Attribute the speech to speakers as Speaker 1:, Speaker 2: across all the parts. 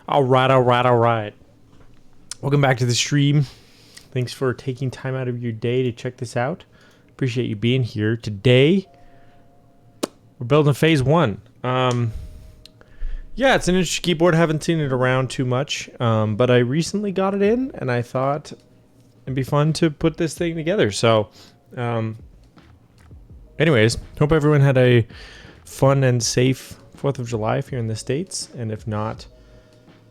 Speaker 1: All right, all right, all right. Welcome back to the stream. Thanks for taking time out of your day to check this out. Appreciate you being here. Today, we're building phase one. Yeah, it's an interesting keyboard. I haven't seen it around too much, but I recently got it in, and I thought it'd be fun to put this thing together. So, anyways, hope everyone had a fun and safe 4th of July if you're in the States, and if not,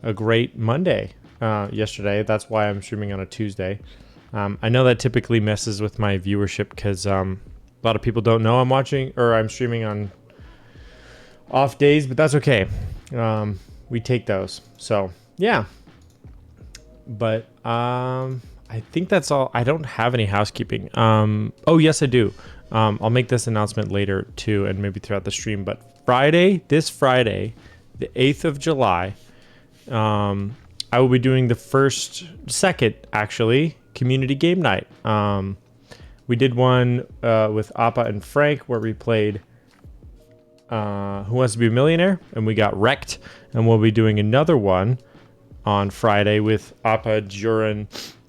Speaker 1: a great Monday yesterday. That's why I'm streaming on a Tuesday. I know that typically messes with my viewership because a lot of people don't know I'm streaming on off days, but that's okay. We take those. So yeah, but I think that's all. I don't have any housekeeping. Oh yes, I do. I'll make this announcement later too, and maybe throughout the stream. But this Friday, the 8th of July, I will be doing the second community game night. We did one with Appa and Frank where we played Who Wants to Be a Millionaire, and we got wrecked. And we'll be doing another one on Friday with Appa, Juran,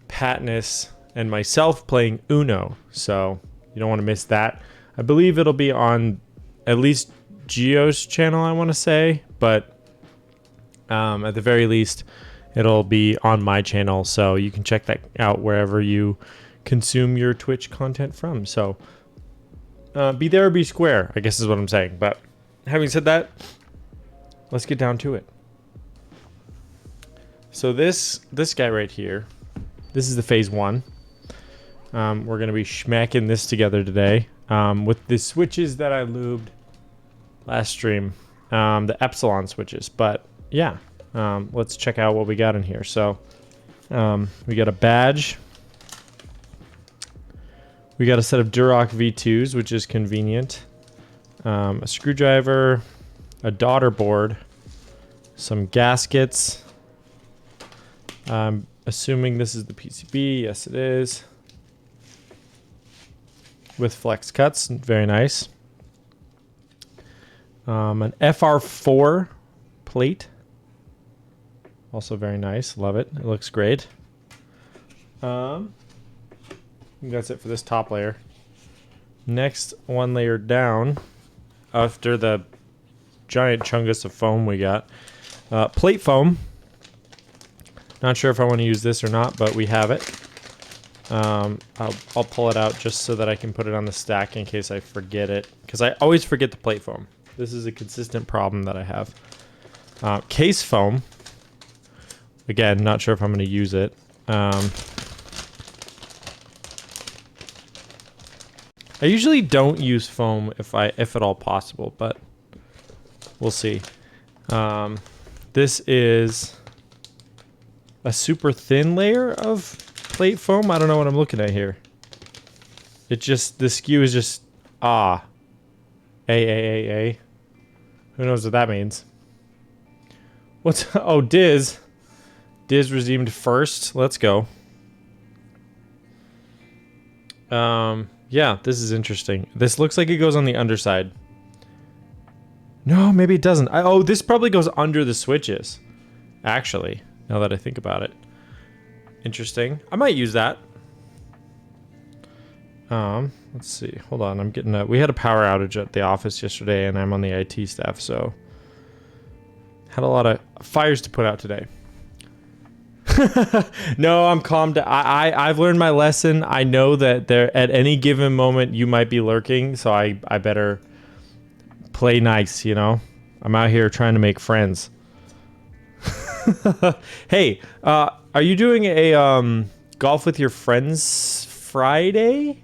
Speaker 1: Patnus, and myself playing Uno. So you don't want to miss that. I believe it'll be on at least Geo's channel, I want to say, but at the very least, it'll be on my channel, so you can check that out wherever you consume your Twitch content from. So be there or be square, I guess is what I'm saying. But having said that, let's get down to it. So this guy right here, this is the phase one. We're going to be schmacking this together today with the switches that I lubed last stream, the Epsilon switches. But yeah, let's check out what we got in here. So we got a badge. We got a set of Durock V2s, which is convenient. A screwdriver, a daughter board, some gaskets. I'm assuming this is the PCB. Yes, it is. With flex cuts, very nice. An FR4 plate. Also very nice. Love it. It looks great. I think that's it for this top layer. Next, one layer down, after the giant chungus of foam we got. Plate foam. Not sure if I want to use this or not, but we have it. I'll pull it out just so that I can put it on the stack in case I forget it. Because I always forget the plate foam. This is a consistent problem that I have. Case foam. Again, not sure if I'm going to use it. I usually don't use foam if at all possible, but we'll see. This is a super thin layer of plate foam. I don't know what I'm looking at here. The skew is just A. Who knows what that means? Oh, Diz. Diz redeemed first. Let's go. Yeah, this is interesting. This looks like it goes on the underside. No, maybe it doesn't. This probably goes under the switches. Actually, now that I think about it. Interesting. I might use that. Let's see. Hold on. We had a power outage at the office yesterday, and I'm on the IT staff, so had a lot of fires to put out today. No, I'm calm down. I've learned my lesson. I know that there at any given moment you might be lurking, so I better play nice, you know? I'm out here trying to make friends. Hey, are you doing a golf with your friends Friday?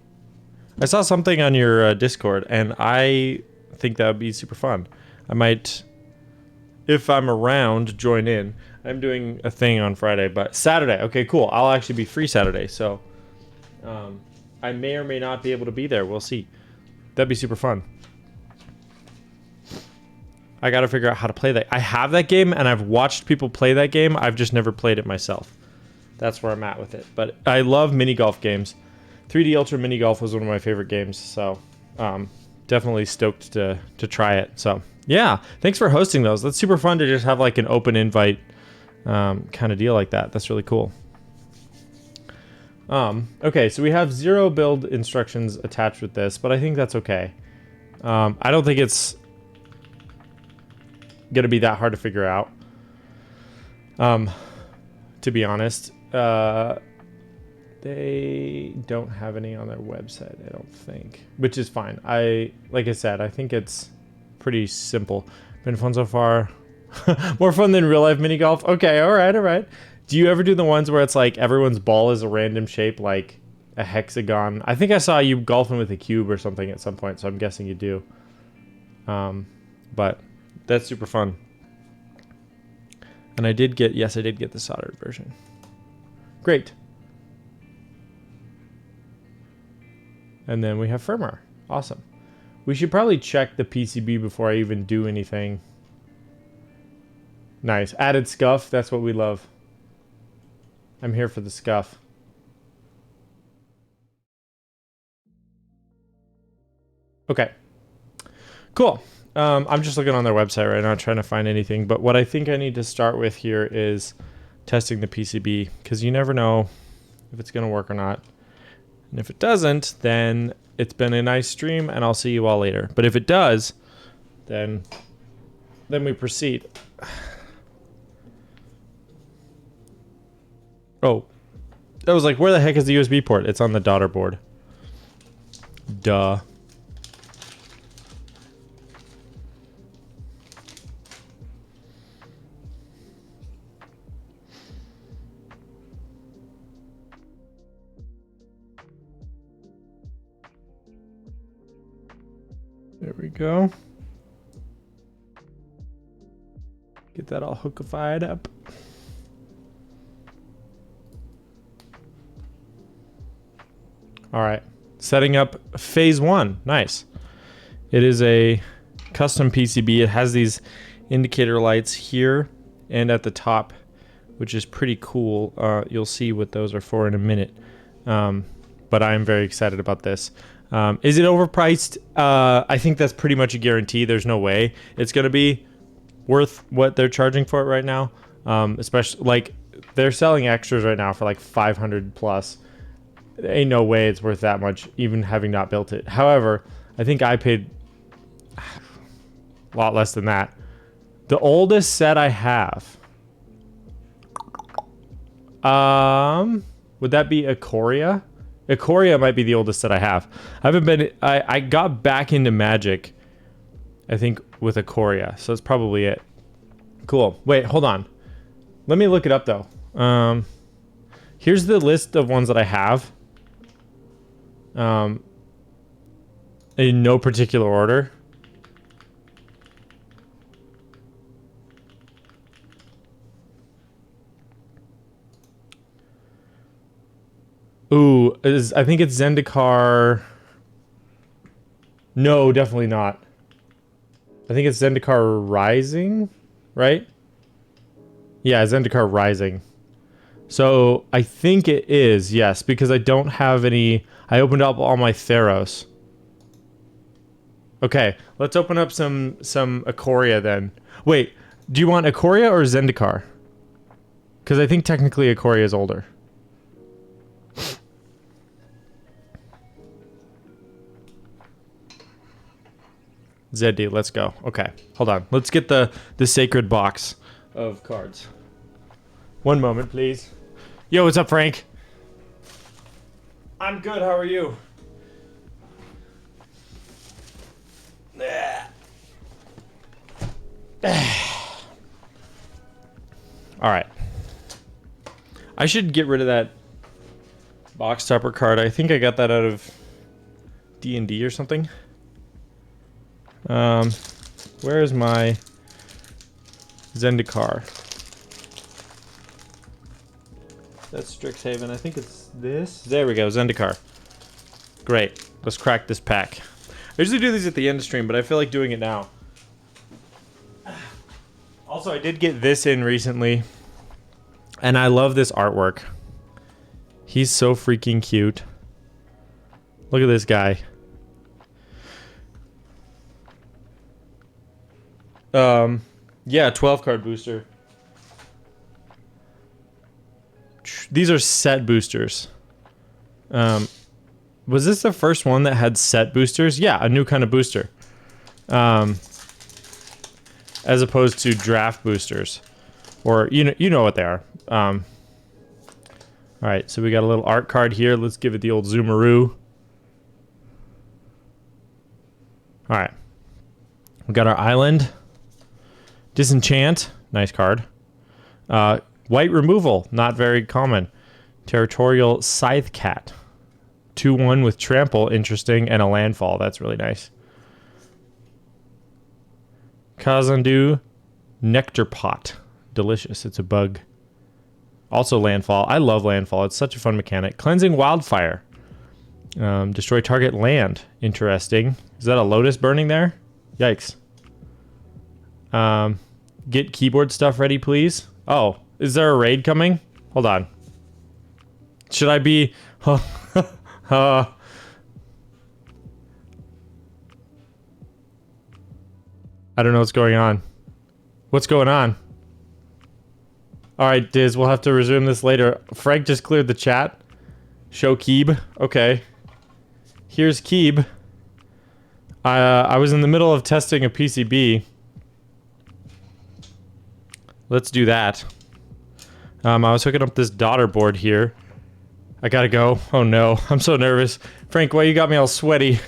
Speaker 1: I saw something on your Discord, and I think that would be super fun. I might, if I'm around, join in. I'm doing a thing on Friday, but Saturday. Okay, cool. I'll actually be free Saturday, so I may or may not be able to be there. We'll see. That'd be super fun. I got to figure out how to play that. I have that game, and I've watched people play that game. I've just never played it myself. That's where I'm at with it. But I love mini golf games. 3D Ultra Mini Golf was one of my favorite games, so definitely stoked to try it. So yeah, thanks for hosting those. That's super fun to just have like an open invite kind of deal like that. That's really cool. Okay, so we have 0 build instructions attached with this, but I think that's okay. I don't think it's gonna be that hard to figure out. To be honest, they don't have any on their website, I don't think, which is fine. Like I said, I think it's pretty simple. Been fun so far. More fun than real life mini golf. Okay, all right. Do you ever do the ones where it's like everyone's ball is a random shape, like a hexagon? I think I saw you golfing with a cube or something at some point, so I'm guessing you do. But that's super fun. And I did get the soldered version. Great. And then we have firmware. Awesome. We should probably check the PCB before I even do anything. Nice. Added scuff. That's what we love. I'm here for the scuff. Okay. Cool. I'm just looking on their website right now trying to find anything. But what I think I need to start with here is testing the PCB. Because you never know if it's going to work or not. And if it doesn't, then it's been a nice stream and I'll see you all later. But if it does, then we proceed. Oh, I was like, where the heck is the USB port? It's on the daughter board. Duh. There we go. Get that all hookified up. All right, setting up phase 1. Nice. It is a custom PCB. It has these indicator lights here and at the top, which is pretty cool. You'll see what those are for in a minute. But I'm very excited about this. Is it overpriced? I think that's pretty much a guarantee. There's no way it's going to be worth what they're charging for it right now. Especially like they're selling extras right now for like 500 plus. There ain't no way it's worth that much, even having not built it. However, I think I paid a lot less than that. The oldest set I have, would that be Ikoria? Ikoria might be the oldest set I have. I got back into Magic, I think, with Ikoria, so that's probably it. Cool. Wait, hold on. Let me look it up though. Here's the list of ones that I have. In no particular order. Ooh, I think it's Zendikar. No, definitely not. I think it's Zendikar Rising, right? Yeah, Zendikar Rising. So I think it is, yes, because I don't have any. I opened up all my Theros. Okay, let's open up some Ikoria then. Wait, do you want Ikoria or Zendikar? Because I think technically Ikoria is older. Zeddy, let's go. Okay, hold on. Let's get the sacred box of cards. One moment, please. Yo, what's up, Frank? I'm good, how are you? Alright. I should get rid of that box topper card. I think I got that out of D&D or something. Where is my Zendikar? That's Strixhaven. I think it's this. There we go, Zendikar. Great. Let's crack this pack. I usually do these at the end of stream, but I feel like doing it now. Also, I did get this in recently, and I love this artwork. He's so freaking cute. Look at this guy. Yeah, 12 card booster. these are set boosters. Was this the first one that had set boosters? Yeah, a new kind of booster. As opposed to draft boosters. Or, you know what they are. All right, so we got a little art card here. Let's give it the old zoomaroo. All right. We got our island. Disenchant. Nice card. White removal. Not very common. Territorial Scythe Cat. 2/1 with trample. Interesting. And a landfall. That's really nice. Kazandu Nectar Pot. Delicious. It's a bug. Also landfall. I love landfall. It's such a fun mechanic. Cleansing Wildfire. Destroy target land. Interesting. Is that a lotus burning there? Yikes. Get keyboard stuff ready, please. Oh, is there a raid coming? Hold on. Should I be... I don't know what's going on. What's going on? All right, Diz, we'll have to resume this later. Frank just cleared the chat. Show Keeb. Okay. Here's Keeb. I was in the middle of testing a PCB. Let's do that. I was hooking up this daughter board here. I gotta go. Oh no, I'm so nervous. Frank, why you got me all sweaty?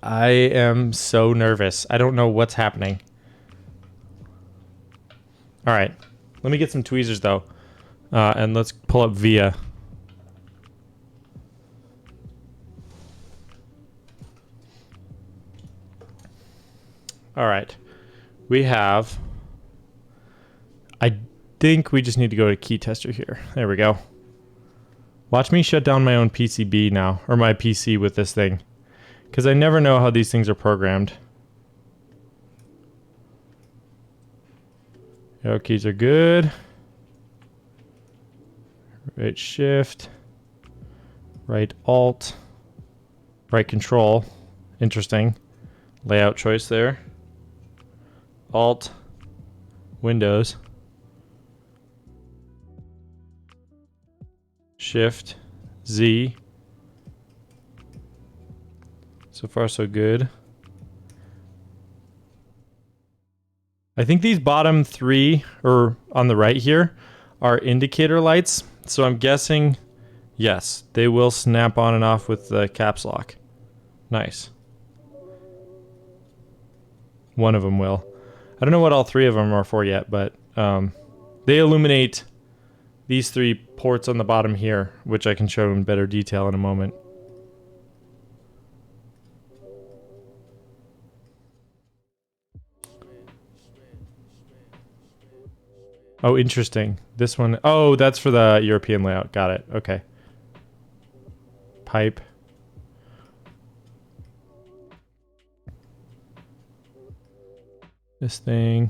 Speaker 1: I am so nervous. I don't know what's happening. All right, let me get some tweezers though, and let's pull up Via. All right, we have. I think we just need to go to key tester here. There we go. Watch me shut down my own PCB now, or my PC with this thing, because I never know how these things are programmed. Arrow keys are good. Right shift. Right alt. Right control. Interesting. Layout choice there. Alt. Windows. Shift. Z. So far so good. I think these bottom three, or on the right here, are indicator lights. So I'm guessing, yes, they will snap on and off with the caps lock. Nice. One of them will. I don't know what all three of them are for yet, but they illuminate these three ports on the bottom here, which I can show in better detail in a moment. Oh, interesting. This one, oh, that's for the European layout. Got it. Okay. Pipe. This thing.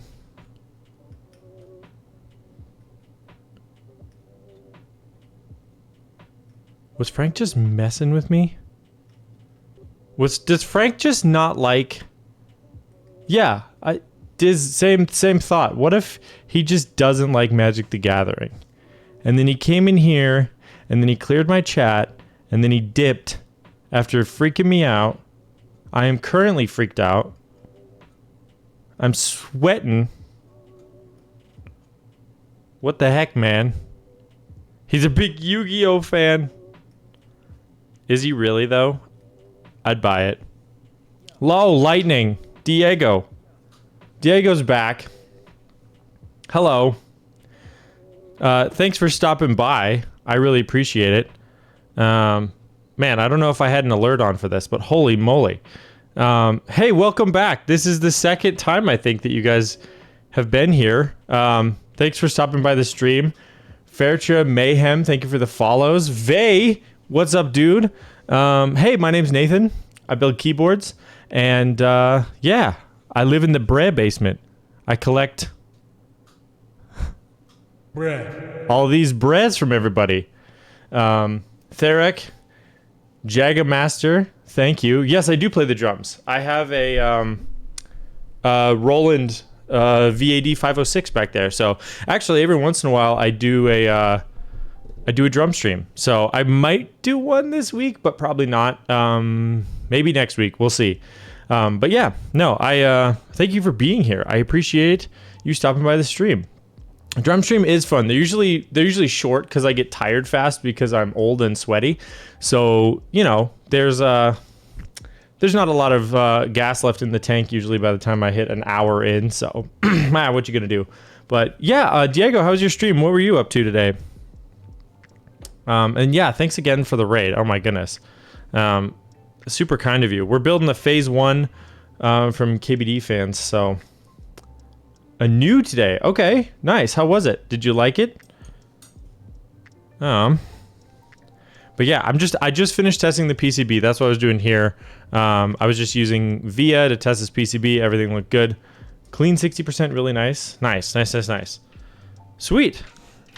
Speaker 1: Was Frank just messing with me? Does Frank just not like... Yeah, same thought. What if he just doesn't like Magic the Gathering? And then he came in here, and then he cleared my chat, and then he dipped after freaking me out. I am currently freaked out. I'm sweating. What the heck, man? He's a big Yu-Gi-Oh fan. Is he really, though? I'd buy it. Lol, lightning. Diego. Diego's back. Hello. Thanks for stopping by. I really appreciate it. Man, I don't know if I had an alert on for this, but holy moly. Hey, welcome back. This is the second time, I think, that you guys have been here. Thanks for stopping by the stream. Fairtra Mayhem, thank you for the follows. Vay, what's up, dude? Hey, my name's Nathan. I build keyboards. And, yeah, I live in the Bre basement. I collect... Bre. All these Bres from everybody. Therek, Jagamaster, thank you. Yes, I do play the drums. I have a Roland VAD 506 back there. So actually, every once in a while, I do a drum stream. So I might do one this week, but probably not. Maybe next week. We'll see. But yeah, no, I thank you for being here. I appreciate you stopping by the stream. Drum stream is fun. They're usually short because I get tired fast because I'm old and sweaty. So, you know, there's not a lot of gas left in the tank usually by the time I hit an hour in. So, what you gonna do? But yeah, Diego, how was your stream? What were you up to today? And yeah, thanks again for the raid. Oh my goodness. Super kind of you. We're building a phase 1 from KBD fans, so a new today. Okay, nice. How was it? Did you like it? But yeah, I just finished testing the PCB. That's what I was doing here. I was just using VIA to test this PCB. Everything looked good. Clean 60%, really nice. Nice. Sweet.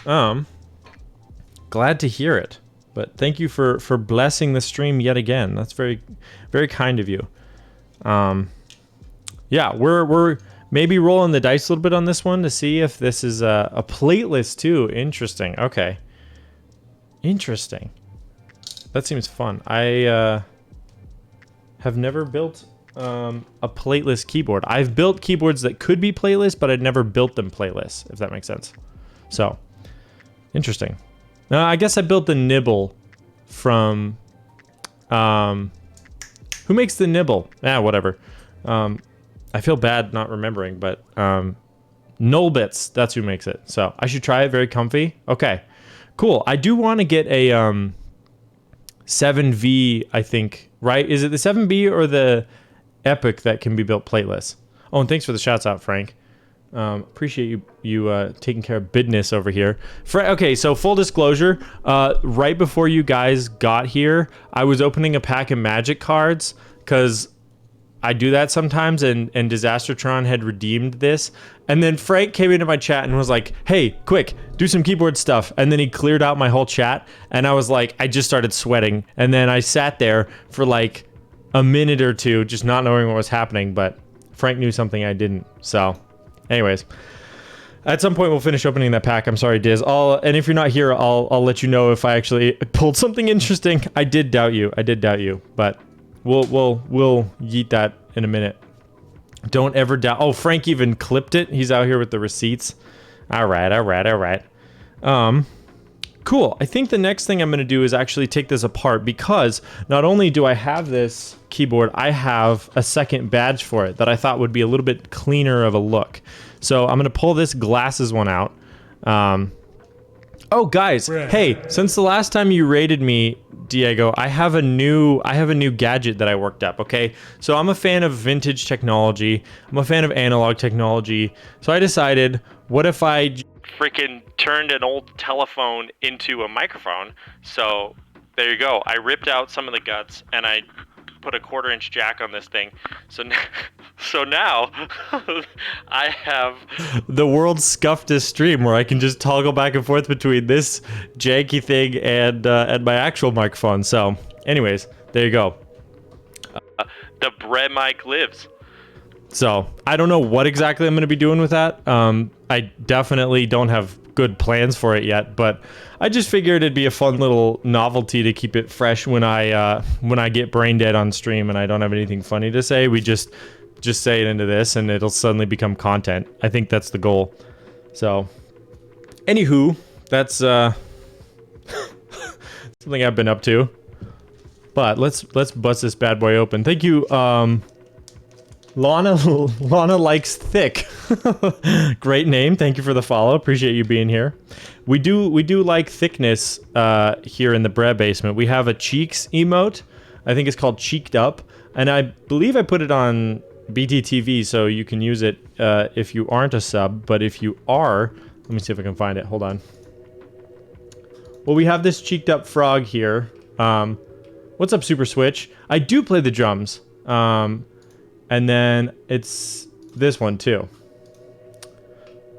Speaker 1: Glad to hear it. But thank you for blessing the stream yet again. That's very, very kind of you. Yeah, we're maybe rolling the dice a little bit on this one to see if this is a plateless too. Interesting. Okay. Interesting. That seems fun. I have never built a plateless keyboard. I've built keyboards that could be plateless, but I'd never built them plateless, if that makes sense. So, interesting. I guess I built the nibble from... who makes the nibble? Whatever. I feel bad not remembering, but Nullbits, that's who makes it. So I should try it. Very comfy. Okay, cool. I do want to get a 7V, I think, right? Is it the 7B or the Epic that can be built plateless? Oh, and thanks for the shouts out, Frank. Appreciate you taking care of business over here. Okay, so full disclosure, right before you guys got here, I was opening a pack of Magic cards because I do that sometimes, and Disastertron had redeemed this. And then Frank came into my chat and was like, hey, quick, do some keyboard stuff. And then he cleared out my whole chat, and I was like, I just started sweating. And then I sat there for like a minute or two just not knowing what was happening, but Frank knew something I didn't, so... Anyways, at some point we'll finish opening that pack. I'm sorry, Diz. And if you're not here, I'll let you know if I actually pulled something interesting. I did doubt you, but we'll yeet that in a minute. Don't ever doubt. Oh, Frank even clipped it. He's out here with the receipts. All right. Cool. I think the next thing I'm going to do is actually take this apart, because not only do I have this keyboard, I have a second badge for it that I thought would be a little bit cleaner of a look. So I'm going to pull this glasses one out. Oh, guys, hey, since the last time you raided me, Diego, I have a new gadget that I worked up, okay? So I'm a fan of vintage technology. I'm a fan of analog technology. So I decided, what if I freaking turned an old telephone into a microphone? So there you go. I ripped out some of the guts and I put a 1/4-inch jack on this thing. So now I have the world's scuffedest stream where I can just toggle back and forth between this janky thing and my actual microphone. So anyways, there you go. The Bre mic lives. So I don't know what exactly I'm going to be doing with that. I definitely don't have good plans for it yet, but I just figured it'd be a fun little novelty to keep it fresh when I get brain dead on stream and I don't have anything funny to say. We just say it into this and it'll suddenly become content. I think that's the goal. So anywho, that's something I've been up to. But let's bust this bad boy open. Thank you, Lana likes thick. Great name. Thank you for the follow. Appreciate you being here. We do like thickness here in the Bre basement. We have a cheeks emote. I think it's called Cheeked Up, and I believe I put it on BTTV, so you can use it if you aren't a sub. But if you are, let me see if I can find it. Hold on. Well, we have this Cheeked Up frog here. What's up, Super Switch? I do play the drums. And then it's this one too.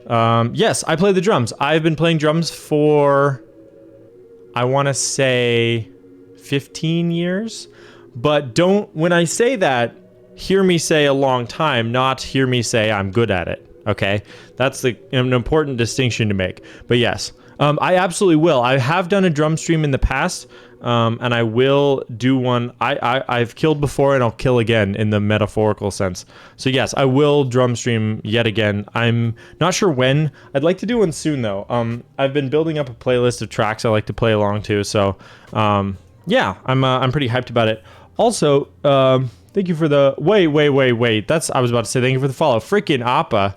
Speaker 1: Yes, I play the drums. I've been playing drums for, I want to say 15 years. But when I say that, hear me say a long time, not hear me say I'm good at it. Okay, that's an important distinction to make. But yes, I absolutely will. I have done a drum stream in the past, and I will do one. I've killed before, and I'll kill again in the metaphorical sense. So yes, I will drum stream yet again. I'm not sure when. I'd like to do one soon though. I've been building up a playlist of tracks I like to play along to. So yeah, I'm pretty hyped about it. Also, thank you for the wait. I was about to say thank you for the follow. Freaking Appa.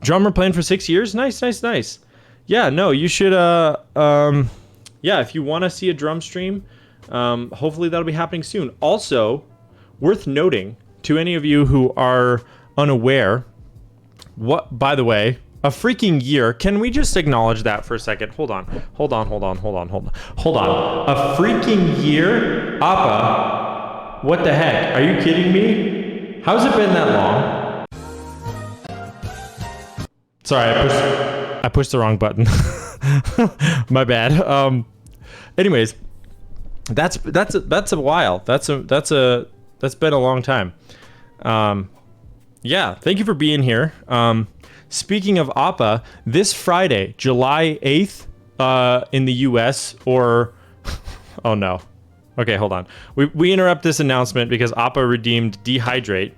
Speaker 1: Drummer playing for 6 years? Nice. Yeah, no, you should, yeah, if you want to see a drum stream, hopefully that'll be happening soon. Also, worth noting, to any of you who are unaware, by the way, a freaking year, can we just acknowledge that for a second? Hold on. A freaking year? Appa, what the heck? Are you kidding me? How's it been that long? Sorry, I pushed the wrong button. My bad. Anyways, that's a while. That's been a long time. Yeah, thank you for being here. Speaking of Appa, this Friday, July 8th, in the US, or oh no. Okay, hold on. We interrupt this announcement because Appa redeemed Dehydrate,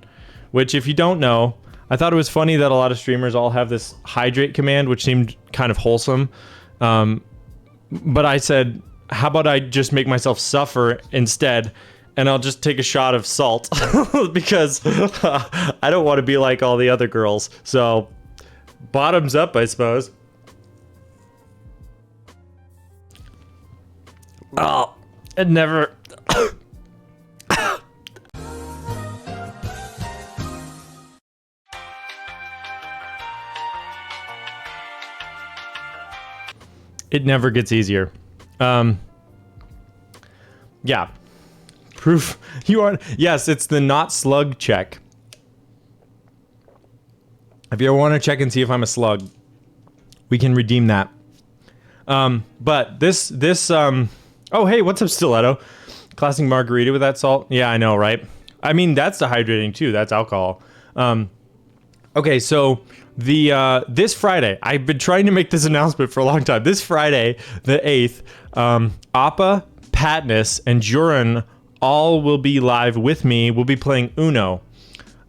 Speaker 1: which if you don't know, I thought it was funny that a lot of streamers all have this hydrate command, which seemed kind of wholesome. But I said, how about I just make myself suffer instead, and I'll just take a shot of salt because I don't want to be like all the other girls. So bottoms up, I suppose. Oh, it never... It never gets easier. Yeah. Proof you are. Yes, it's the not slug check. If you ever want to check and see if I'm a slug, we can redeem that. But this oh hey, what's up, Stiletto? Classic margarita with that salt. Yeah, I know, right? I mean, that's dehydrating too. That's alcohol. Okay, so this Friday, I've been trying to make this announcement for a long time. This Friday, the 8th, Appa, Patnus, and Juran all will be live with me. We'll be playing Uno.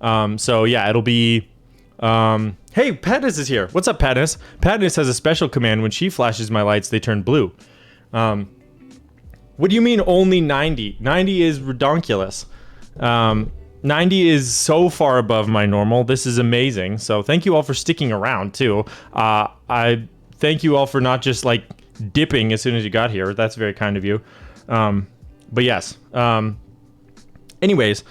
Speaker 1: So yeah, it'll be... hey, Patnus is here. What's up, Patnus? Patnus has a special command. When she flashes my lights, they turn blue. What do you mean only 90? 90 is redonkulous. 90 is so far above my normal. This is amazing. So thank you all for sticking around too. I thank you all for not just like dipping as soon as you got here. That's very kind of you. But yes. Anyways,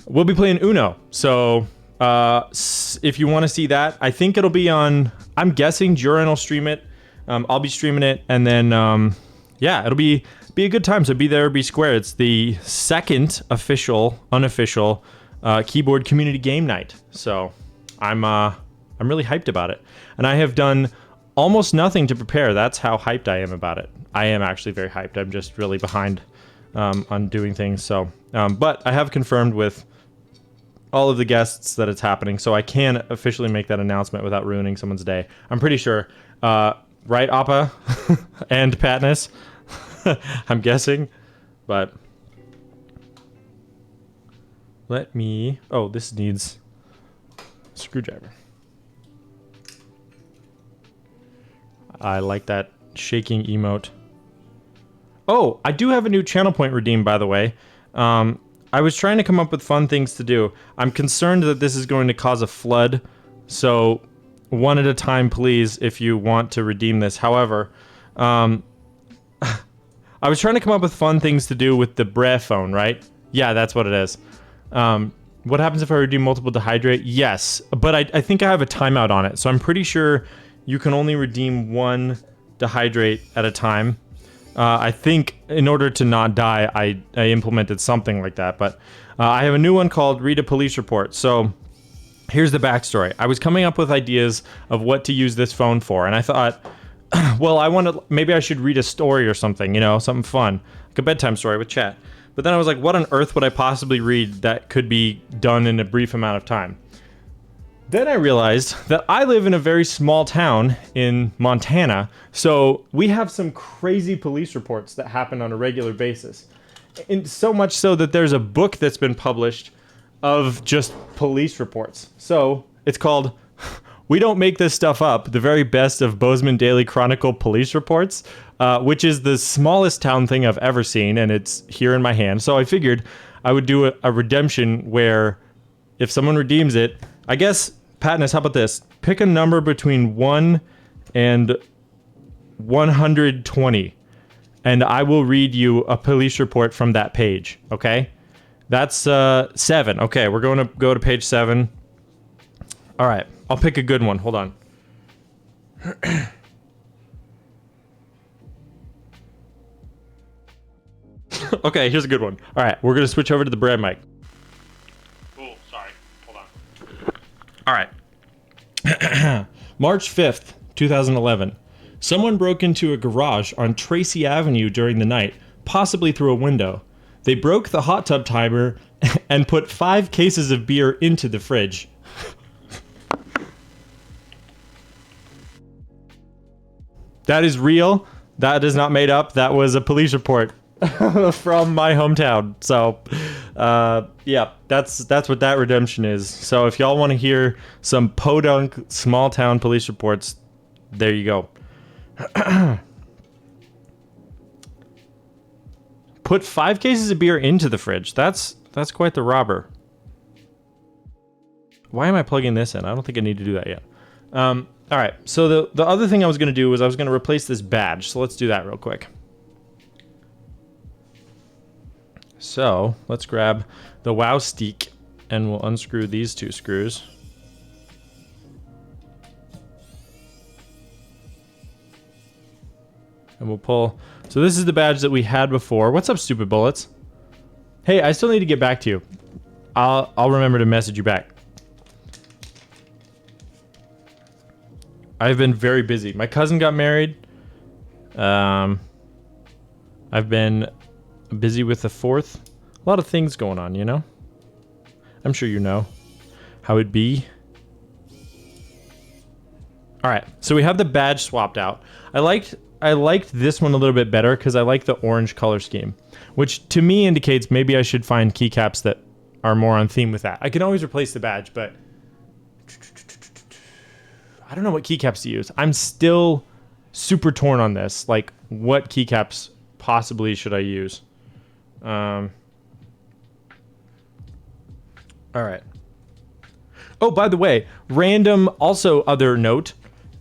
Speaker 1: we'll be playing Uno. So if you want to see that, I think it'll be on, I'm guessing Juran will stream it. I'll be streaming it, and then yeah, it'll be a good time. So be there, be square. It's the second unofficial keyboard community game night. So I'm really hyped about it, and I have done almost nothing to prepare. That's how hyped I am about it. I am actually very hyped. I'm just really behind on doing things. So, but I have confirmed with all of the guests that it's happening, so I can officially make that announcement without ruining someone's day. I'm pretty sure, right, Appa and Patnus? I'm guessing, but let me... Oh, this needs a screwdriver. I like that shaking emote. Oh, I do have a new channel point redeemed, by the way. I was trying to come up with fun things to do. I'm concerned that this is going to cause a flood, so one at a time, please, if you want to redeem this. However, I was trying to come up with fun things to do with the Bre phone, right? Yeah, that's what it is. What happens if I redeem multiple dehydrate? Yes, but I think I have a timeout on it, so I'm pretty sure you can only redeem one dehydrate at a time. I think in order to not die, I implemented something like that, but I have a new one called Read a Police Report. So here's the backstory. I was coming up with ideas of what to use this phone for, and I thought, well, maybe I should read a story or something, you know, something fun, like a bedtime story with chat. But then I was like, what on earth would I possibly read that could be done in a brief amount of time? Then I realized that I live in a very small town in Montana, so we have some crazy police reports that happen on a regular basis. And so much so that there's a book that's been published of just police reports. So it's called We Don't Make This Stuff Up, the very best of Bozeman Daily Chronicle police reports, which is the smallest town thing I've ever seen, and it's here in my hand. So I figured I would do a redemption where if someone redeems it, I guess, Patness, how about this? Pick a number between 1 and 120, and I will read you a police report from that page, okay? That's 7. Okay, we're going to go to page 7. All right, I'll pick a good one. Hold on. Okay, here's a good one. All right, we're going to switch over to the brand mic. Cool, sorry. Hold on. All right. March 5th, 2011. Someone broke into a garage on Tracy Avenue during the night, possibly through a window. They broke the hot tub timer and put 5 cases of beer into the fridge. That is real. That is not made up. That was a police report from my hometown. So, yeah, that's what that redemption is. So if y'all want to hear some podunk small town police reports, there you go. Put 5 cases of beer into the fridge. That's quite the robber. Why am I plugging this in? I don't think I need to do that yet. All right, so the other thing I was going to do was I was going to replace this badge. So let's do that real quick. So let's grab the WoW stick and we'll unscrew these 2 screws. And we'll pull. So this is the badge that we had before. What's up, stupid bullets? Hey, I still need to get back to you. I'll remember to message you back. I've been very busy. My cousin got married. I've been busy with the 4th. A lot of things going on, you know? I'm sure you know how it be. All right, so we have the badge swapped out. I liked this one a little bit better because I like the orange color scheme, which to me indicates maybe I should find keycaps that are more on theme with that. I can always replace the badge, but I don't know what keycaps to use. I'm still super torn on this. Like, what keycaps possibly should I use? All right. Oh, by the way, random also other note.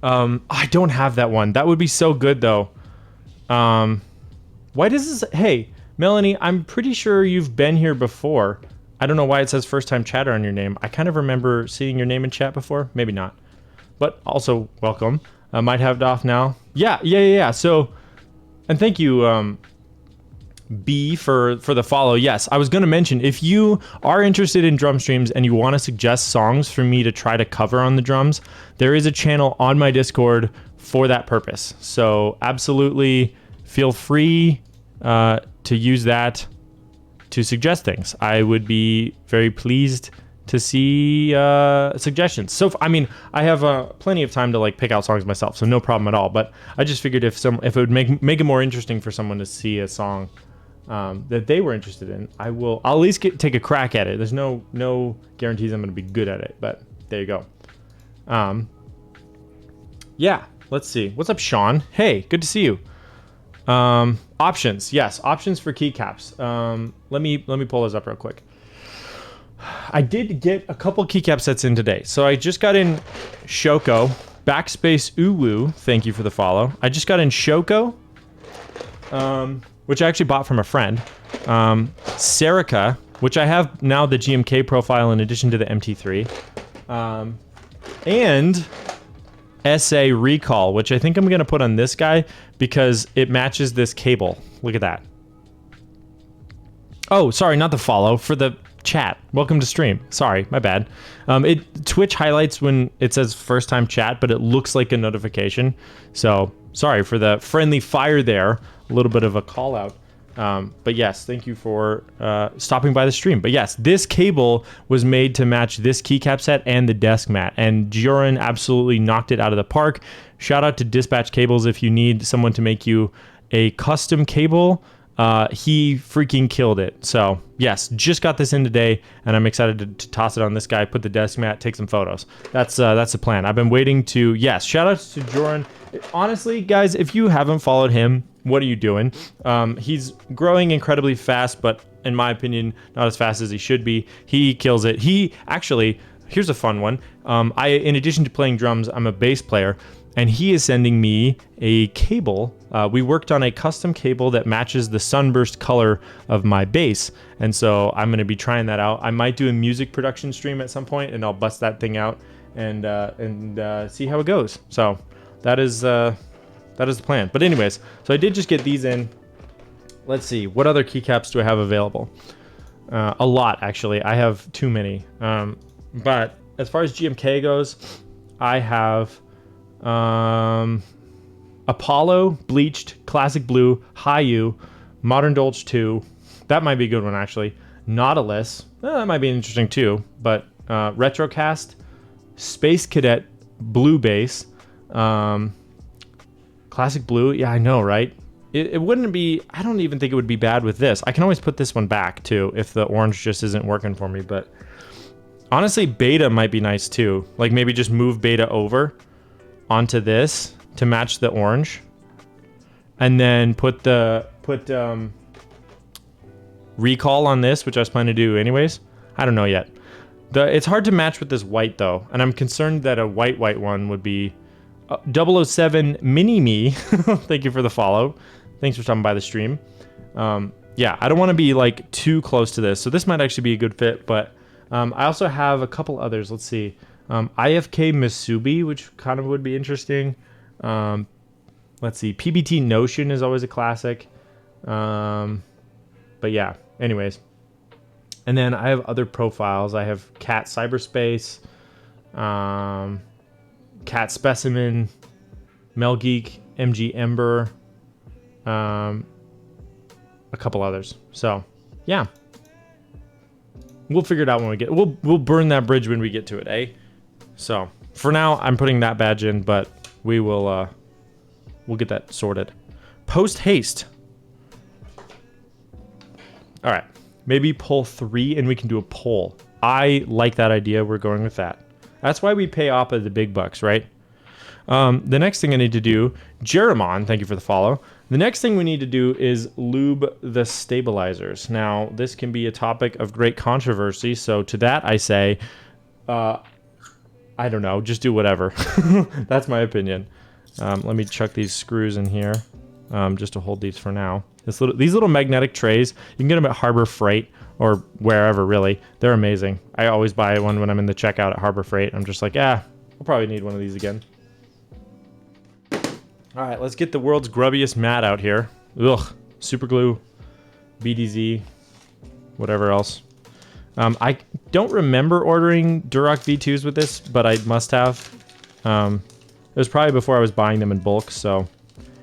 Speaker 1: I don't have that one. That would be so good though. Why does this? Hey, Melanie, I'm pretty sure you've been here before. I don't know why it says first time chatter on your name. I kind of remember seeing your name in chat before. Maybe not. But also welcome. I might have it off now. Yeah. So, and thank you, B, for the follow. Yes, I was going to mention, if you are interested in drum streams and you want to suggest songs for me to try to cover on the drums, there is a channel on my Discord for that purpose. So absolutely feel free to use that to suggest things. I would be very pleased to see suggestions. So I mean, I have plenty of time to like pick out songs myself, so no problem at all. But I just figured if it would make it more interesting for someone to see a song that they were interested in, I'll at least take a crack at it. There's no guarantees I'm going to be good at it, but there you go. Yeah, let's see. What's up, Sean? Hey, good to see you. Options, yes, options for keycaps. Let me pull those up real quick. I did get a couple keycap sets in today. So I just got in Shoko, Backspace Uwu, thank you for the follow. I just got in Shoko, which I actually bought from a friend. Serica, which I have now the GMK profile in addition to the MT3. And SA Recall, which I think I'm going to put on this guy because it matches this cable. Look at that. Oh, sorry, not the follow, for the chat. Welcome to stream. Sorry, my bad. Twitch highlights when it says first time chat, but it looks like a notification. So sorry for the friendly fire there. A little bit of a call out. But yes, thank you for stopping by the stream. But yes, this cable was made to match this keycap set and the desk mat, and Joran absolutely knocked it out of the park. Shout out to Dispatch Cables if you need someone to make you a custom cable. He freaking killed it. So yes, just got this in today, and I'm excited to toss it on this guy, put the desk mat, take some photos. That's the plan. I've been waiting to, yes, shout out to Joran. Honestly, guys, if you haven't followed him, what are you doing? He's growing incredibly fast, but in my opinion, not as fast as he should be. He kills it. He actually, here's a fun one. In addition to playing drums, I'm a bass player, and he is sending me a cable. We worked on a custom cable that matches the sunburst color of my bass, and so I'm going to be trying that out. I might do a music production stream at some point, and I'll bust that thing out and see how it goes. So that is the plan. But anyways, so I did just get these in. Let's see, what other keycaps do I have available? A lot, actually. I have too many. But as far as GMK goes, I have Apollo, Bleached, Classic Blue, Haiyu, Modern Dolch 2. That might be a good one, actually. Nautilus. That might be interesting, too. But Retrocast, Space Cadet, Blue Bass, Classic Blue. Yeah, I know, right? It wouldn't be... I don't even think it would be bad with this. I can always put this one back, too, if the orange just isn't working for me. But honestly, Beta might be nice, too. Like, maybe just move Beta over onto this to match the orange, and then put Recall on this, which I was planning to do anyways. I don't know yet. It's hard to match with this white, though, and I'm concerned that a white one would be 007 Mini-Me. Thank you for the follow. Thanks for stopping by the stream. Yeah, I don't want to be like too close to this, so this might actually be a good fit, but I also have a couple others. Let's see. IFK Masubi, which kind of would be interesting. Let's see. PBT Notion is always a classic. But yeah, anyways. And then I have other profiles. I have Cat Cyberspace, Cat Specimen, Melgeek, MG Ember, a couple others. So, yeah. We'll figure it out when we get... We'll burn that bridge when we get to it, eh? So, for now, I'm putting that badge in, but we will, we'll get that sorted. Post haste. All right. Maybe pull 3 and we can do a poll. I like that idea. We're going with that. That's why we pay Appa the big bucks, right? The next thing I need to do, Jeremon, thank you for the follow. The next thing we need to do is lube the stabilizers. Now, this can be a topic of great controversy, so to that I say, I don't know, just do whatever. That's my opinion. Let me chuck these screws in here, just to hold these for now. These little magnetic trays, you can get them at Harbor Freight or wherever, really. They're amazing. I always buy one when I'm in the checkout at Harbor Freight. I'm just like, we'll probably need one of these again. All right, let's get the world's grubbiest mat out here. Ugh, super glue, BDZ, whatever else. I don't remember ordering Duroc V2s with this, but I must have. It was probably before I was buying them in bulk, so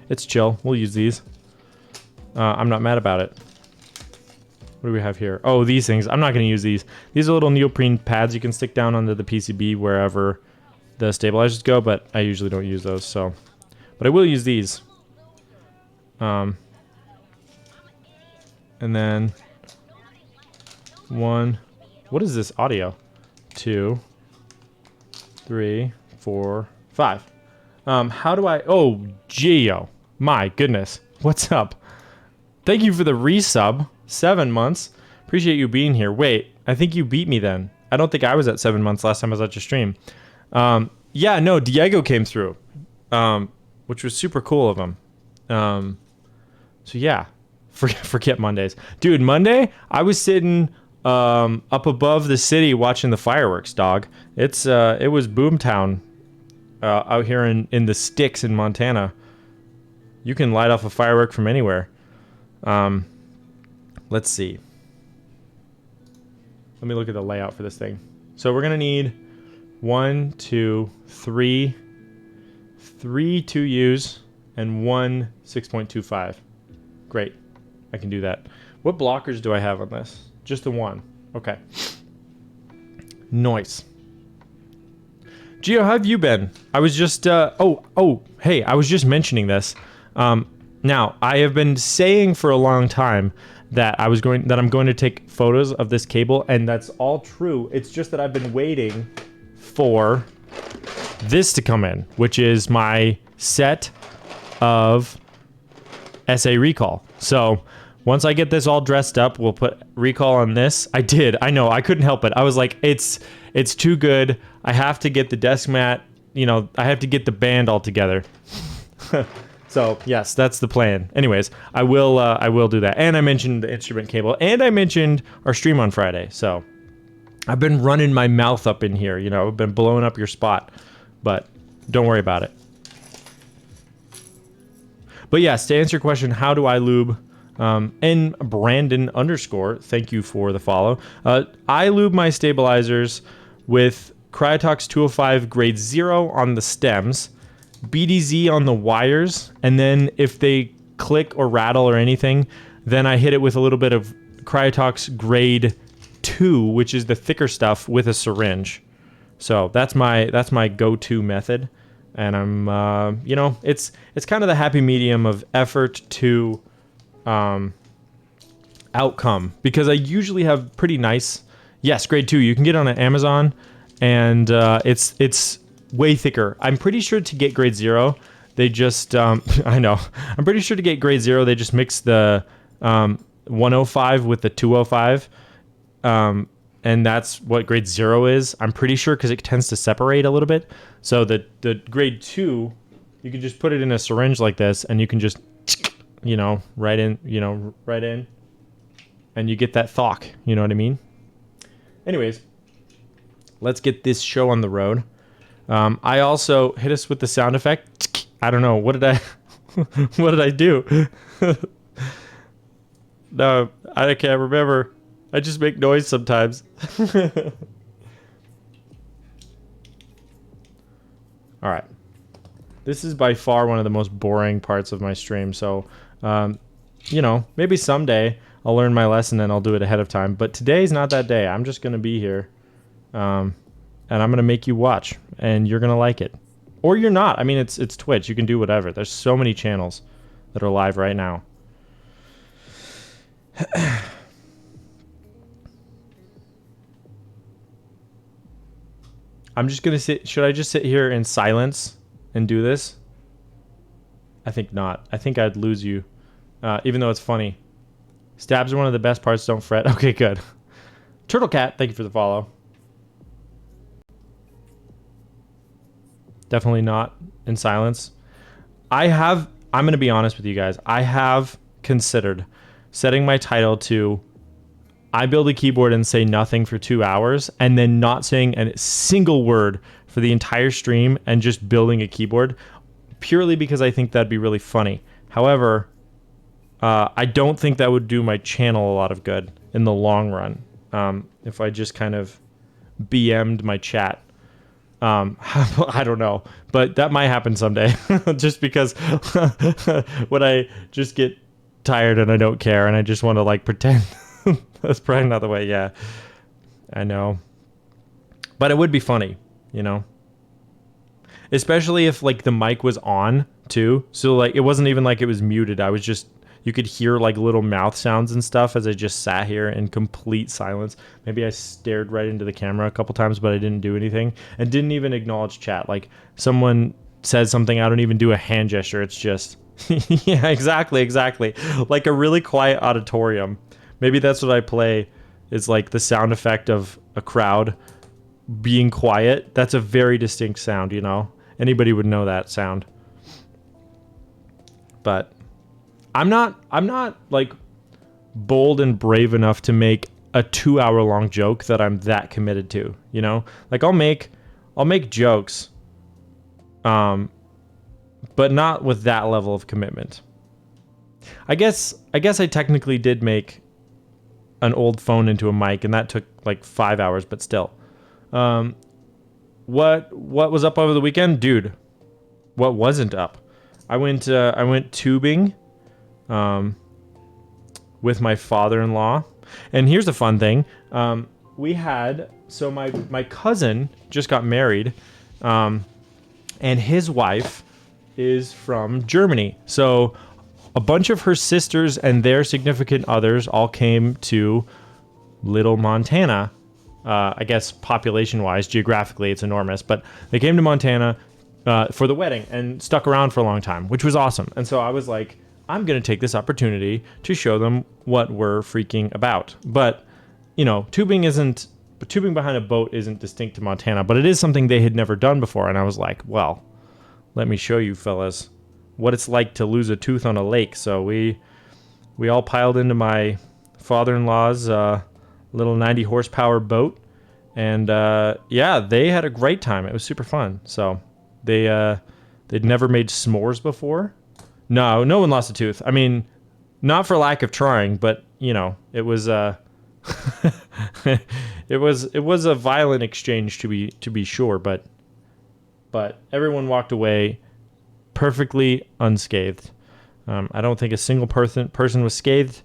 Speaker 1: it's chill. We'll use these. I'm not mad about it. What do we have here? Oh, these things. I'm not going to use these. These are little neoprene pads you can stick down onto the PCB wherever the stabilizers go, but I usually don't use those, so... But I will use these. And then... 1... What is this audio? 2... 3... 4... 5. How do I... Oh, Geo. My goodness. What's up? Thank you for the resub. 7 months. Appreciate you being here. Wait, I think you beat me then. I don't think I was at 7 months last time I was at your stream. Yeah, no, Diego came through. Which was super cool of him. So yeah, forget Mondays. Dude, Monday, I was sitting up above the city watching the fireworks, dog. It was Boomtown out here in the sticks in Montana. You can light off a firework from anywhere. Let's see. Let me look at the layout for this thing. So we're going to need 1, 2, 3 2Us and one 6.25. Great. I can do that. What blockers do I have on this? Just the one. Okay. Nice. Gio, how have you been? I was just hey, I was just mentioning this. Now, I have been saying for a long time that I'm going to take photos of this cable, and that's all true. It's just that I've been waiting for this to come in, which is my set of SA recall. So once I get this all dressed up, we'll put recall on this. I know, I couldn't help it. I was like, it's too good. I have to get the desk mat, I have to get the band all together. So yes, that's the plan. Anyways, I will do that. And I mentioned the instrument cable, and I mentioned our stream on Friday. So I've been running my mouth up in here, I've been blowing up your spot, but don't worry about it. But yes, to answer your question, how do I lube? And Brandon _, thank you for the follow. I lube my stabilizers with Cryotox 205 grade 0 on the stems, BDZ on the wires, and then if they click or rattle or anything, then I hit it with a little bit of Cryotox grade 2, which is the thicker stuff, with a syringe. So that's my go-to method, and I'm it's kind of the happy medium of effort to outcome, because I usually have pretty nice, yes, grade 2. You can get it on Amazon, and it's way thicker. I'm pretty sure to get grade 0, they just I know. I'm pretty sure to get grade 0, they just mix the 105 with the 205. And that's what grade 0 is. I'm pretty sure, because it tends to separate a little bit. So the grade 2, you can just put it in a syringe like this, and you can just right in, and you get that thawk. You know what I mean? Anyways, let's get this show on the road. I also hit us with the sound effect. I don't know. What did I do? No, I can't remember. I just make noise sometimes. All right. This is by far one of the most boring parts of my stream. So, maybe someday I'll learn my lesson and I'll do it ahead of time. But today's not that day. I'm just going to be here. And I'm going to make you watch, and you're going to like it. Or you're not. I mean, it's Twitch. You can do whatever. There's so many channels that are live right now. I'm just going to sit. Should I just sit here in silence and do this? I think not. I think I'd lose you, even though it's funny. Stabs are one of the best parts. Don't fret. Okay, good. Turtle Cat, thank you for the follow. Definitely not in silence. I'm going to be honest with you guys. I have considered setting my title to I build a keyboard and say nothing for 2 hours, and then not saying a single word for the entire stream and just building a keyboard, purely because I think that'd be really funny. However, I don't think that would do my channel a lot of good in the long run. If I just kind of BM'd my chat. I don't know, but that might happen someday. Just because when I just get tired and I don't care and I just want to pretend. That's probably not the way. Yeah, I know, but it would be funny, especially if the mic was on too. So it wasn't even it was muted. I was just, you could hear little mouth sounds and stuff as I just sat here in complete silence. Maybe I stared right into the camera a couple times, but I didn't do anything and didn't even acknowledge chat. Someone says something, I don't even do a hand gesture. It's just, yeah, exactly. Like a really quiet auditorium. Maybe that's what I play, is the sound effect of a crowd being quiet. That's a very distinct sound, Anybody would know that sound. But I'm not bold and brave enough to make a 2 hour long joke that I'm that committed to, I'll make jokes, but not with that level of commitment. I guess I technically did make an old phone into a mic, and that took 5 hours, but still. What was up over the weekend, dude? What wasn't up? I went tubing. with my father-in-law. And here's a fun thing. We had, so my cousin just got married, and his wife is from Germany. So a bunch of her sisters and their significant others all came to Little Montana. I guess population-wise, geographically, it's enormous, but they came to Montana for the wedding and stuck around for a long time, which was awesome. And so I was like, I'm going to take this opportunity to show them what we're freaking about. But, you know, tubing behind a boat isn't distinct to Montana, but it is something they had never done before. And I was like, well, let me show you fellas what it's like to lose a tooth on a lake. So we all piled into my father-in-law's little 90 horsepower boat, and yeah, they had a great time. It was super fun. So they'd never made s'mores before. No one lost a tooth. I mean, not for lack of trying, but you know, it was it was a violent exchange to be sure, but everyone walked away perfectly unscathed. I don't think a single person was scathed,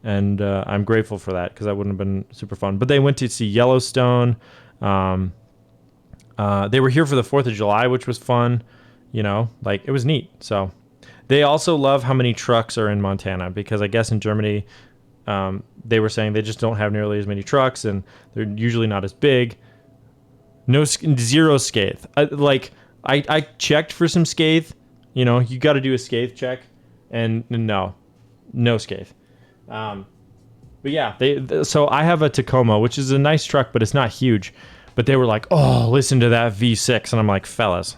Speaker 1: and I'm grateful for that, because that wouldn't have been super fun. But they went to see Yellowstone. They were here for the 4th of July, which was fun. You know, like, it was neat. So they also love how many trucks are in Montana, because I guess in Germany, they were saying they just don't have nearly as many trucks, and they're usually not as big. Zero scathe. I checked for some scathe. You know, you got to do a scathe check, and no scathe. But yeah, so I have a Tacoma, which is a nice truck, but it's not huge. But they were like, "Oh, listen to that V6," and I'm like, "Fellas,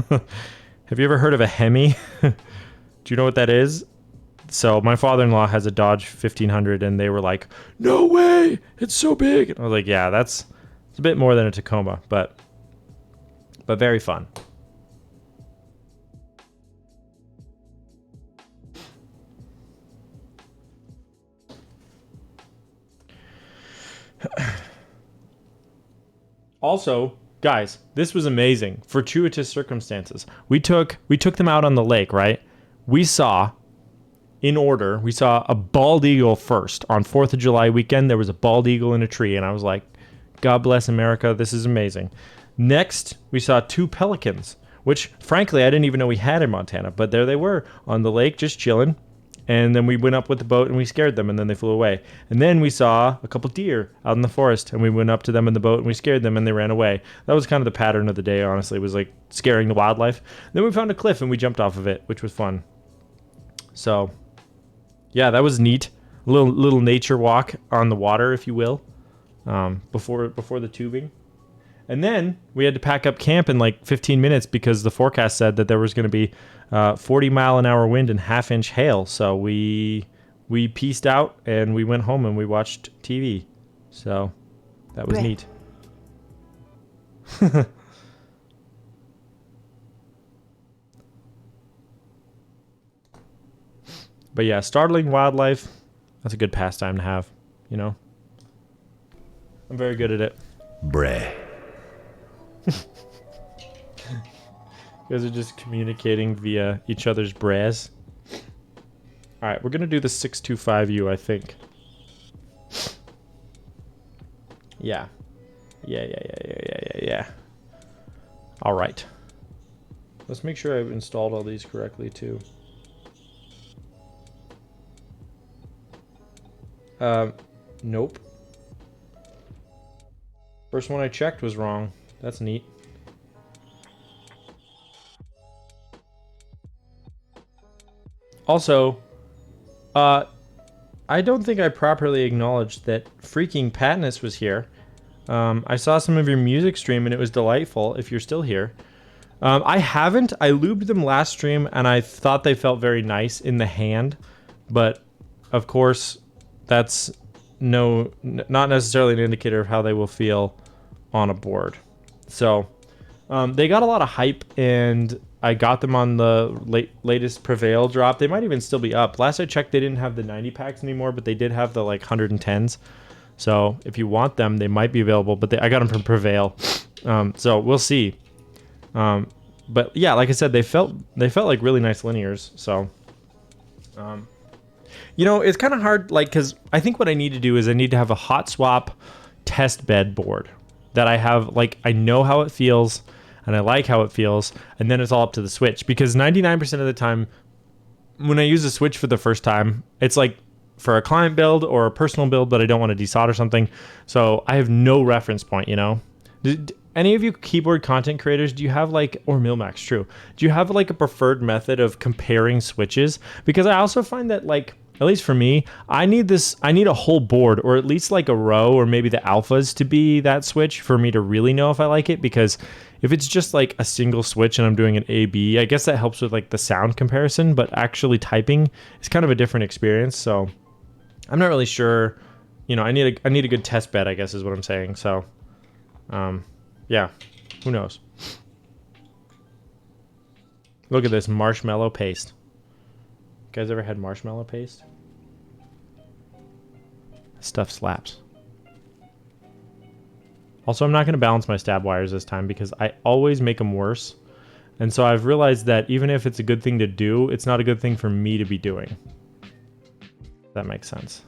Speaker 1: have you ever heard of a Hemi? Do you know what that is?" So my father-in-law has a Dodge 1500, and they were like, "No way, it's so big." And I was like, "Yeah, it's a bit more than a Tacoma, but very fun." Also, guys, this was amazing. Fortuitous circumstances. We took them out on the lake, right? We saw, in order, we saw a bald eagle first. On 4th of July weekend, there was a bald eagle in a tree, and I was like, God bless America, this is amazing. Next, we saw 2 pelicans, which, frankly, I didn't even know we had in Montana, but there they were on the lake, just chilling. And then we went up with the boat and we scared them, and then they flew away. And then we saw a couple deer out in the forest, and we went up to them in the boat and we scared them, and they ran away. That was kind of the pattern of the day, honestly. It was like scaring the wildlife. Then we found a cliff and we jumped off of it, which was fun. So, yeah, that was neat. A little nature walk on the water, if you will, before the tubing. And then we had to pack up camp in like 15 minutes because the forecast said that there was going to be 40-mile-an-hour wind and half-inch hail. So we pieced out and we went home and we watched TV. So that was neat. But yeah, startling wildlife, that's a good pastime to have, you know? I'm very good at it.
Speaker 2: Bruh.
Speaker 1: You guys are just communicating via each other's bras. Alright, we're going to do the 625U, I think. Yeah. Yeah. Alright. Let's make sure I've installed all these correctly, too. Nope. First one I checked was wrong. That's neat. Also, I don't think I properly acknowledged that freaking Patnus was here. I saw some of your music stream and it was delightful, if you're still here. I haven't. I lubed them last stream and I thought they felt very nice in the hand. But, of course, that's not necessarily an indicator of how they will feel on a board. So, they got a lot of hype, and I got them on the latest Prevail drop. They might even still be up. Last I checked, they didn't have the 90 packs anymore, but they did have the like 110s. So if you want them, they might be available. But I got them from Prevail, so we'll see. But yeah, like I said, they felt like really nice linears. So, You know, it's kind of hard, like, because I think what I need to do is I need to have a hot swap test bed board that I have, like, I know how it feels and I like how it feels, and then it's all up to the switch, because 99% of the time when I use a switch for the first time, it's like for a client build or a personal build, but I don't want to desolder something. So I have no reference point, you know? Any of you keyboard content creators, do you have like, or Milmax, true. Do you have like a preferred method of comparing switches? Because I also find that, like, at least for me, I need a whole board, or at least like a row, or maybe the alphas to be that switch for me to really know if I like it. Because if it's just like a single switch and I'm doing an A/B, I guess that helps with like the sound comparison, but actually typing is kind of a different experience. So I'm not really sure, you know, I need a good test bed, I guess is what I'm saying. So, yeah, who knows? Look at this marshmallow paste. You guys ever had marshmallow paste? Stuff slaps. Also, I'm not going to balance my stab wires this time because I always make them worse. And so I've realized that even if it's a good thing to do, it's not a good thing for me to be doing. That makes sense.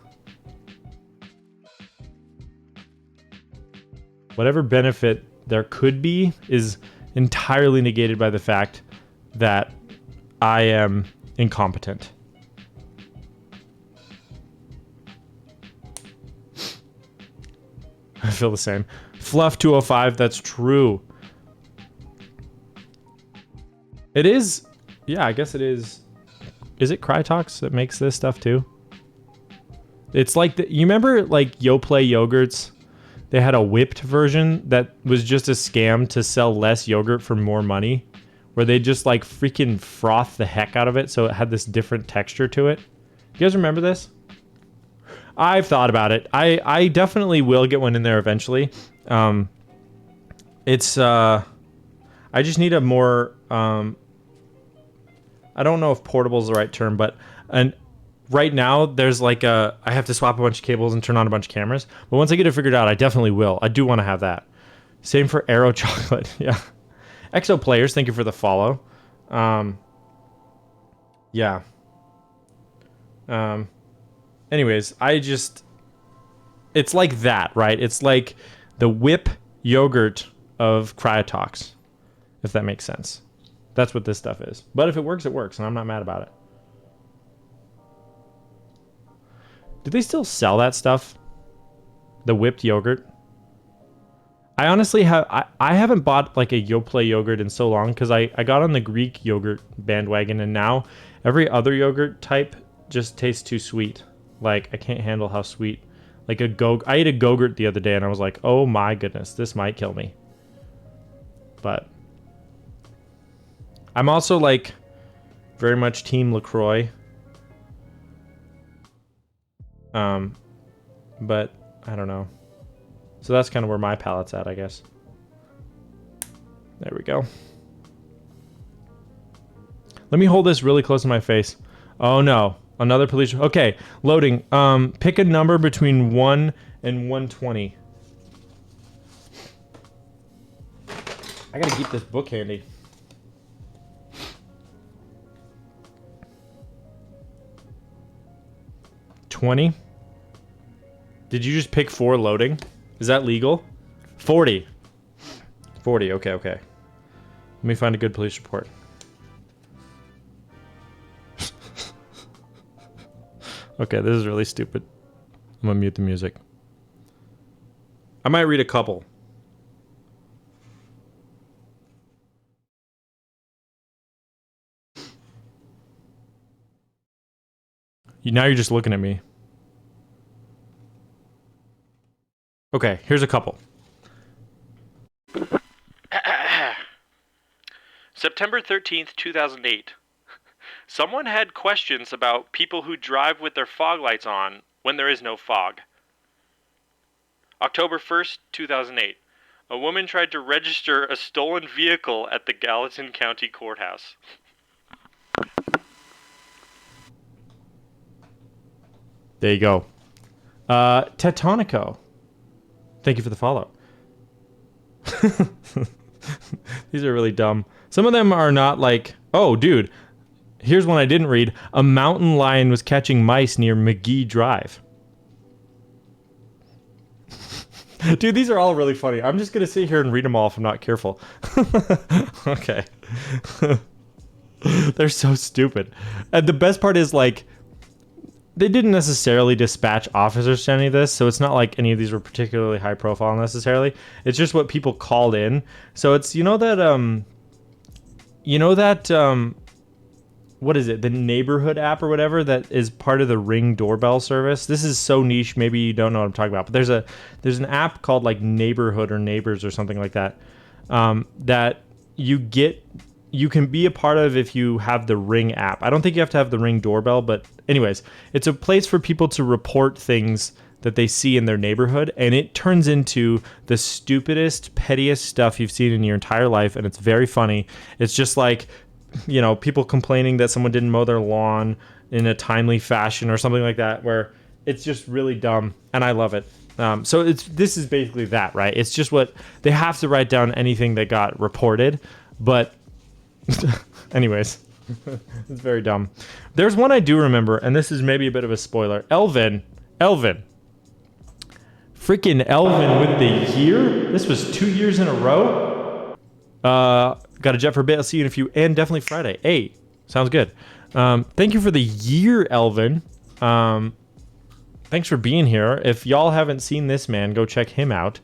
Speaker 1: Whatever benefit there could be is entirely negated by the fact that I am incompetent. I feel the same. Fluff 205, that's true. It is, yeah, I guess it is. Is it Crytox that makes this stuff too? It's like, you remember like Yoplait yogurts? They had a whipped version that was just a scam to sell less yogurt for more money, where they just like freaking froth the heck out of it so it had this different texture to it. You guys remember this? I've thought about it. I definitely will get one in there eventually. It's I just need a more I don't know if portable is the right term, but right now there's like I have to swap a bunch of cables and turn on a bunch of cameras. But once I get it figured out, I definitely will. I do want to have that. Same for Aero Chocolate. Yeah. Exo Players, thank you for the follow. Yeah. Anyways, it's like that, right? It's like the whip yogurt of Cryotox, if that makes sense. That's what this stuff is. But if it works, it works, and I'm not mad about it. Do they still sell that stuff? The whipped yogurt? I honestly I haven't bought like a Yoplait yogurt in so long because I got on the Greek yogurt bandwagon, and now every other yogurt type just tastes too sweet. Like, I can't handle how sweet. Like I ate a Go-Gurt the other day and I was like, oh my goodness, this might kill me. But I'm also like very much Team LaCroix. But I don't know. So that's kind of where my palate's at, I guess. There we go. Let me hold this really close to my face. Oh no. Another police. Okay, loading. Pick a number between 1 and 120. I gotta keep this book handy. $20. Did you just pick 4 loading? Is that legal? 40. 40, okay. Let me find a good police report. Okay, this is really stupid. I'm gonna mute the music. I might read a couple. Now you're just looking at me. Okay, here's a couple. September 13th, 2008. Someone had questions about people who drive with their fog lights on when there is no fog. October 1st, 2008. A woman tried to register a stolen vehicle at the Gallatin County Courthouse. There you go. Tetonico. Thank you for the follow. These are really dumb. Some of them are not like, oh, dude. Here's one I didn't read. A mountain lion was catching mice near McGee Drive. Dude, these are all really funny. I'm just going to sit here and read them all if I'm not careful. Okay. They're so stupid. And the best part is, like, they didn't necessarily dispatch officers to any of this, so it's not like any of these were particularly high profile necessarily. It's just what people called in. So it's, what is it? The neighborhood app or whatever that is part of the Ring doorbell service. This is so niche, maybe you don't know what I'm talking about. But there's an app called like Neighborhood or Neighbors or something like that, that you can be a part of if you have the Ring app. I don't think you have to have the Ring doorbell, but anyways, it's a place for people to report things that they see in their neighborhood, and it turns into the stupidest, pettiest stuff you've seen in your entire life, and it's very funny. It's just like, people complaining that someone didn't mow their lawn in a timely fashion or something like that, where it's just really dumb, and I love it. So this is basically that, right? It's just what they have to write down anything that got reported, but anyways, it's very dumb. There's one I do remember, and this is maybe a bit of a spoiler. Elvin, freaking Elvin with the year. This was 2 years in a row. Got a jet for a bit. I'll see you in a few, and definitely Friday. Hey, sounds good. Thank you for the year, Elvin. Thanks for being here. If y'all haven't seen this man, go check him out.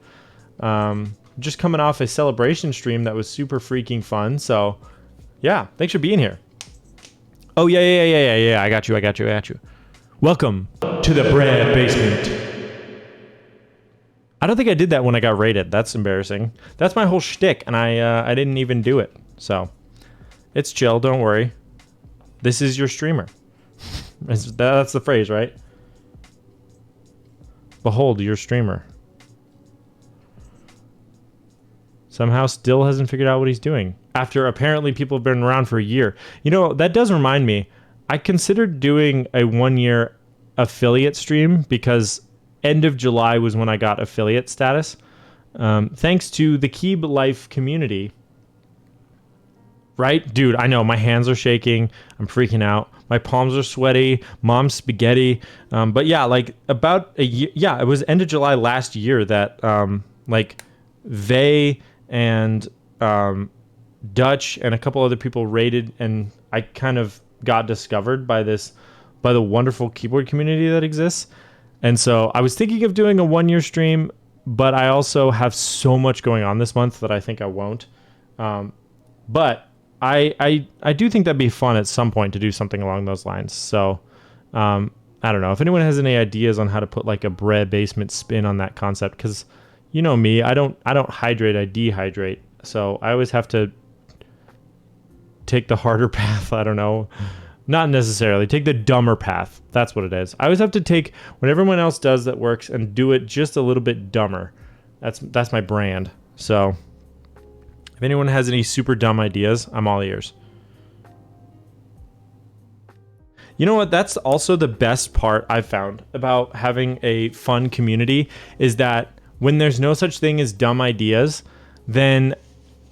Speaker 1: Just coming off a celebration stream that was super freaking fun. So, yeah, thanks for being here. Oh, yeah. I got you. Welcome to the bread basement. I don't think I did that when I got rated. That's embarrassing. That's my whole shtick, and I didn't even do it. So, it's chill. Don't worry. This is your streamer. That's the phrase, right? Behold, your streamer. Somehow still hasn't figured out what he's doing. After apparently people have been around for a year. That does remind me. I considered doing a 1-year affiliate stream because end of July was when I got affiliate status. Thanks to the Keeb Life community. Right? Dude, I know. My hands are shaking. I'm freaking out. My palms are sweaty. Mom's spaghetti. But yeah, like about a year. Yeah, it was end of July last year that they and Dutch and a couple other people rated, and I kind of got discovered by the wonderful keyboard community that exists. And so I was thinking of doing a 1-year stream, but I also have so much going on this month that I think I won't. But I do think that'd be fun at some point to do something along those lines. So I don't know if anyone has any ideas on how to put like a bread basement spin on that concept, because you know me, I don't hydrate, I dehydrate. So I always have to take the harder path. I don't know. Not necessarily. Take the dumber path. That's what it is. I always have to take what everyone else does that works and do it just a little bit dumber. That's my brand. So if anyone has any super dumb ideas, I'm all ears. You know what? That's also the best part I've found about having a fun community, is that when there's no such thing as dumb ideas, then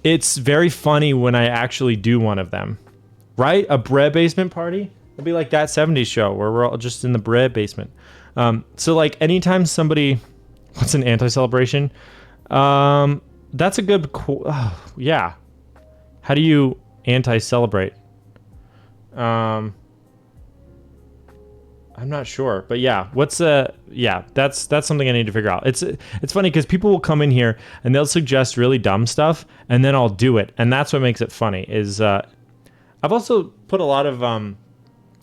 Speaker 1: it's very funny when I actually do one of them. Right? A bread basement party? It'll be like that 70s show where we're all just in the bread basement. So like anytime somebody... What's an anti-celebration? That's a good... yeah. How do you anti-celebrate? I'm not sure, but yeah, that's something I need to figure out. It's funny because people will come in here and they'll suggest really dumb stuff, and then I'll do it, and that's what makes it funny. Is I've also put a lot of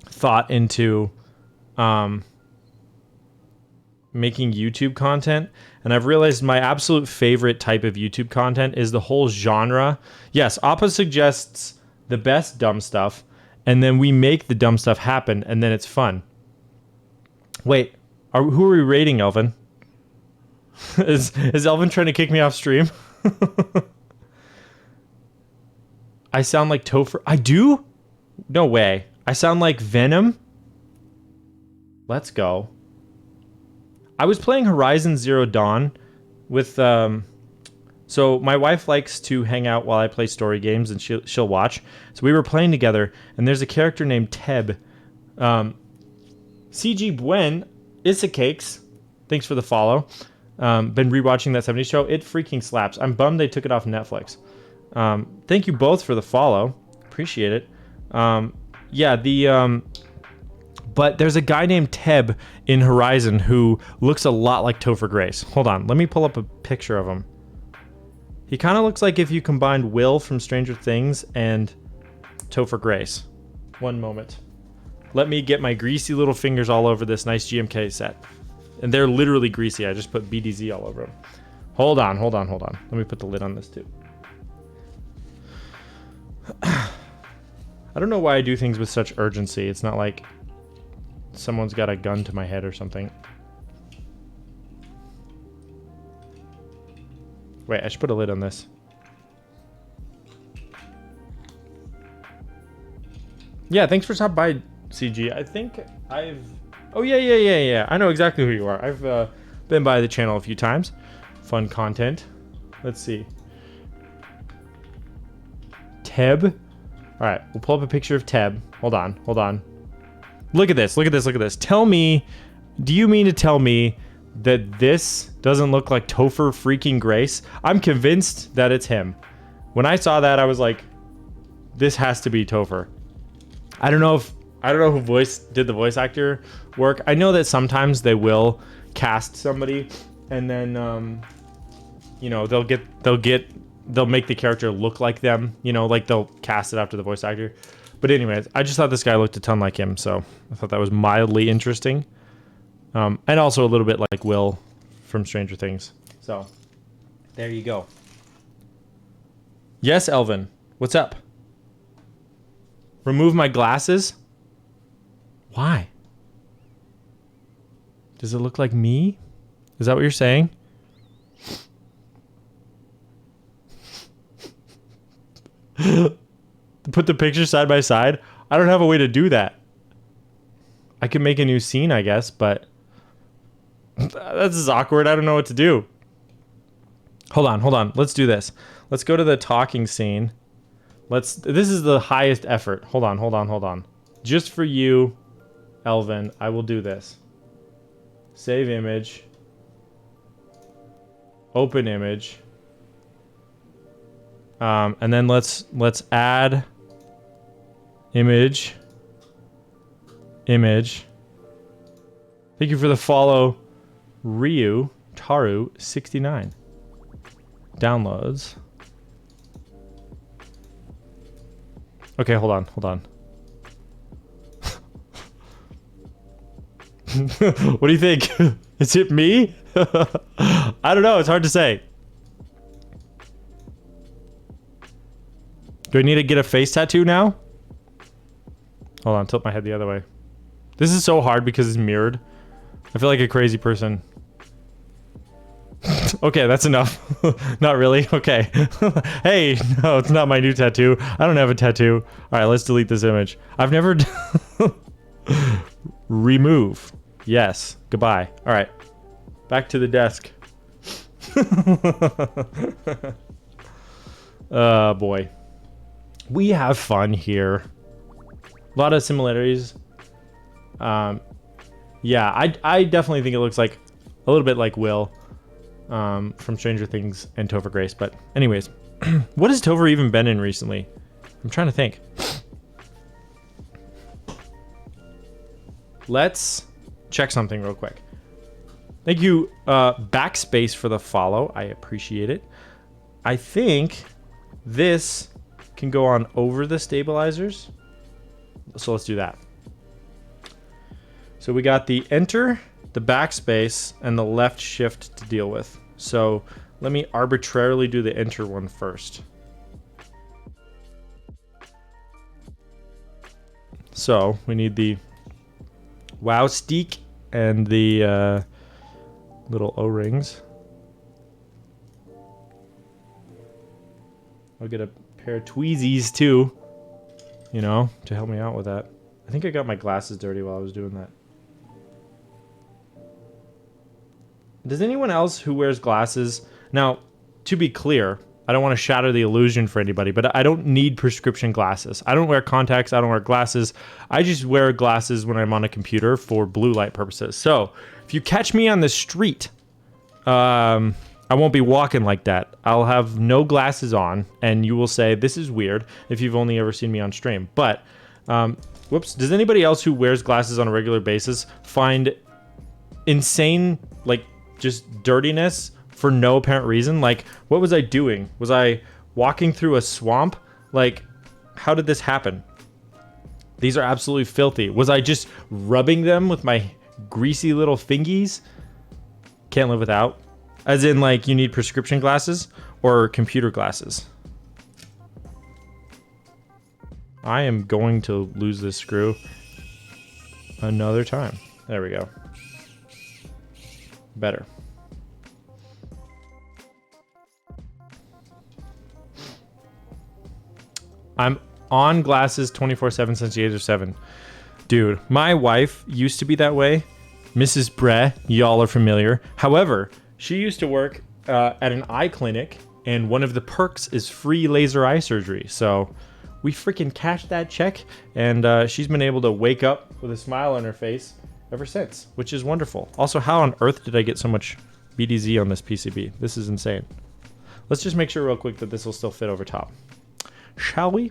Speaker 1: thought into making YouTube content, and I've realized my absolute favorite type of YouTube content is the whole genre. Yes, Appa suggests the best dumb stuff, and then we make the dumb stuff happen, and then it's fun. Wait, who are we rating, Elvin? Is Elvin trying to kick me off stream? I sound like Topher. I do? No way. I sound like Venom? Let's go. I was playing Horizon Zero Dawn with So my wife likes to hang out while I play story games, and she'll watch. So we were playing together, and there's a character named Teb. CG Buen, Issa Cakes, thanks for the follow. Been rewatching that 70s show. It freaking slaps. I'm bummed they took it off Netflix. Thank you both for the follow. Appreciate it. But there's a guy named Teb in Horizon who looks a lot like Topher Grace. Hold on, let me pull up a picture of him. He kind of looks like if you combined Will from Stranger Things and Topher Grace. One moment. Let me get my greasy little fingers all over this nice GMK set. And they're literally greasy. I just put BDZ all over them. Hold on. Let me put the lid on this too. I don't know why I do things with such urgency. It's not like someone's got a gun to my head or something. Wait, I should put a lid on this. Yeah, thanks for stopping by, CG. I think I've... Oh, yeah. I know exactly who you are. I've been by the channel a few times. Fun content. Let's see. Teb. All right, we'll pull up a picture of Teb. Hold on. Look at this. Tell me, do you mean to tell me that this doesn't look like Topher freaking Grace? I'm convinced that it's him. When I saw that, I was like, this has to be Topher. I don't know who did the voice actor work. I know that sometimes they will cast somebody and then they'll make the character look like them, like they'll cast it after the voice actor. But anyways, I just thought this guy looked a ton like him, so I thought that was mildly interesting. And also a little bit like Will from Stranger Things. So, there you go. Yes, Elvin. What's up? Remove my glasses? Why? Does it look like me? Is that what you're saying? Put the pictures side by side? I don't have a way to do that. I can make a new scene, I guess, but that's just awkward. I don't know what to do. Hold on. Let's do this. Let's go to the talking scene. This is the highest effort. Hold on. Just for you, Elvin, I will do this. Save image. Open image. And then let's add image. Thank you for the follow, Ryu Taru 69. Downloads. Okay, hold on. What do you think? Is it me? I don't know. It's hard to say. Do I need to get a face tattoo now? Hold on, tilt my head the other way. This is so hard because it's mirrored. I feel like a crazy person. Okay, that's enough. Not really. Okay. Hey, no, it's not my new tattoo. I don't have a tattoo. All right, let's delete this image. I've never... Remove. Yes. Goodbye. All right. Back to the desk. Boy. We have fun here. A lot of similarities. Yeah, I definitely think it looks like a little bit like Will from Stranger Things and Topher Grace. But anyways, what has Topher even been in recently? I'm trying to think. Let's check something real quick. Thank you, Backspace, for the follow. I appreciate it. I think this can go on over the stabilizers. So let's do that. So we got the enter, the backspace, and the left shift to deal with. So let me arbitrarily do the enter one first. So we need the wow stick and the little O-rings. I'll get a pair of tweezies too, you know, to help me out with that. I think I got my glasses dirty while I was doing that. Does anyone else who wears glasses... Now, to be clear, I don't want to shatter the illusion for anybody, but I don't need prescription glasses. I don't wear contacts. I don't wear glasses. I just wear glasses when I'm on a computer for blue light purposes. So if you catch me on the street, I won't be walking like that. I'll have no glasses on, and you will say, this is weird if you've only ever seen me on stream. But, whoops, does anybody else who wears glasses on a regular basis find insane, like, just dirtiness for no apparent reason? Like, what was I doing? Was I walking through a swamp? Like, how did this happen? These are absolutely filthy. Was I just rubbing them with my greasy little fingies? Can't live without. As in, like, you need prescription glasses or computer glasses. I am going to lose this screw another time. There we go. Better. I'm on glasses 24/7 since the age of 7. Dude, my wife used to be that way. Mrs. Bre, y'all are familiar. However, she used to work at an eye clinic, and one of the perks is free laser eye surgery. So we freaking cashed that check, and she's been able to wake up with a smile on her face ever since, which is wonderful. Also, how on earth did I get so much BDZ on this PCB? This is insane. Let's just make sure real quick that this will still fit over top. Shall we?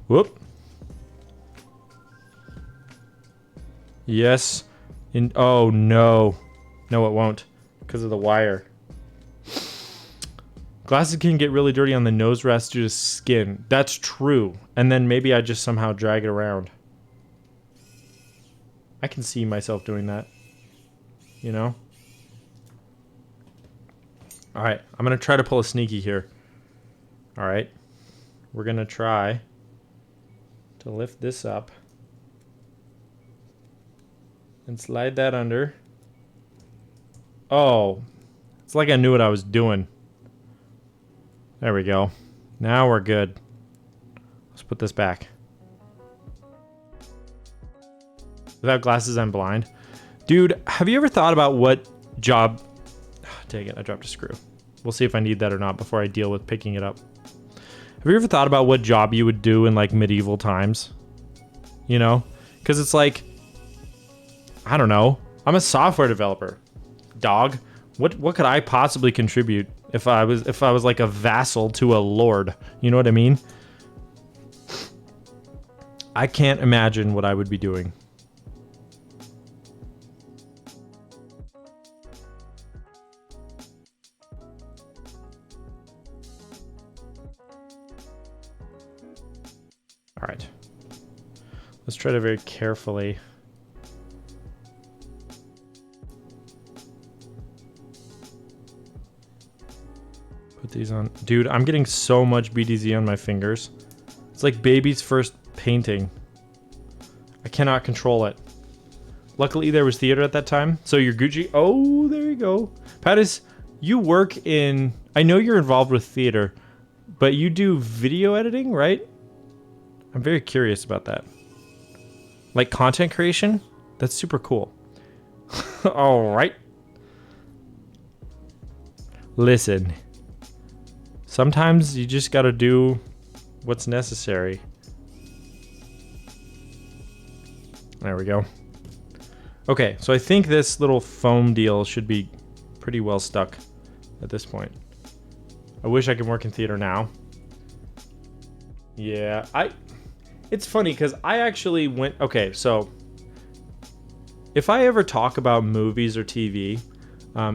Speaker 1: Whoop. Yes. Oh, no. No, it won't. Because of the wire. Glasses can get really dirty on the nose rest due to skin. That's true. And then maybe I just somehow drag it around. I can see myself doing that. You know? Alright, I'm going to try to pull a sneaky here. Alright. We're going to try to lift this up and slide that under. Oh, it's like I knew what I was doing. There we go. Now we're good. Let's put this back. Without glasses, I'm blind. Dude, have you ever thought about what job... Dang it, I dropped a screw. We'll see if I need that or not before I deal with picking it up. Have you ever thought about what job you would do in, like, medieval times? You know? Because it's like... I don't know. I'm a software developer. Dog. What could I possibly contribute if I was like a vassal to a lord? You know what I mean? I can't imagine what I would be doing. All right. Let's try to very carefully. Put these on. Dude, I'm getting so much BDZ on my fingers. It's like baby's first painting. I cannot control it. Luckily, there was theater at that time. So you're Gucci. Oh, there you go. Pattis, you work in... I know you're involved with theater, but you do video editing, right? I'm very curious about that. Like content creation? That's super cool. All right. Listen. Sometimes you just gotta do what's necessary. There we go. Okay, so I think this little foam deal should be pretty well stuck at this point. I wish I could work in theater now. Yeah, it's funny because I actually went... Okay, so if I ever talk about movies or TV,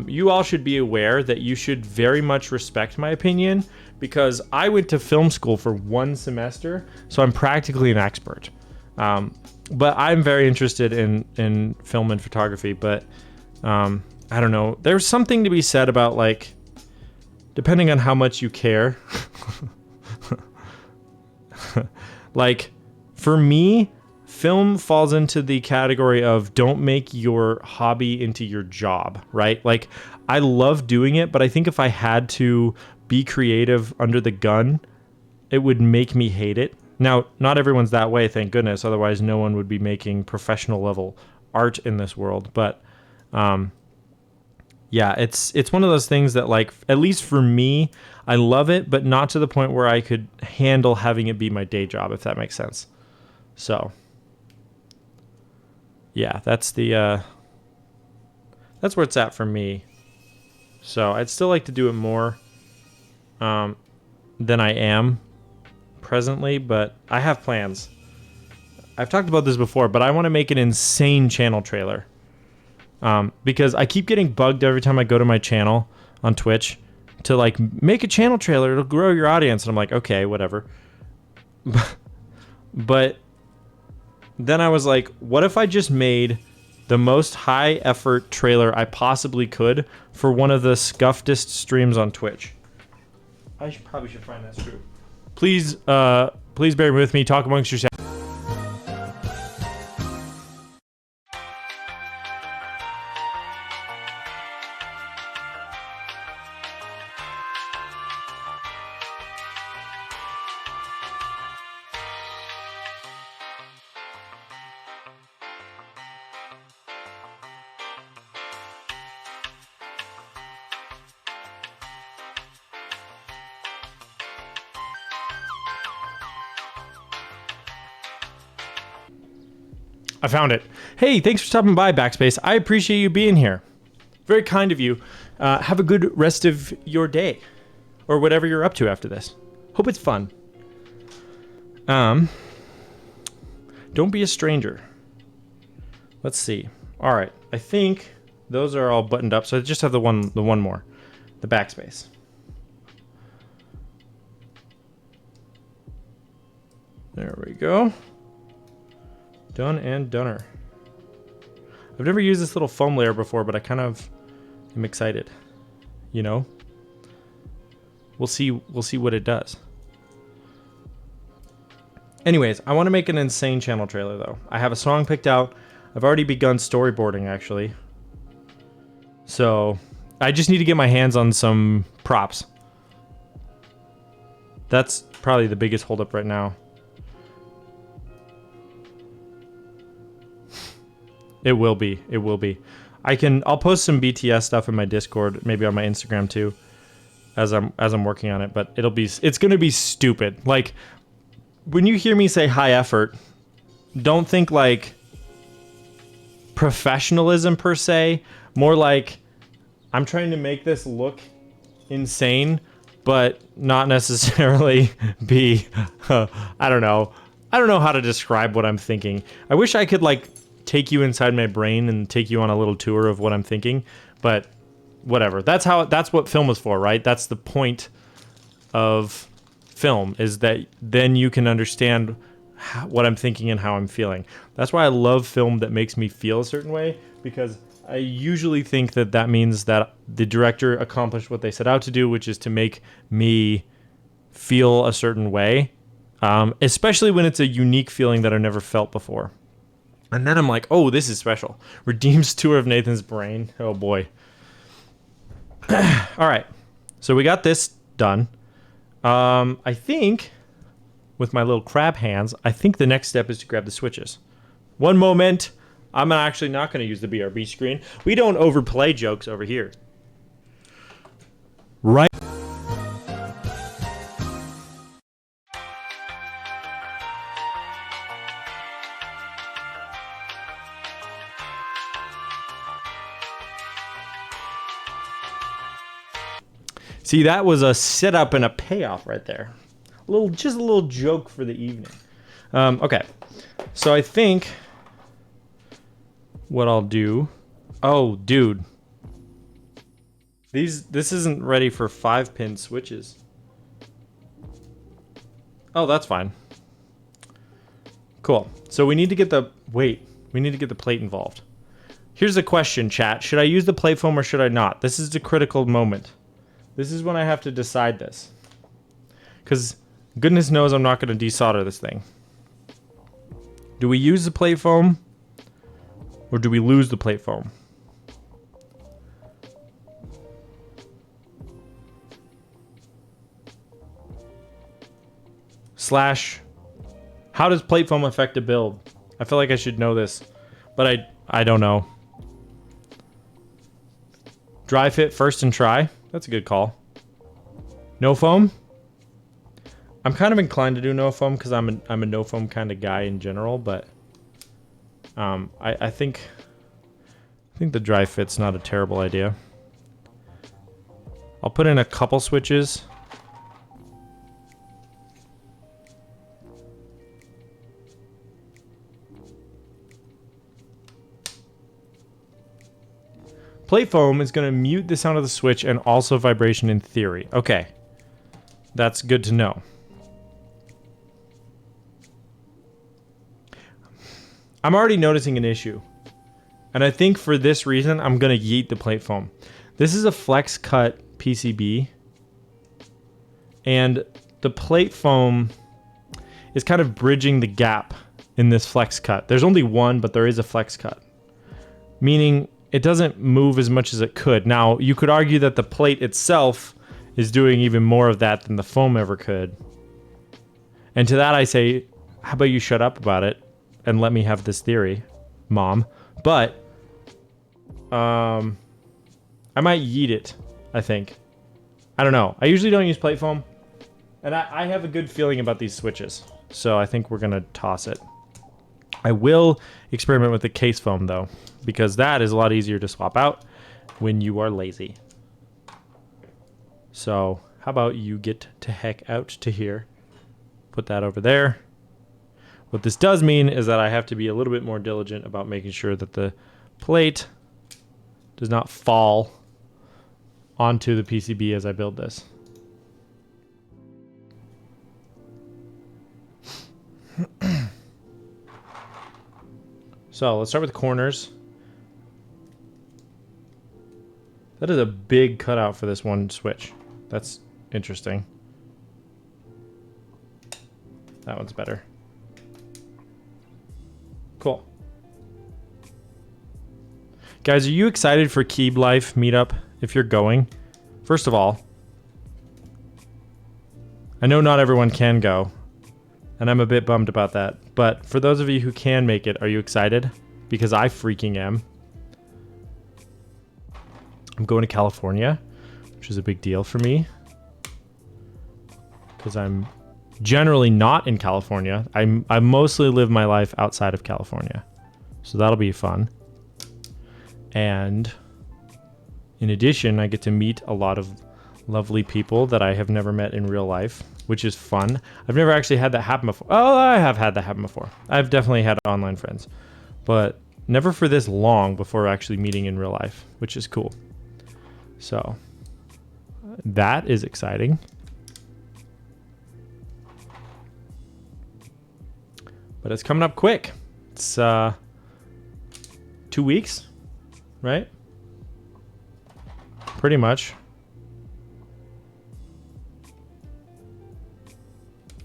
Speaker 1: you all should be aware that you should very much respect my opinion because I went to film school for 1 semester, so I'm practically an expert. But I'm very interested in film and photography, but I don't know. There's something to be said about, like, depending on how much you care. Like, for me, film falls into the category of don't make your hobby into your job, right? Like, I love doing it, but I think if I had to be creative under the gun, it would make me hate it. Now, not everyone's that way, thank goodness. Otherwise, no one would be making professional level art in this world. But Yeah, it's one of those things that, like, at least for me, I love it, but not to the point where I could handle having it be my day job, if that makes sense. So, yeah, that's where it's at for me. So I'd still like to do it more than I am presently, but I have plans. I've talked about this before, but I want to make an insane channel trailer. Because I keep getting bugged every time I go to my channel on Twitch to, like, make a channel trailer. It'll grow your audience. And I'm like, okay, whatever. But then I was like, what if I just made the most high effort trailer I possibly could for one of the scufftest streams on Twitch? I probably should find that screw. Please bear with me. Talk amongst yourselves. I found it. Hey, thanks for stopping by, Backspace. I appreciate you being here. Very kind of you. Have a good rest of your day, or whatever you're up to after this. Hope it's fun. Don't be a stranger. Let's see. All right, I think those are all buttoned up, so I just have the one more, the Backspace. There we go. Done and doner. I've never used this little foam layer before, but I kind of am excited. You know? We'll see what it does. Anyways, I want to make an insane channel trailer though. I have a song picked out. I've already begun storyboarding actually. So, I just need to get my hands on some props. That's probably the biggest holdup right now. It will be. It will be. I'll post some BTS stuff in my Discord, maybe on my Instagram too, as I'm working on it, but it's going to be stupid. Like, when you hear me say high effort, don't think like professionalism per se, more like I'm trying to make this look insane, but not necessarily be I don't know how to describe what I'm thinking. I wish I could, like, take you inside my brain and take you on a little tour of what I'm thinking, but whatever. That's what film is for, right? That's the point of film, is that then you can understand what I'm thinking and how I'm feeling. That's why I love film that makes me feel a certain way, because I usually think that means that the director accomplished what they set out to do, which is to make me feel a certain way, especially when it's a unique feeling that I've never felt before. And then I'm like, oh, this is special. Redeem's Tour of Nathan's Brain. Oh, boy. All right. So we got this done. I think, with my little crab hands, I think the next step is to grab the switches. One moment. I'm actually not going to use the BRB screen. We don't overplay jokes over here. Right. See, that was a setup and a payoff right there. Just a little joke for the evening. Okay, so I think what I'll do. Oh, dude, this isn't ready for 5-pin switches. Oh, that's fine. Cool. So we need to get the plate involved. Here's the question, chat. Should I use the plate foam or should I not? This is the critical moment. This is when I have to decide this. Because goodness knows I'm not going to desolder this thing. Do we use the plate foam? Or do we lose the plate foam? Slash, how does plate foam affect a build? I feel like I should know this, but I don't know. Dry fit first and try. That's a good call. No foam. I'm kind of inclined to do no foam because I'm a no foam kind of guy in general, but I think the dry fit's not a terrible idea. I'll put in a couple switches. Plate foam is going to mute the sound of the switch and also vibration in theory. Okay. That's good to know. I'm already noticing an issue. And I think for this reason, I'm going to yeet the plate foam. This is a flex cut PCB. And the plate foam is kind of bridging the gap in this flex cut. There's only one, but there is a flex cut. Meaning it doesn't move as much as it could. Now, you could argue that the plate itself is doing even more of that than the foam ever could. And to that I say, how about you shut up about it and let me have this theory, Mom. But I might yeet it, I think. I don't know. I usually don't use plate foam. And I have a good feeling about these switches. So I think we're going to toss it. I will experiment with the case foam, though, because that is a lot easier to swap out when you are lazy. So how about you get to heck out to here. Put that over there. What this does mean is that I have to be a little bit more diligent about making sure that the plate does not fall onto the PCB as I build this. So let's start with corners. That is a big cutout for this one switch. That's interesting. That one's better. Cool. Guys, are you excited for Keeb Life meetup if you're going? First of all, I know not everyone can go, and I'm a bit bummed about that. But for those of you who can make it, are you excited? Because I freaking am. I'm going to California, which is a big deal for me. Because I'm generally not in California. I mostly live my life outside of California. So that'll be fun. And in addition, I get to meet a lot of lovely people that I have never met in real life, which is fun. I've never actually had that happen before. Oh, I have had that happen before. I've definitely had online friends, but never for this long before actually meeting in real life, which is cool. So that is exciting. But it's coming up quick. It's 2 weeks, right? Pretty much.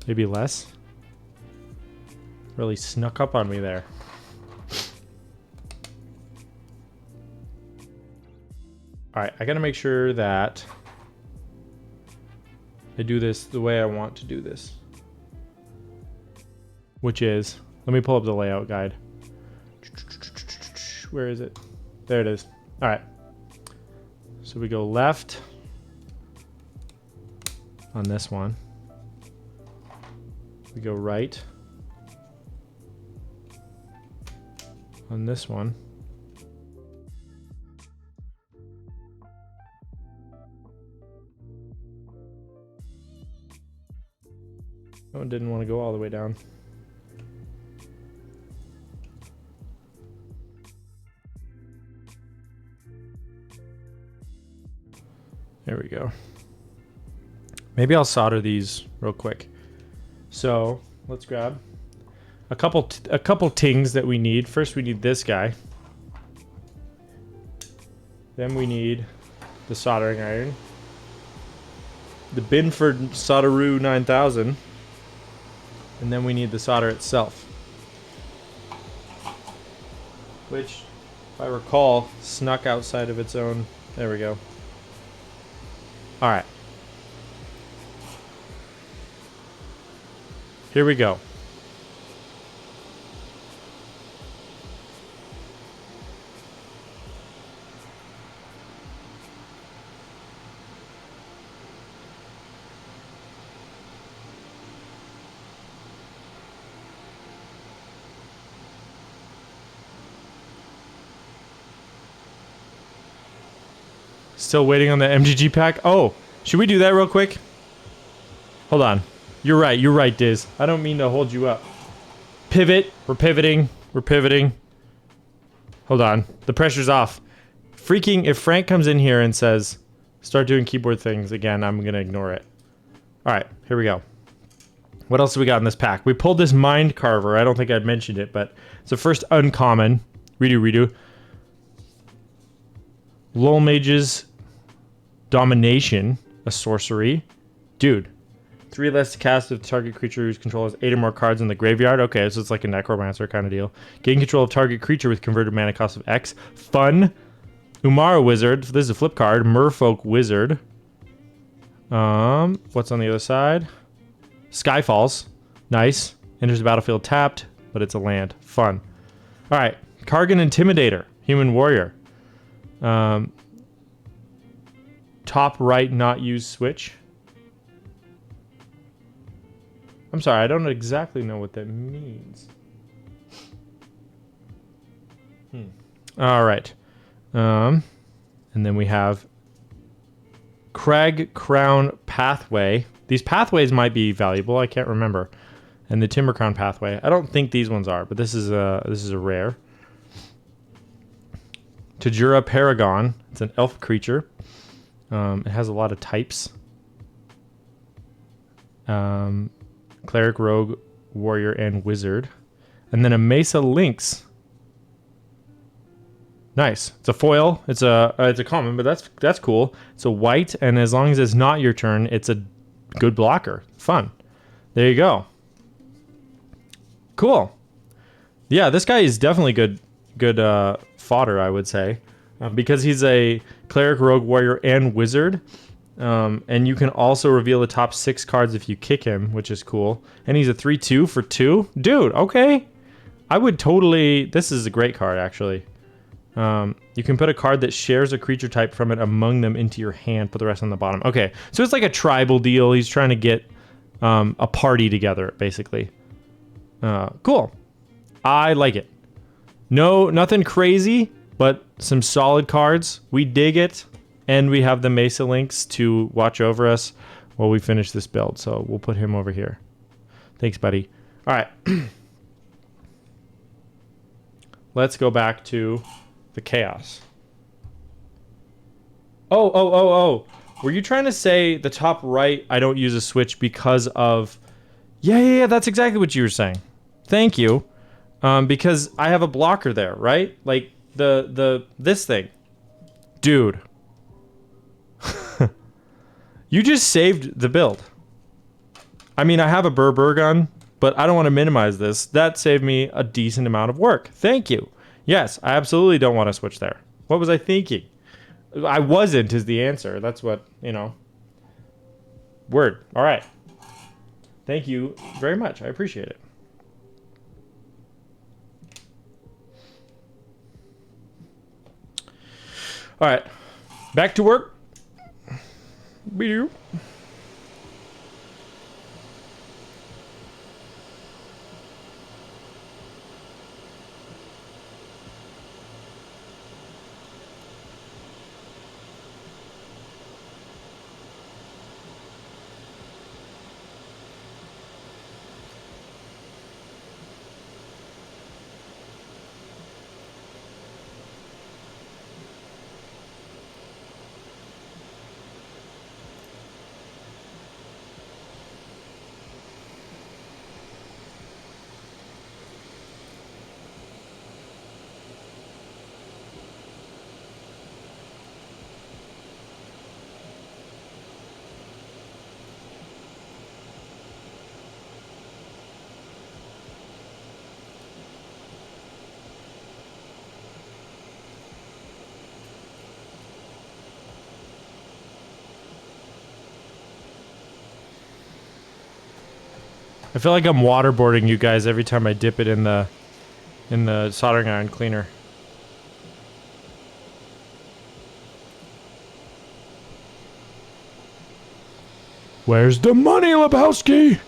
Speaker 1: Maybe less. Really snuck up on me there. All right, I gotta make sure that I do this the way I want to do this. Which is, let me pull up the layout guide. Where is it? There it is. All right. So we go left on this one. We go right on this one. That one didn't want to go all the way down. There we go. Maybe I'll solder these real quick. So let's grab a couple tings that we need. First, we need this guy. Then we need the soldering iron, the Binford Solderoo 9000, and then we need the solder itself, which, if I recall, snuck outside of its own. There we go. All right. Here we go. Still waiting on the MGG pack. Oh, should we do that real quick? Hold on. You're right, Diz. I don't mean to hold you up. Pivot. We're pivoting. We're pivoting. Hold on. The pressure's off. Freaking, if Frank comes in here and says, start doing keyboard things again, I'm going to ignore it. All right, here we go. What else do we got in this pack? We pulled this Mind Carver. I don't think I'd mentioned it, but it's the first uncommon. Redo. Lol Mage's Domination, a sorcery. Dude. 3 less to cast if the target creature whose control has 8 or more cards in the graveyard. Okay, so it's like a Necromancer kind of deal. Gain control of target creature with converted mana cost of X. Fun. Umara Wizard. This is a flip card. Merfolk Wizard. What's on the other side? Skyfalls. Nice. Enters the battlefield tapped, but it's a land. Fun. Alright. Kargan Intimidator. Human Warrior. Top right not use switch. I'm sorry, I don't exactly know what that means. Alright. And then we have Crag Crown Pathway. These pathways might be valuable. I can't remember. And the Timber Crown Pathway. I don't think these ones are, but this is a rare. Tajura Paragon. It's an elf creature. It has a lot of types. Cleric, Rogue, Warrior, and Wizard. And then a Mesa Lynx. Nice. It's a foil. It's a common, but that's cool. It's a white, and as long as it's not your turn, it's a good blocker. Fun. There you go. Cool. Yeah, this guy is definitely good fodder, I would say, because he's a Cleric, Rogue, Warrior, and Wizard. And you can also reveal the top 6 cards if you kick him, which is cool. And he's a 3/2 for 2. Dude, okay. I would totally... This is a great card, actually. You can put a card that shares a creature type from it among them into your hand, put the rest on the bottom. Okay, so it's like a tribal deal. He's trying to get a party together, basically. Cool. I like it. No, nothing crazy, but some solid cards. We dig it. And we have the Mesa Lynx to watch over us while we finish this build. So we'll put him over here. Thanks, buddy. All right. Let's go back to the chaos. Oh. Were you trying to say the top right, I don't use a switch because of... Yeah, that's exactly what you were saying. Thank you. Because I have a blocker there, right? Like, this thing. Dude. You just saved the build. I mean, I have a Burr gun, but I don't want to minimize this. That saved me a decent amount of work. Thank you. Yes, I absolutely don't want to switch there. What was I thinking? I wasn't is the answer. That's what, you know. Word. All right. Thank you very much. I appreciate it. All right. Back to work. Be I feel like I'm waterboarding you guys every time I dip it in the soldering iron cleaner. Where's the money, Lebowski?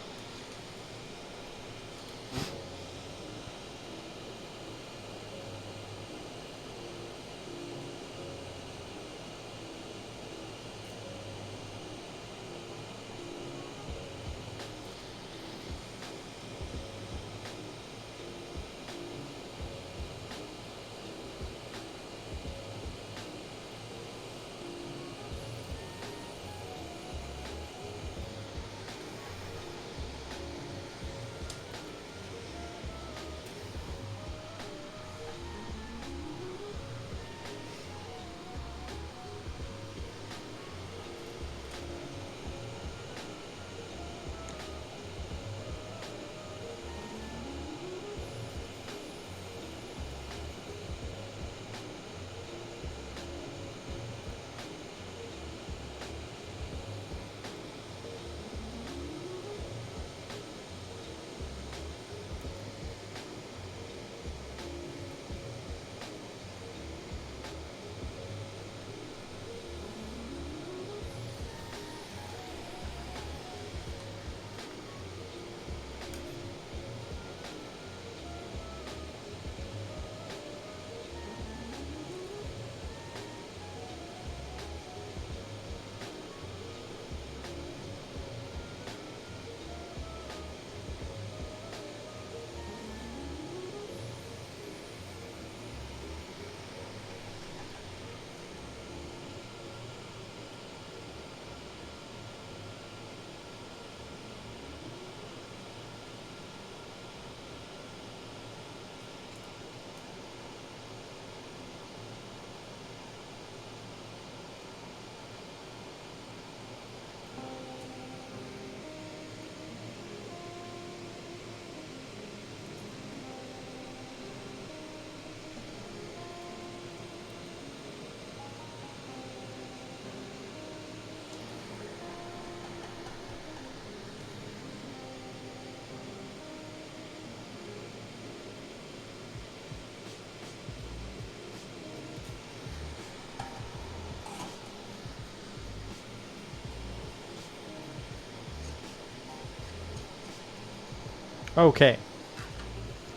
Speaker 1: Okay.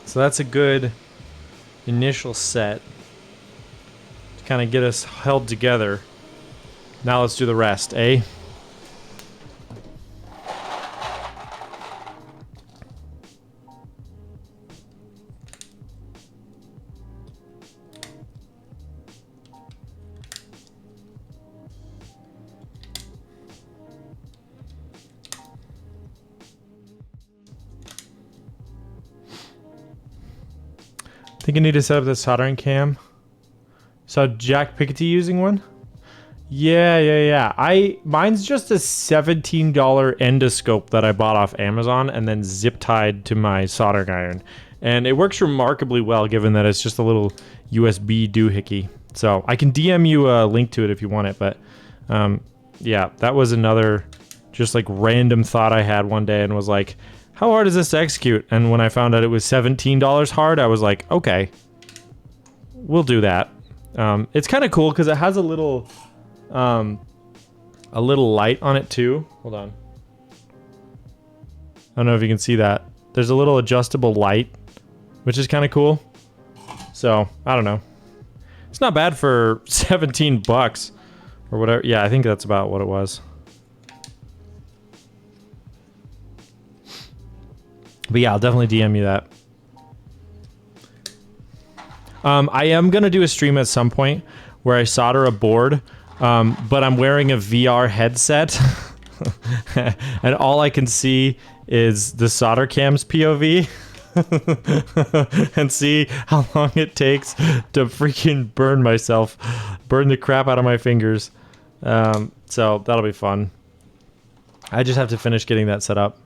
Speaker 1: So that's a good initial set to kind of get us held together. Now let's do the rest, eh? I think I need to set up the soldering cam. Saw Jack Piketty using one? Yeah. Mine's just a $17 endoscope that I bought off Amazon and then zip tied to my soldering iron. And it works remarkably well given that it's just a little USB doohickey. So I can DM you a link to it if you want it, but yeah, that was another just like random thought I had one day and was like, how hard is this to execute? And when I found out it was $17 hard, I was like, okay, we'll do that. It's kind of cool because it has a little light on it too. Hold on. I don't know if you can see that. There's a little adjustable light, which is kind of cool. So I don't know. It's not bad for 17 bucks or whatever. Yeah, I think that's about what it was. But yeah, I'll definitely DM you that. I am going to do a stream at some point where I solder a board, but I'm wearing a VR headset. And all I can see is the solder cam's POV. And see how long it takes to freaking burn myself. Burn the crap out of my fingers. So that'll be fun. I just have to finish getting that set up.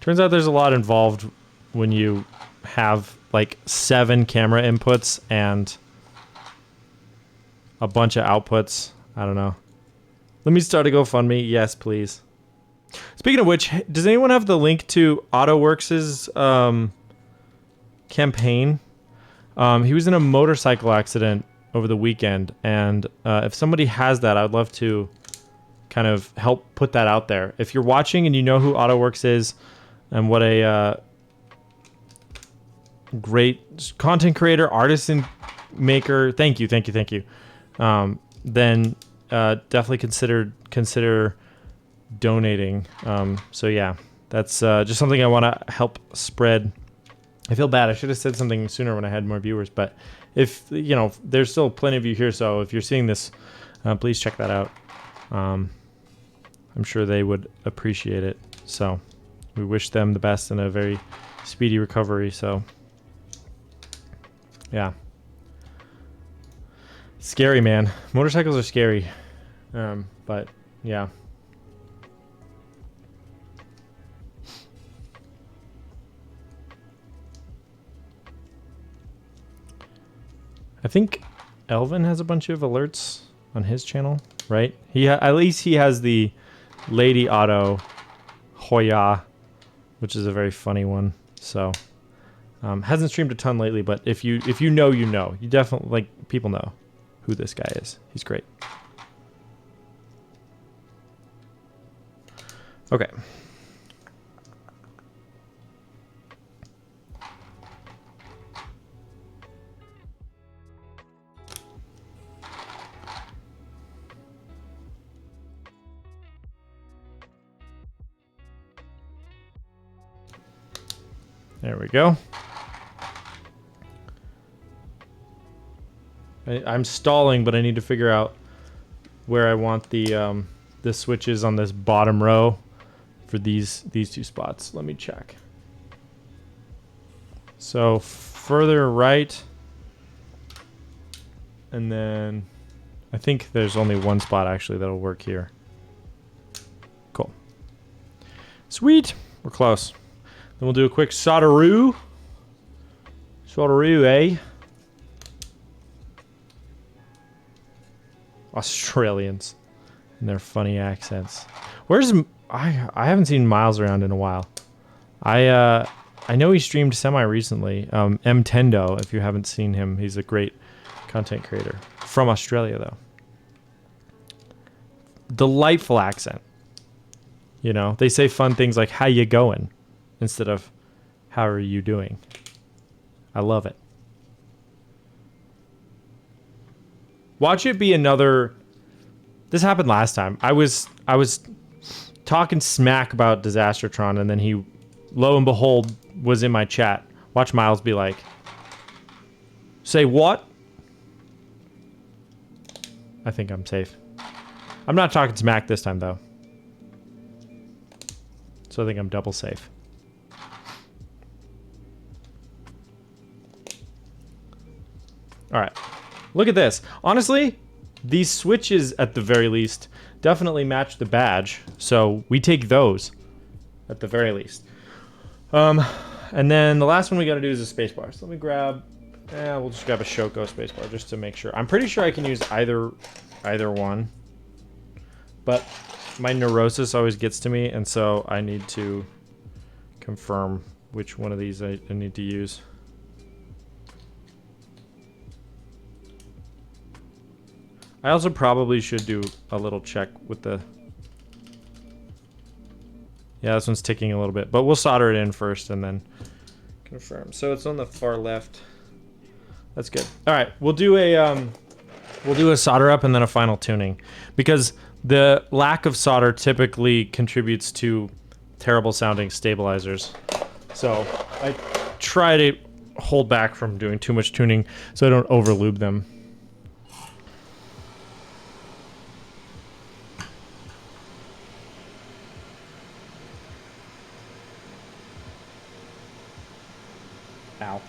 Speaker 1: Turns out there's a lot involved when you have like 7 camera inputs and a bunch of outputs. I don't know. Let me start a GoFundMe. Yes, please. Speaking of which, does anyone have the link to AutoWorks' campaign? He was in a motorcycle accident over the weekend, and if somebody has that, I'd love to kind of help put that out there. If you're watching and you know who AutoWorks is, and what a great content creator, artisan maker. Thank you. Then definitely consider donating. So yeah, that's just something I want to help spread. I feel bad. I should have said something sooner when I had more viewers, but if you know, there's still plenty of you here. So if you're seeing this, please check that out. I'm sure they would appreciate it. So we wish them the best and a very speedy recovery. So yeah, scary, man. Motorcycles are scary. But yeah. I think Elvin has a bunch of alerts on his channel, right? At least he has the Lady Auto Hoya, which is a very funny one. So hasn't streamed a ton lately, but if you know, you know. You definitely, like, people know who this guy is. He's great. Okay. There we go. I'm stalling, but I need to figure out where I want the switches on this bottom row for these two spots. Let me check. So further right, and then I think there's only one spot actually that'll work here. Cool. Sweet. We're close. Then we'll do a quick solderoo. Solderoo, eh? Australians and their funny accents. Where's I haven't seen Miles around in a while. I know he streamed semi recently. Mtendo, if you haven't seen him, he's a great content creator from Australia though. Delightful accent. You know, they say fun things like, how you going? Instead of, how are you doing? I love it. Watch it be another... This happened last time. I was talking smack about Disastertron, and then he, lo and behold, was in my chat. Watch Miles be like, say what? I think I'm safe. I'm not talking smack this time, though. So I think I'm double safe. All right. Look at this. Honestly, these switches, at the very least, definitely match the badge. So we take those, at the very least. And then the last one we got to do is a spacebar. So let me grab... we'll just grab a Shoko spacebar just to make sure. I'm pretty sure I can use either one. But my neurosis always gets to me, and so I need to confirm which one of these I need to use. I also probably should do a little check with the... Yeah, this one's ticking a little bit, but we'll solder it in first and then confirm. So it's on the far left. That's good. All right, we'll do a solder up and then a final tuning, because the lack of solder typically contributes to terrible sounding stabilizers. So I try to hold back from doing too much tuning so I don't overlube them. Ow.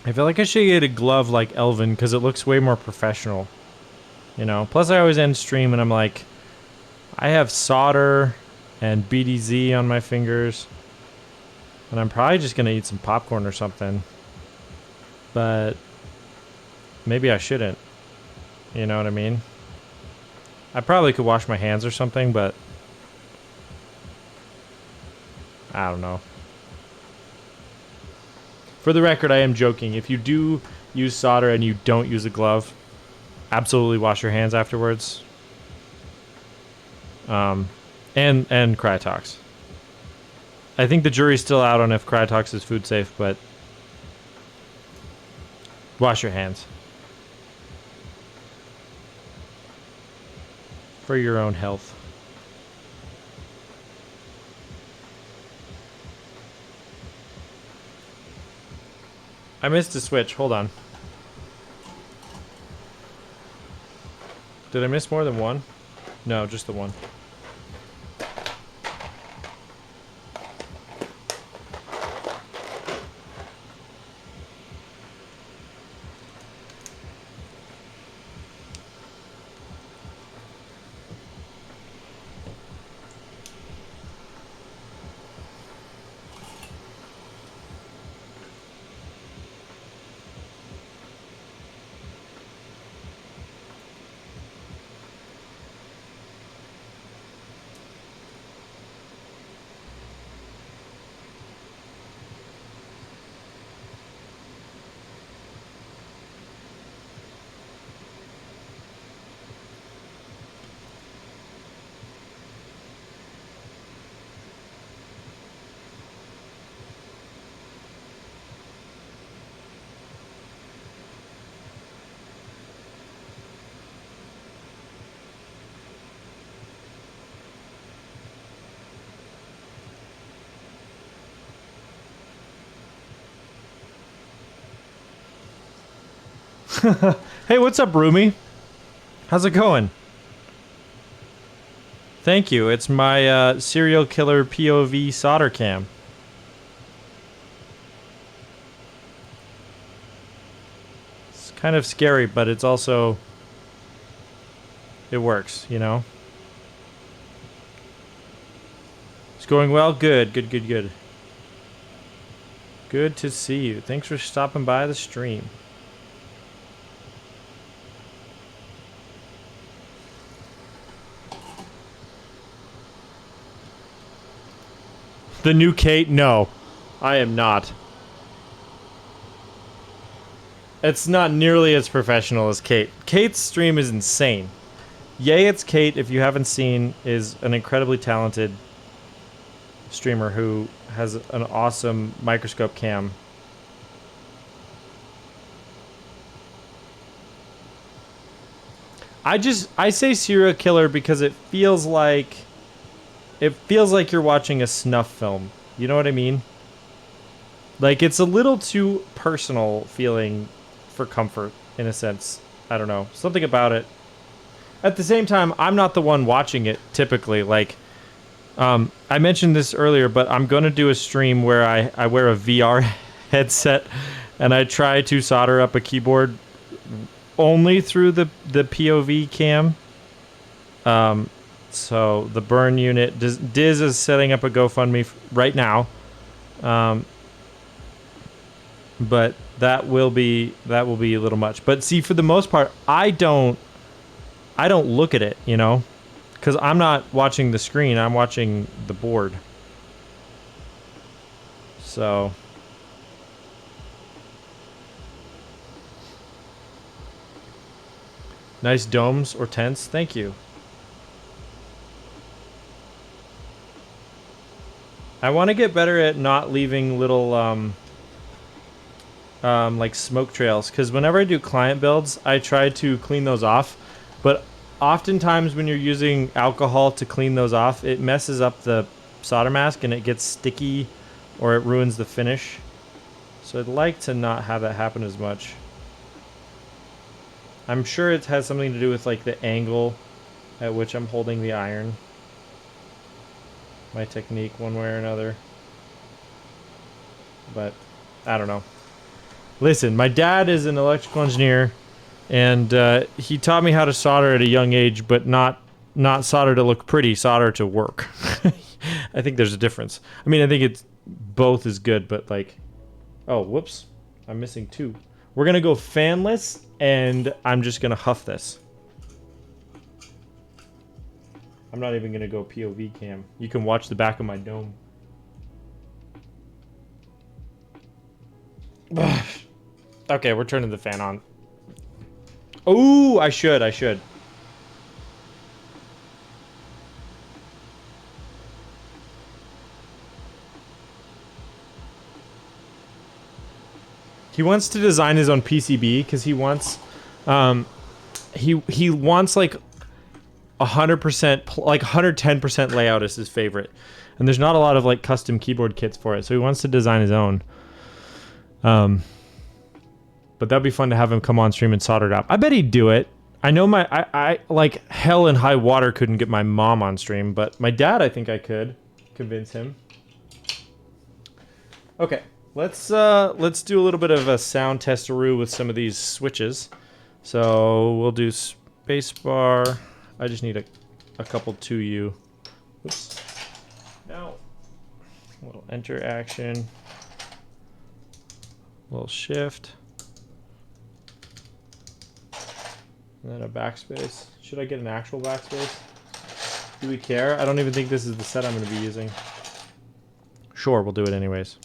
Speaker 1: I feel like I should get a glove like Elvin because it looks way more professional. You know, plus I always end stream and I'm like, I have solder and BDZ on my fingers. And I'm probably just going to eat some popcorn or something. But maybe I shouldn't. You know what I mean? I probably could wash my hands or something, but I don't know. For the record, I am joking. If you do use solder and you don't use a glove, absolutely wash your hands afterwards. And Crytox. I think the jury's still out on if Crytox is food safe, but wash your hands. For your own health. I missed a switch. Hold on. Did I miss more than one? No, just the one. Hey, what's up, Rumi? How's it going? Thank you. It's my serial killer POV solder cam. It's kind of scary, but it's also... It works, you know? It's going well? Good, good, good, good. Good to see you. Thanks for stopping by the stream. The new Kate? No, I am not. It's not nearly as professional as Kate. Kate's stream is insane. Yay, It's Kate, if you haven't seen, is an incredibly talented streamer who has an awesome microscope cam. I say serial killer because it feels like you're watching a snuff film. You know what I mean? Like, it's a little too personal feeling for comfort, in a sense. I don't know. Something about it. At the same time, I'm not the one watching it, typically. Like, I mentioned this earlier, but I'm going to do a stream where I wear a VR headset and I try to solder up a keyboard only through the POV cam. So the burn unit, Diz is setting up a GoFundMe right now, but that will be a little much. But see, for the most part, I don't look at it, you know, because I'm not watching the screen, I'm watching the board. So nice domes or tents, thank you. I want to get better at not leaving little like smoke trails, because whenever I do client builds, I try to clean those off, but oftentimes when you're using alcohol to clean those off, it messes up the solder mask and it gets sticky or it ruins the finish. So I'd like to not have that happen as much. I'm sure it has something to do with like the angle at which I'm holding the iron. My technique one way or another. But I don't know. Listen, my dad is an electrical engineer, and he taught me how to solder at a young age, but not solder to look pretty, solder to work. I think there's a difference. I mean, I think it's both is good, but like, oh, whoops, I'm missing two. We're gonna go fanless, and I'm just gonna huff this. I'm not even gonna go POV cam. You can watch the back of my dome. Okay, we're turning the fan on. Oh, I should. He wants to design his own PCB because he wants, he wants like 100%, like 110% layout is his favorite, and there's not a lot of like custom keyboard kits for it, so he wants to design his own. But that'd be fun to have him come on stream and solder it up. I bet he'd do it. I know I like hell and high water couldn't get my mom on stream, but my dad, I think I could convince him. Okay, let's do a little bit of a sound testeroo with some of these switches. So we'll do spacebar. I just need a couple 2U. Oops. Now, a little enter action. A little shift. And then a backspace. Should I get an actual backspace? Do we care? I don't even think this is the set I'm going to be using. Sure, we'll do it anyways.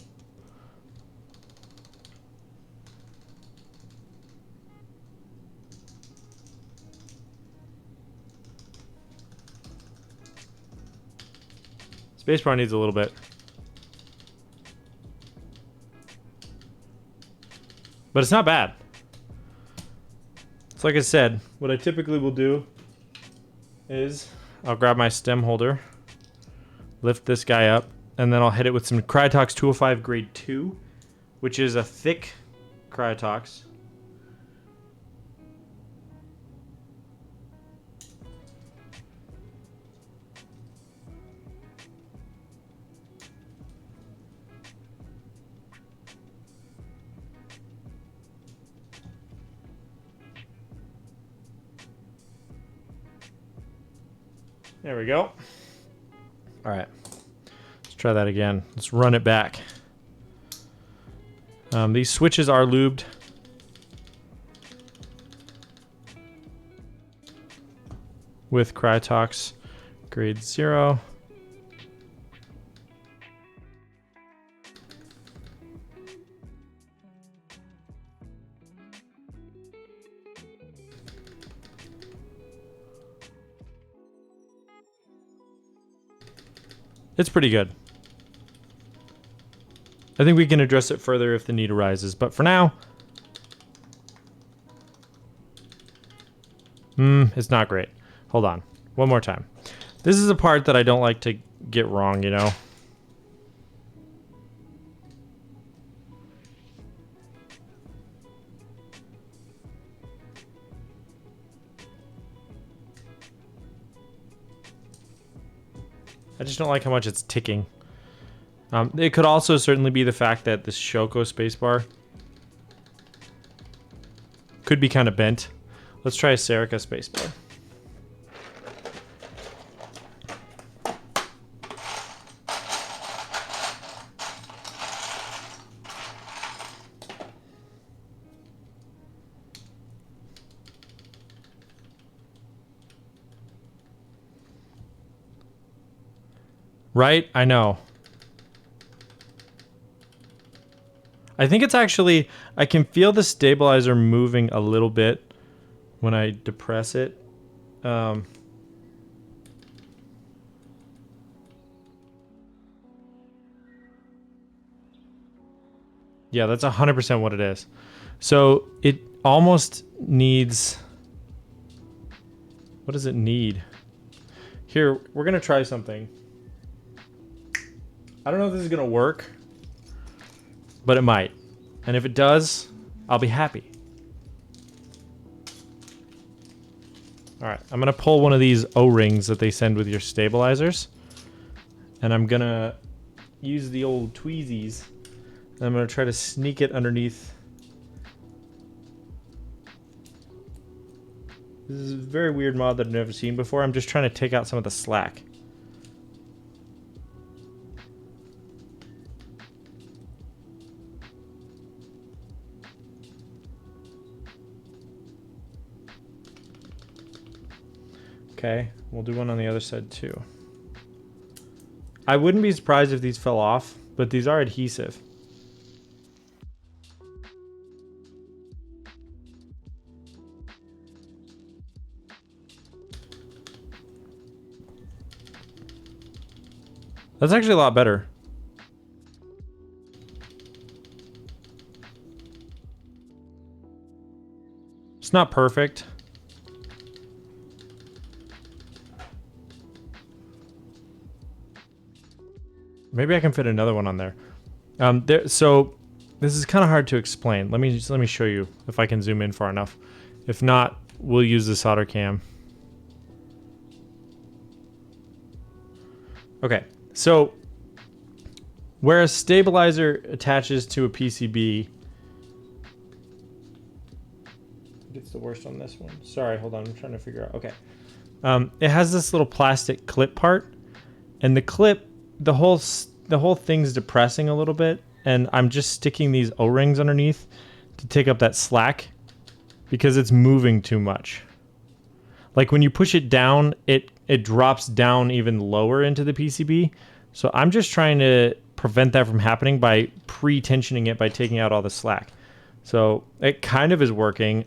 Speaker 1: Spacebar needs a little bit. But it's not bad. It's like I said, what I typically will do is I'll grab my stem holder, lift this guy up, and then I'll hit it with some Crytox 205 grade 2, which is a thick Crytox. There we go. All right, let's try that again. Let's run it back. These switches are lubed. With Crytox grade 0. It's pretty good. I think we can address it further if the need arises, but for now, it's not great. Hold on, one more time. This is a part that I don't like to get wrong, you know? I just don't like how much it's ticking. It could also certainly be the fact that this Shoko spacebar could be kind of bent. Let's try a Serica spacebar. Right? I know. I think it's actually, I can feel the stabilizer moving a little bit when I depress it. Yeah, that's 100% what it is. So it almost needs, what does it need? Here, we're gonna try something. I don't know if this is gonna work, but it might. And if it does, I'll be happy. All right, I'm gonna pull one of these O-rings that they send with your stabilizers. And I'm gonna use the old tweezies. And I'm gonna try to sneak it underneath. This is a very weird mod that I've never seen before. I'm just trying to take out some of the slack. Okay, we'll do one on the other side too. I wouldn't be surprised if these fell off, but these are adhesive. That's actually a lot better. It's not perfect. Maybe I can fit another one on there. So this is kind of hard to explain. Let me show you if I can zoom in far enough. If not, we'll use the solder cam. Okay, so where a stabilizer attaches to a PCB, it's the worst on this one. Sorry, hold on, I'm trying to figure out. Okay, it has this little plastic clip part, and the clip, the whole thing's depressing a little bit, and I'm just sticking these O-rings underneath to take up that slack because it's moving too much. Like when you push it down, it drops down even lower into the PCB. So I'm just trying to prevent that from happening by pre-tensioning it by taking out all the slack. So it kind of is working.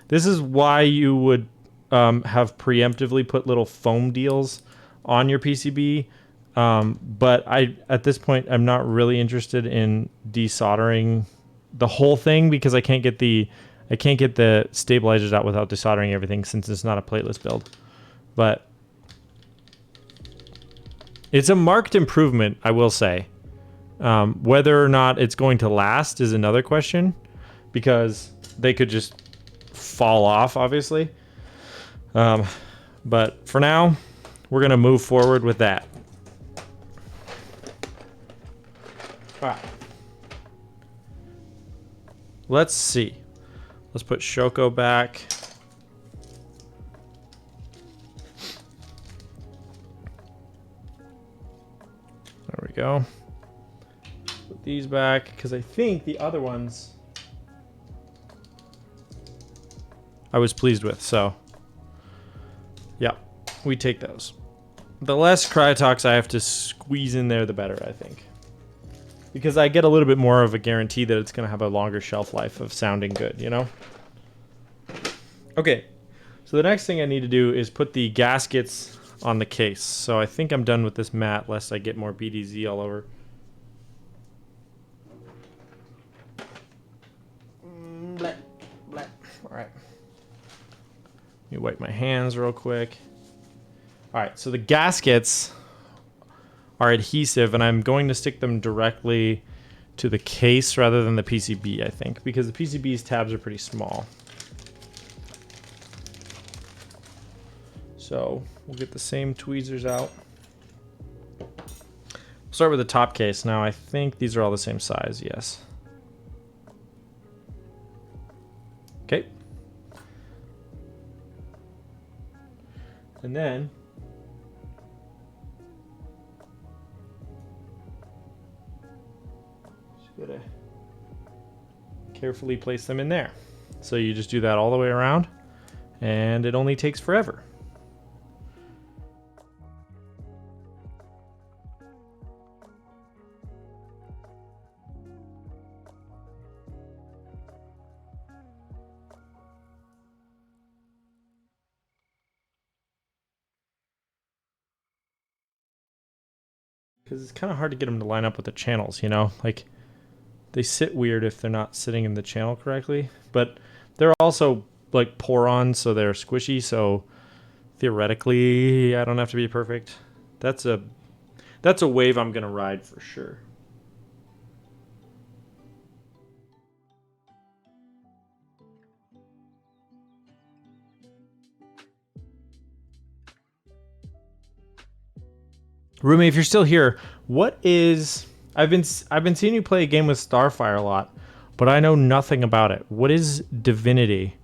Speaker 1: This is why you would have preemptively put little foam deals on your PCB. But at this point, I'm not really interested in desoldering the whole thing because I can't get the stabilizers out without desoldering everything since it's not a plateless build. But it's a marked improvement, I will say. Whether or not it's going to last is another question because they could just fall off, obviously. But for now, we're going to move forward with that. All right. Let's see. Let's put Shoko back. There we go. Put these back because I think the other ones I was pleased with. So, yeah, we take those. The less Cryotox I have to squeeze in there, the better, I think. Because I get a little bit more of a guarantee that it's going to have a longer shelf life of sounding good, you know? Okay, so the next thing I need to do is put the gaskets on the case. So I think I'm done with this mat, lest I get more BDZ all over. Bleh, bleh. All right. Let me wipe my hands real quick. All right, so the gaskets are adhesive, and I'm going to stick them directly to the case rather than the PCB, I think, because the PCB's tabs are pretty small. So we'll get the same tweezers out. We'll start with the top case. Now I think these are all the same size, yes. Okay. And then gotta carefully place them in there. So you just do that all the way around, and it only takes forever. Because it's kind of hard to get them to line up with the channels, you know? Like, they sit weird if they're not sitting in the channel correctly, but they're also like pour-on, so they're squishy, so theoretically I don't have to be perfect. That's a wave I'm gonna ride for sure. Rumi, if you're still here, what is... I've been seeing you play a game with Starfire a lot, but I know nothing about it. What is Divinity?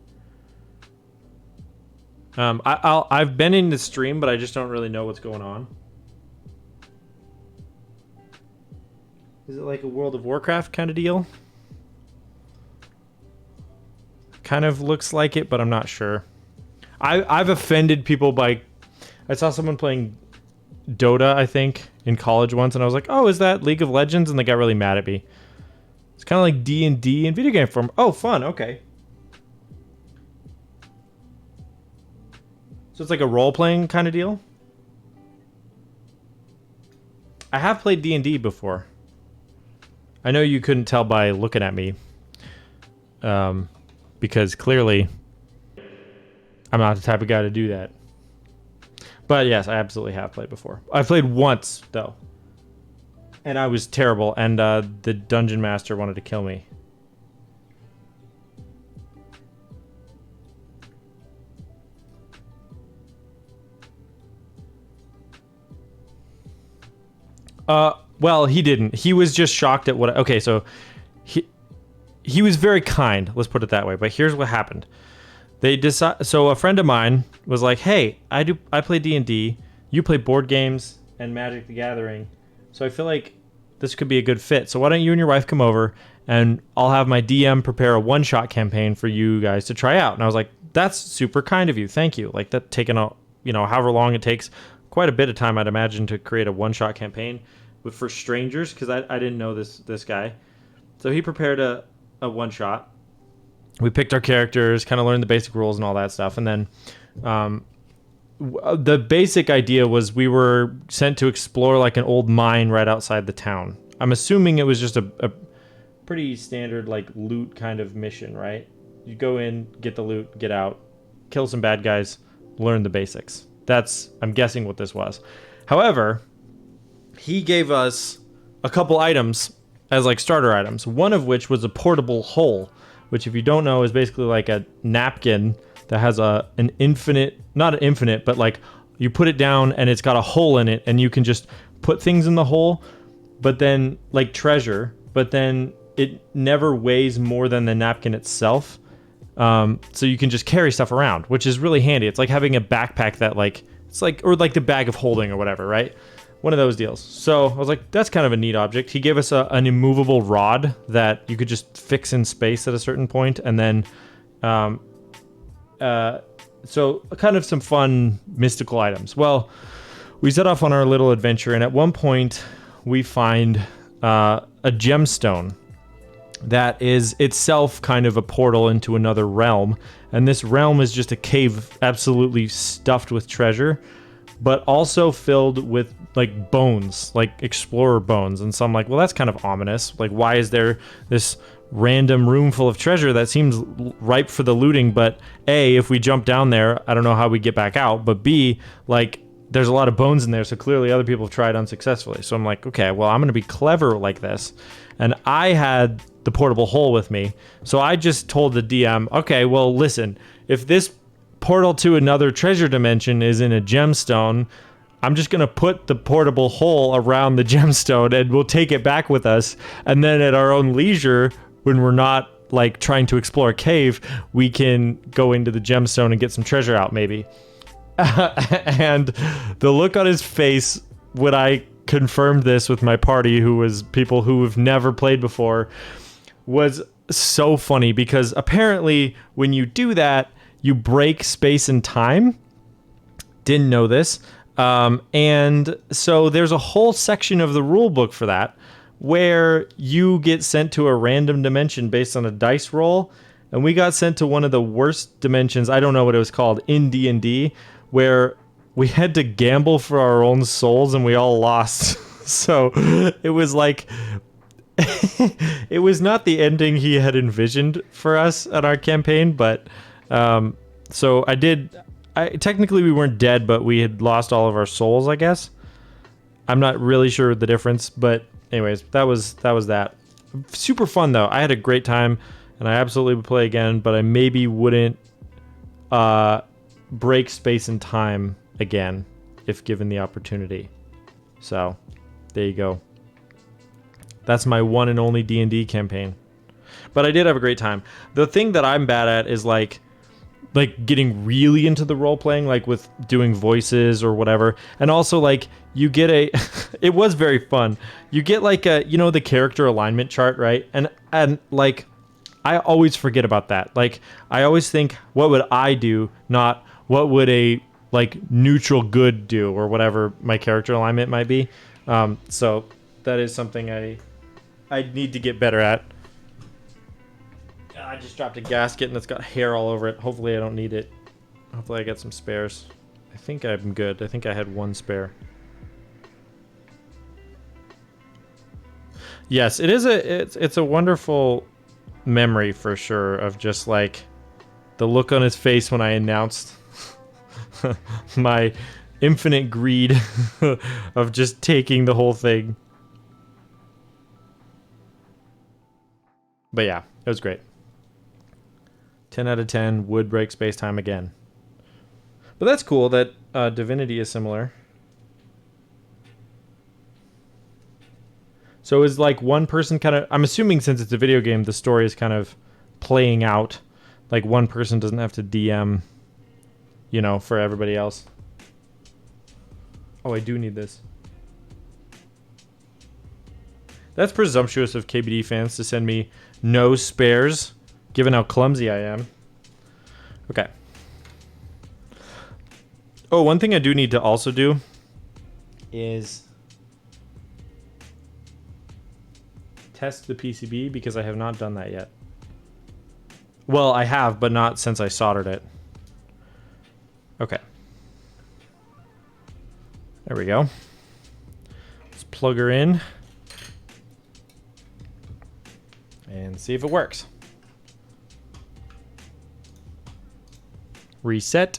Speaker 1: I've been in the stream, but I just don't really know what's going on. Is it like a World of Warcraft kind of deal? Kind of looks like it, but I'm not sure. I've offended people by... I saw someone playing Dota, I think, in college once, and I was like, oh, is that League of Legends? And they got really mad at me. It's kind of like D&D in video game form. Oh, fun, okay. So it's like a role-playing kind of deal? I have played D&D before. I know you couldn't tell by looking at me. because clearly I'm not the type of guy to do that. But yes, I absolutely have played before. I played once though, and I was terrible, and the dungeon master wanted to kill me. Well, he didn't. He was just shocked at what. Okay, so he was very kind. Let's put it that way. But here's what happened. So a friend of mine was like, "Hey, I play D&D. You play board games and Magic the Gathering. So I feel like this could be a good fit. So why don't you and your wife come over and I'll have my DM prepare a one-shot campaign for you guys to try out." And I was like, "That's super kind of you. Thank you." Like that taking however long it takes, quite a bit of time I'd imagine to create a one-shot campaign for strangers, because I didn't know this guy. So he prepared a one-shot. We picked our characters, kind of learned the basic rules and all that stuff. And then the basic idea was we were sent to explore like an old mine right outside the town. I'm assuming it was just a pretty standard like loot kind of mission, right? You go in, get the loot, get out, kill some bad guys, learn the basics. That's, I'm guessing, what this was. However, he gave us a couple items as like starter items, one of which was a portable hole, which if you don't know is basically like a napkin that has an infinite, not an infinite, but like you put it down and it's got a hole in it and you can just put things in the hole, but then like treasure, but then it never weighs more than the napkin itself. So you can just carry stuff around, which is really handy. It's like having a backpack that like, it's like, or like the bag of holding or whatever, right? One of those deals. So I was like, that's kind of a neat object. He gave us an immovable rod that you could just fix in space at a certain point. And then, so kind of some fun mystical items. Well, we set off on our little adventure, and at one point we find a gemstone that is itself kind of a portal into another realm. And this realm is just a cave absolutely stuffed with treasure, but also filled with like bones, like explorer bones. And so I'm like, well, that's kind of ominous. Like, why is there this random room full of treasure that seems ripe for the looting? But A, if we jump down there, I don't know how we get back out. But B, like, there's a lot of bones in there, so clearly other people have tried unsuccessfully. So I'm like, okay, well, I'm going to be clever like this. And I had the portable hole with me. So I just told the DM, okay, well, listen, if this portal to another treasure dimension is in a gemstone, I'm just going to put the portable hole around the gemstone and we'll take it back with us. And then at our own leisure, when we're not like trying to explore a cave, we can go into the gemstone and get some treasure out maybe. And the look on his face when I confirmed this with my party, who was people who have never played before, was so funny, because apparently when you do that, you break space and time. Didn't know this. And so there's a whole section of the rule book for that, where you get sent to a random dimension based on a dice roll. And we got sent to one of the worst dimensions, I don't know what it was called, in D&D, where we had to gamble for our own souls and we all lost. So it was like, it was not the ending he had envisioned for us at our campaign, but so technically we weren't dead, but we had lost all of our souls, I guess. I'm not really sure the difference, but anyways, that was that. Super fun though. I had a great time and I absolutely would play again, but I maybe wouldn't break space and time again if given the opportunity. So there you go. That's my one and only D&D campaign. But I did have a great time. The thing that I'm bad at is like getting really into the role playing, like with doing voices or whatever. And also like you get it was very fun. You get like the character alignment chart, right? And like I always forget about that. Like I always think, what would I do? Not what would a like neutral good do, or whatever my character alignment might be. So that is something I need to get better at. I just dropped a gasket and it's got hair all over it. Hopefully I don't need it. Hopefully I get some spares. I think I'm good. I think I had one spare. Yes, it is it's a wonderful memory for sure, of just like The look on his face when I announced my infinite greed of just taking the whole thing. But yeah, it was great. 10 out of 10 would break space-time again. But that's cool that Divinity is similar. So is like one person kind of... I'm assuming since it's a video game, the story is kind of playing out. Like one person doesn't have to DM, you know, for everybody else. Oh, I do need this. That's presumptuous of KBD fans to send me no spares, given how clumsy I am. Okay. Oh, one thing I do need to also do is test the PCB because I have not done that yet. Well, I have, but not since I soldered it. Okay. There we go. Let's plug her in and see if it works. Reset.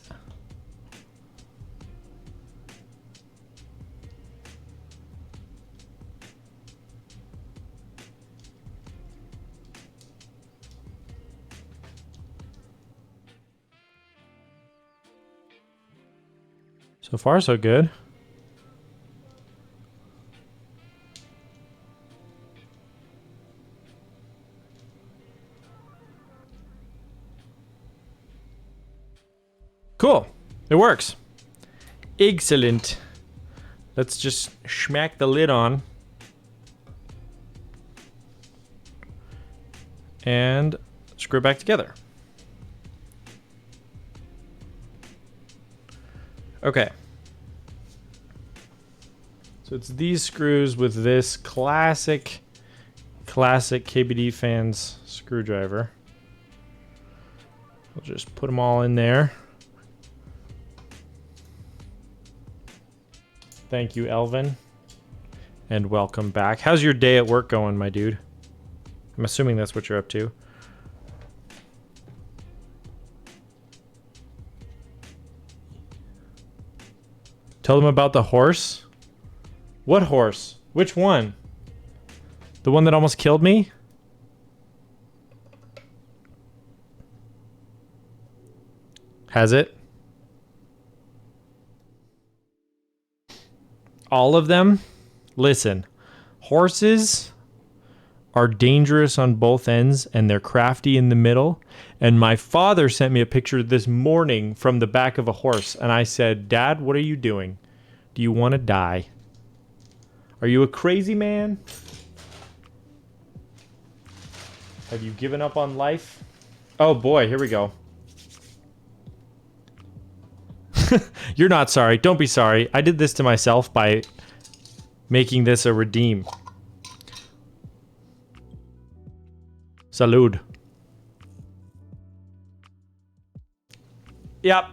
Speaker 1: So far, so good. Cool. It works. Excellent. Let's just smack the lid on. And screw it back together. Okay. So it's these screws with this classic KBD fans screwdriver. We'll just put them all in there. Thank you, Elvin. And welcome back. How's your day at work going, my dude? I'm assuming that's what you're up to. Tell them about the horse. What horse? Which one? The one that almost killed me? Has it? All of them? Listen, horses are dangerous on both ends and they're crafty in the middle. And my father sent me a picture this morning from the back of a horse. And I said, Dad, what are you doing? Do you want to die? Are you a crazy man? Have you given up on life? Oh boy, here we go. You're not sorry. Don't be sorry. I did this to myself by making this a redeem. Salud. Yep.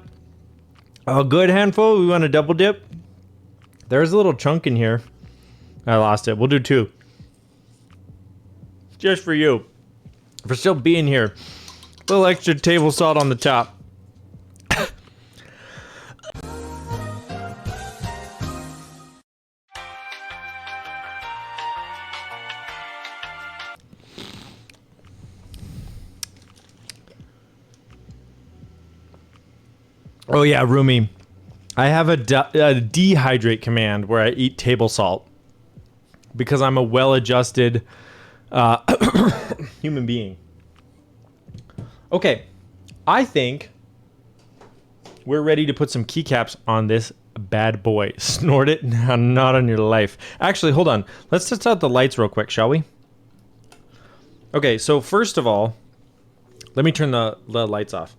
Speaker 1: A good handful. We want a double dip. There's a little chunk in here. I lost it. We'll do 2. Just for you. For still being here. A little extra table salt on the top. Oh yeah, Rumi. I have a dehydrate command where I eat table salt because I'm a well-adjusted human being. Okay, I think we're ready to put some keycaps on this bad boy. Snort it? Not on your life. Actually, hold on. Let's test out the lights real quick, shall we? Okay, so first of all, let me turn the lights off.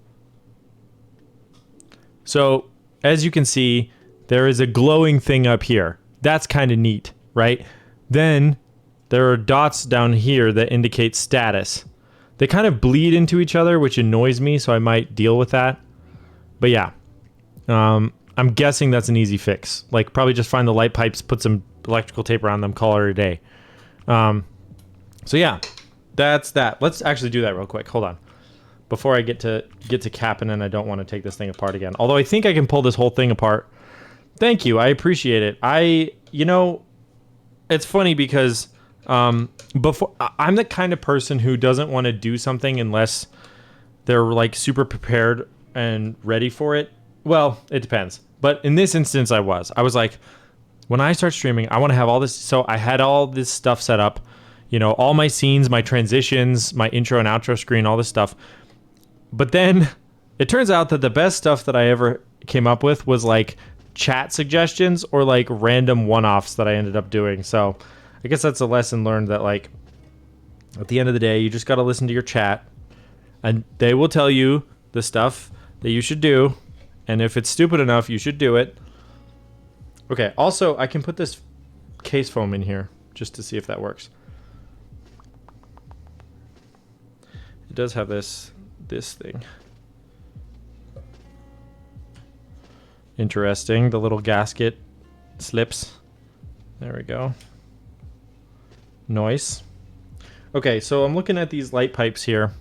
Speaker 1: So, as you can see, there is a glowing thing up here. That's kind of neat, right? Then, there are dots down here that indicate status. They kind of bleed into each other, which annoys me, so I might deal with that. But yeah, I'm guessing that's an easy fix. Like, probably just find the light pipes, put some electrical tape around them, call it a day. So yeah, that's that. Let's actually do that real quick. Hold on. before I get to capping, and I don't want to take this thing apart again. Although I think I can pull this whole thing apart. Thank you. I appreciate it. You know, it's funny because before I'm the kind of person who doesn't want to do something unless they're like super prepared and ready for it. Well, it depends. But in this instance, I was like, when I start streaming, I want to have all this. So I had all this stuff set up, you know, all my scenes, my transitions, my intro and outro screen, all this stuff. But then it turns out that the best stuff that I ever came up with was like chat suggestions or like random one-offs that I ended up doing. So I guess that's a lesson learned, that like at the end of the day, you just got to listen to your chat and they will tell you the stuff that you should do. And if it's stupid enough, you should do it. Okay. Also, I can put this case foam in here just to see if that works. It does have this thing. Interesting. The little gasket slips. There we go. Nice. Okay, so I'm looking at these light pipes here.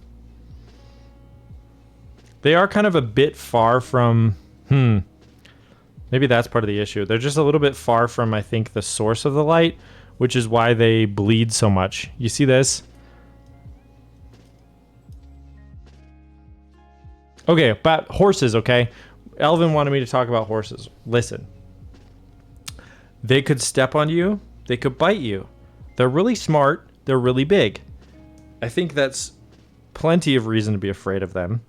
Speaker 1: They are kind of a bit far from... Maybe that's part of the issue. They're just a little bit far from, I think, the source of the light, which is why they bleed so much. You see this? Okay, about horses, okay? Elvin wanted me to talk about horses. Listen. They could step on you. They could bite you. They're really smart. They're really big. I think that's plenty of reason to be afraid of them.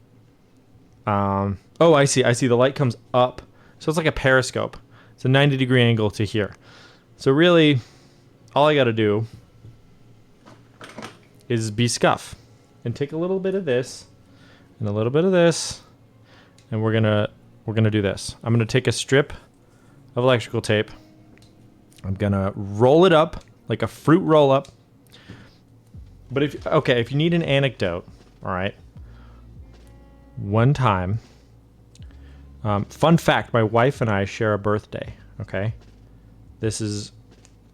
Speaker 1: Oh, I see. The light comes up. So it's like a periscope. It's a 90-degree angle to here. So really, all I got to do is be scuff. And take a little bit of this. And a little bit of this. And we're gonna do this. I'm gonna take a strip of electrical tape. I'm gonna roll it up like a fruit roll up. But if you need an anecdote, all right. One time, fun fact, my wife and I share a birthday, okay? This is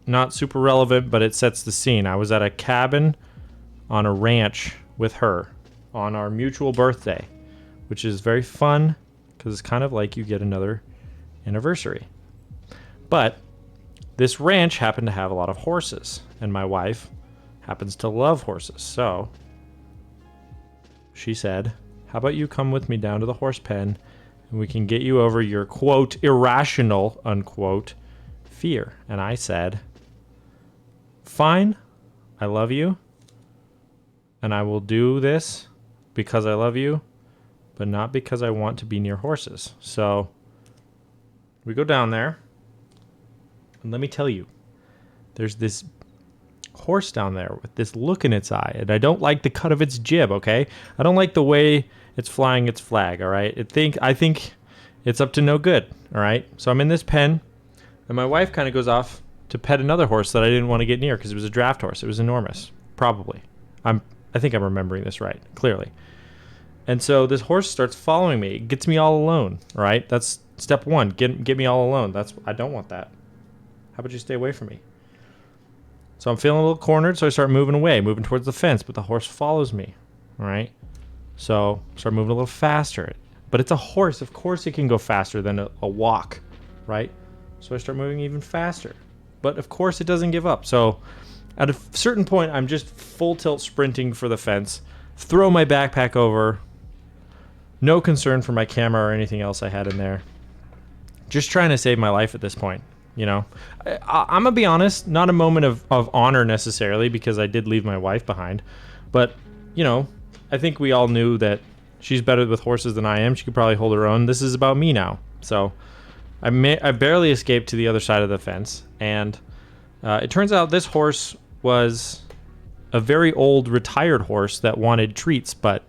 Speaker 1: not super relevant, but it sets the scene. I was at a cabin on a ranch with her on our mutual birthday, which is very fun because it's kind of like you get another anniversary. But this ranch happened to have a lot of horses, and my wife happens to love horses. So she said, how about you come with me down to the horse pen and we can get you over your, quote, irrational, unquote, fear. And I said, fine, I love you, and I will do this because I love you, but not because I want to be near horses. So we go down there, and let me tell you, there's this horse down there with this look in its eye, and I don't like the cut of its jib, okay? I don't like the way it's flying its flag, all right? I think it's up to no good, all right? So I'm in this pen, and my wife kind of goes off to pet another horse that I didn't want to get near because it was a draft horse. It was enormous, probably. I think I'm remembering this right, clearly. And so this horse starts following me. It gets me all alone, all right? That's step one, get me all alone. I don't want that. How about you stay away from me? So I'm feeling a little cornered, so I start moving away, moving towards the fence, but the horse follows me, all right? So start moving a little faster. But it's a horse. Of course it can go faster than a walk, right? So I start moving even faster. But of course it doesn't give up. So at a certain point, I'm just full tilt sprinting for the fence, throw my backpack over, no concern for my camera or anything else I had in there. Just trying to save my life at this point, you know? I'm going to be honest, not a moment of honor necessarily, because I did leave my wife behind. But, you know, I think we all knew that she's better with horses than I am. She could probably hold her own. This is about me now. So I barely escaped to the other side of the fence. And it turns out this horse was a very old retired horse that wanted treats. But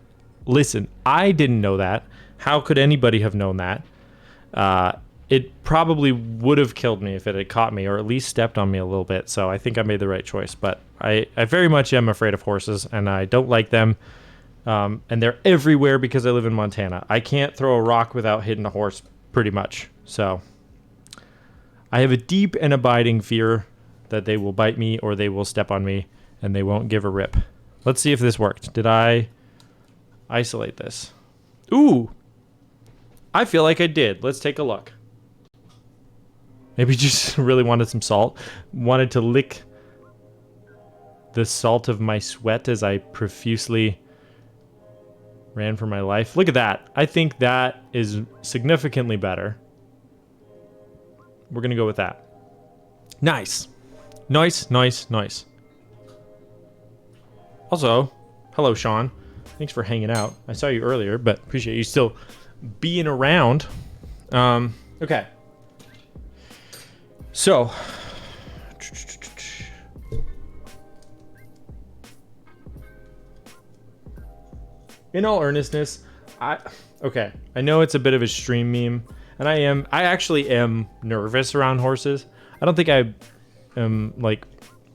Speaker 1: listen, I didn't know that. How could anybody have known that? It probably would have killed me if it had caught me, or at least stepped on me a little bit. So I think I made the right choice. But I very much am afraid of horses, and I don't like them. And they're everywhere because I live in Montana. I can't throw a rock without hitting a horse, pretty much. So I have a deep and abiding fear that they will bite me or they will step on me and they won't give a rip. Let's see if this worked. Did I isolate this. Ooh, I feel like I did. Let's take a look. Maybe just really wanted some salt. Wanted to lick the salt of my sweat as I profusely ran for my life. Look at that. I think that is significantly better. We're going to go with that. Nice. Nice, nice, nice. Also, hello, Sean. Thanks for hanging out. I saw you earlier, but appreciate you still being around. Okay. So, in all earnestness, I know it's a bit of a stream meme, and I actually am nervous around horses. I don't think I am like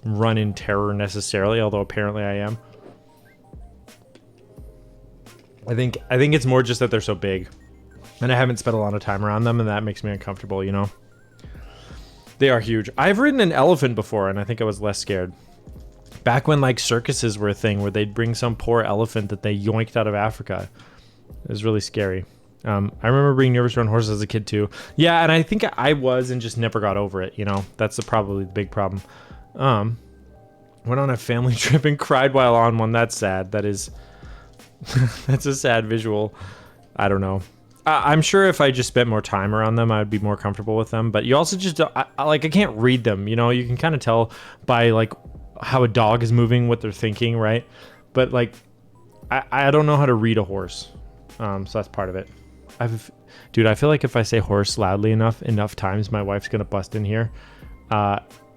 Speaker 1: run in terror necessarily, although apparently I am. I think it's more just that they're so big, and I haven't spent a lot of time around them, and that makes me uncomfortable, you know? They are huge. I've ridden an elephant before, and I think I was less scared. Back when like circuses were a thing, where they'd bring some poor elephant that they yoinked out of Africa. It was really scary. I remember being nervous around horses as a kid too. Yeah, and I think I was and just never got over it, you know? That's probably the big problem. Went on a family trip and cried while on one. That's sad. That is... that's a sad visual. I don't know. I'm sure if I just spent more time around them, I'd be more comfortable with them. But you also just don't, I can't read them. You know, you can kind of tell by like how a dog is moving, what they're thinking, right? But like, I don't know how to read a horse. So that's part of it. Dude, I feel like if I say horse loudly enough times, my wife's gonna bust in here,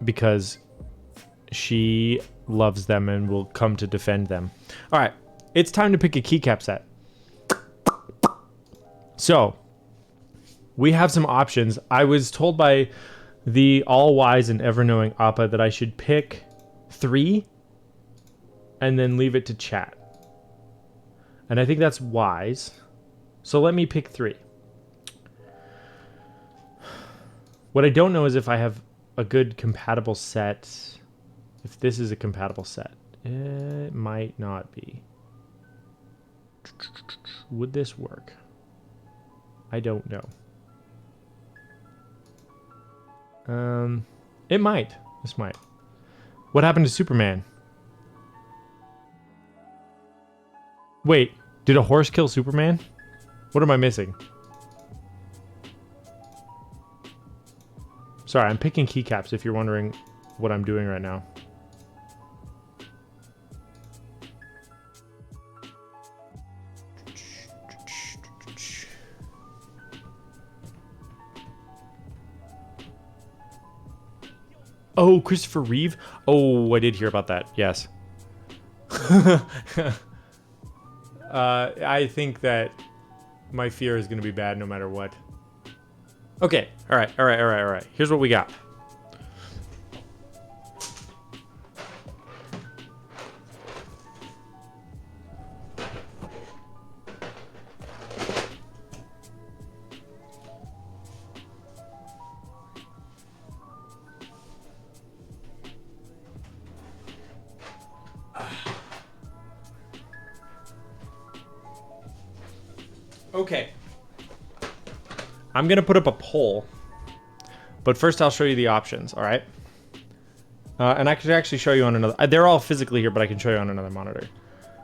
Speaker 1: because she loves them and will come to defend them. All right, it's time to pick a keycap set. So, we have some options. I was told by the all-wise and ever-knowing Appa that I should pick 3 and then leave it to chat. And I think that's wise. So let me pick 3. What I don't know is if I have a good compatible set. If this is a compatible set. It might not be. Would this work? I don't know. It might. This might. What happened to Superman? Wait, did a horse kill Superman? What am I missing? Sorry, I'm picking keycaps if you're wondering what I'm doing right now. Oh, Christopher Reeve? Oh, I did hear about that. Yes. I think that my fear is going to be bad no matter what. Okay. All right. Here's what we got. Okay. I'm going to put up a poll. But first I'll show you the options, all right? And I could actually show you on another... they're all physically here, but I can show you on another monitor.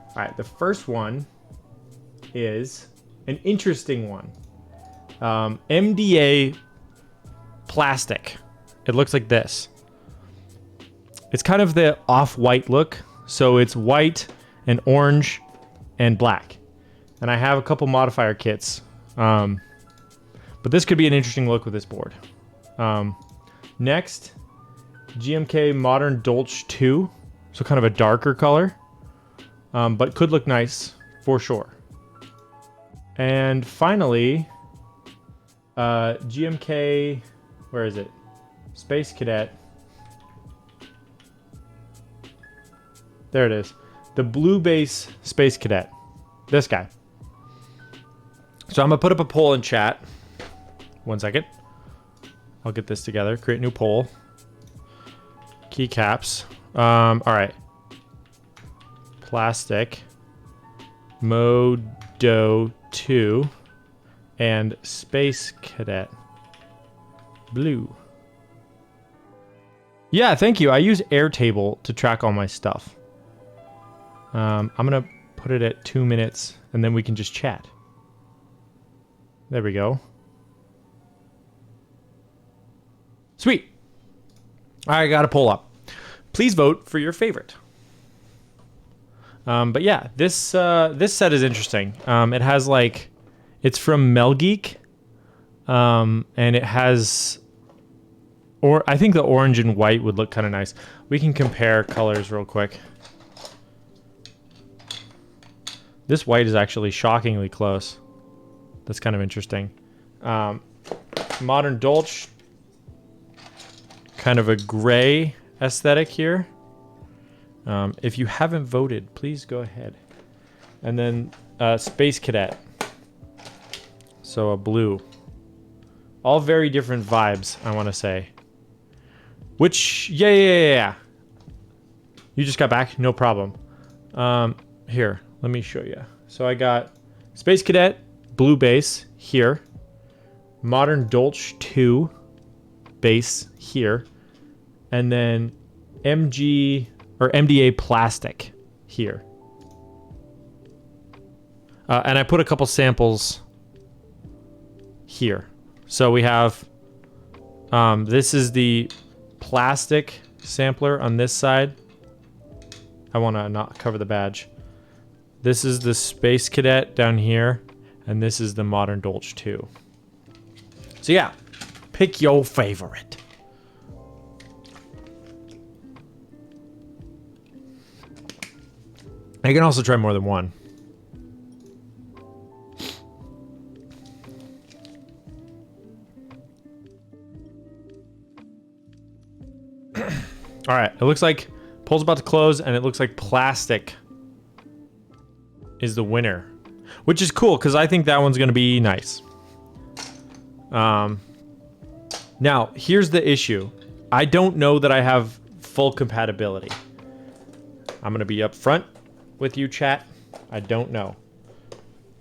Speaker 1: All right, the first one is an interesting one. MDA plastic. It looks like this. It's kind of the off-white look. So it's white and orange and black. And I have a couple modifier kits. But this could be an interesting look with this board. Next, GMK Modern Dolce 2. So kind of a darker color. But could look nice for sure. And finally, GMK, where is it? Space Cadet. There it is. The Blue Base Space Cadet. This guy. So I'm going to put up a poll in chat. 1 second. I'll get this together. Create new poll. Keycaps. All right. Plastic. Modo 2, and Space Cadet Blue. Yeah, thank you. I use Airtable to track all my stuff. I'm gonna put it at 2 minutes, and then we can just chat. There we go. Sweet. I got a poll up. Please vote for your favorite. But yeah, this set is interesting. It has like, it's from Melgeek, and it has, or I think the orange and white would look kind of nice. We can compare colors real quick. This white is actually shockingly close. That's kind of interesting. Modern Dolch, kind of a gray aesthetic here. If you haven't voted, please go ahead. And then Space Cadet. So a blue. All very different vibes, I want to say. Which, yeah. You just got back? No problem. Here, let me show you. So I got Space Cadet, blue base here. Modern Dolch 2 base here. And then MG or MDA plastic here. And I put a couple samples here. So we have, this is the plastic sampler on this side. I want to not cover the badge. This is the Space Cadet down here, and this is the Modern Dolch 2. So yeah, pick your favorite. You can also try more than one. All right, it looks like poll's about to close, and it looks like plastic is the winner, which is cool because I think that one's going to be nice. Now, here's the issue. I don't know that I have full compatibility. I'm going to be upfront with you, chat. I don't know.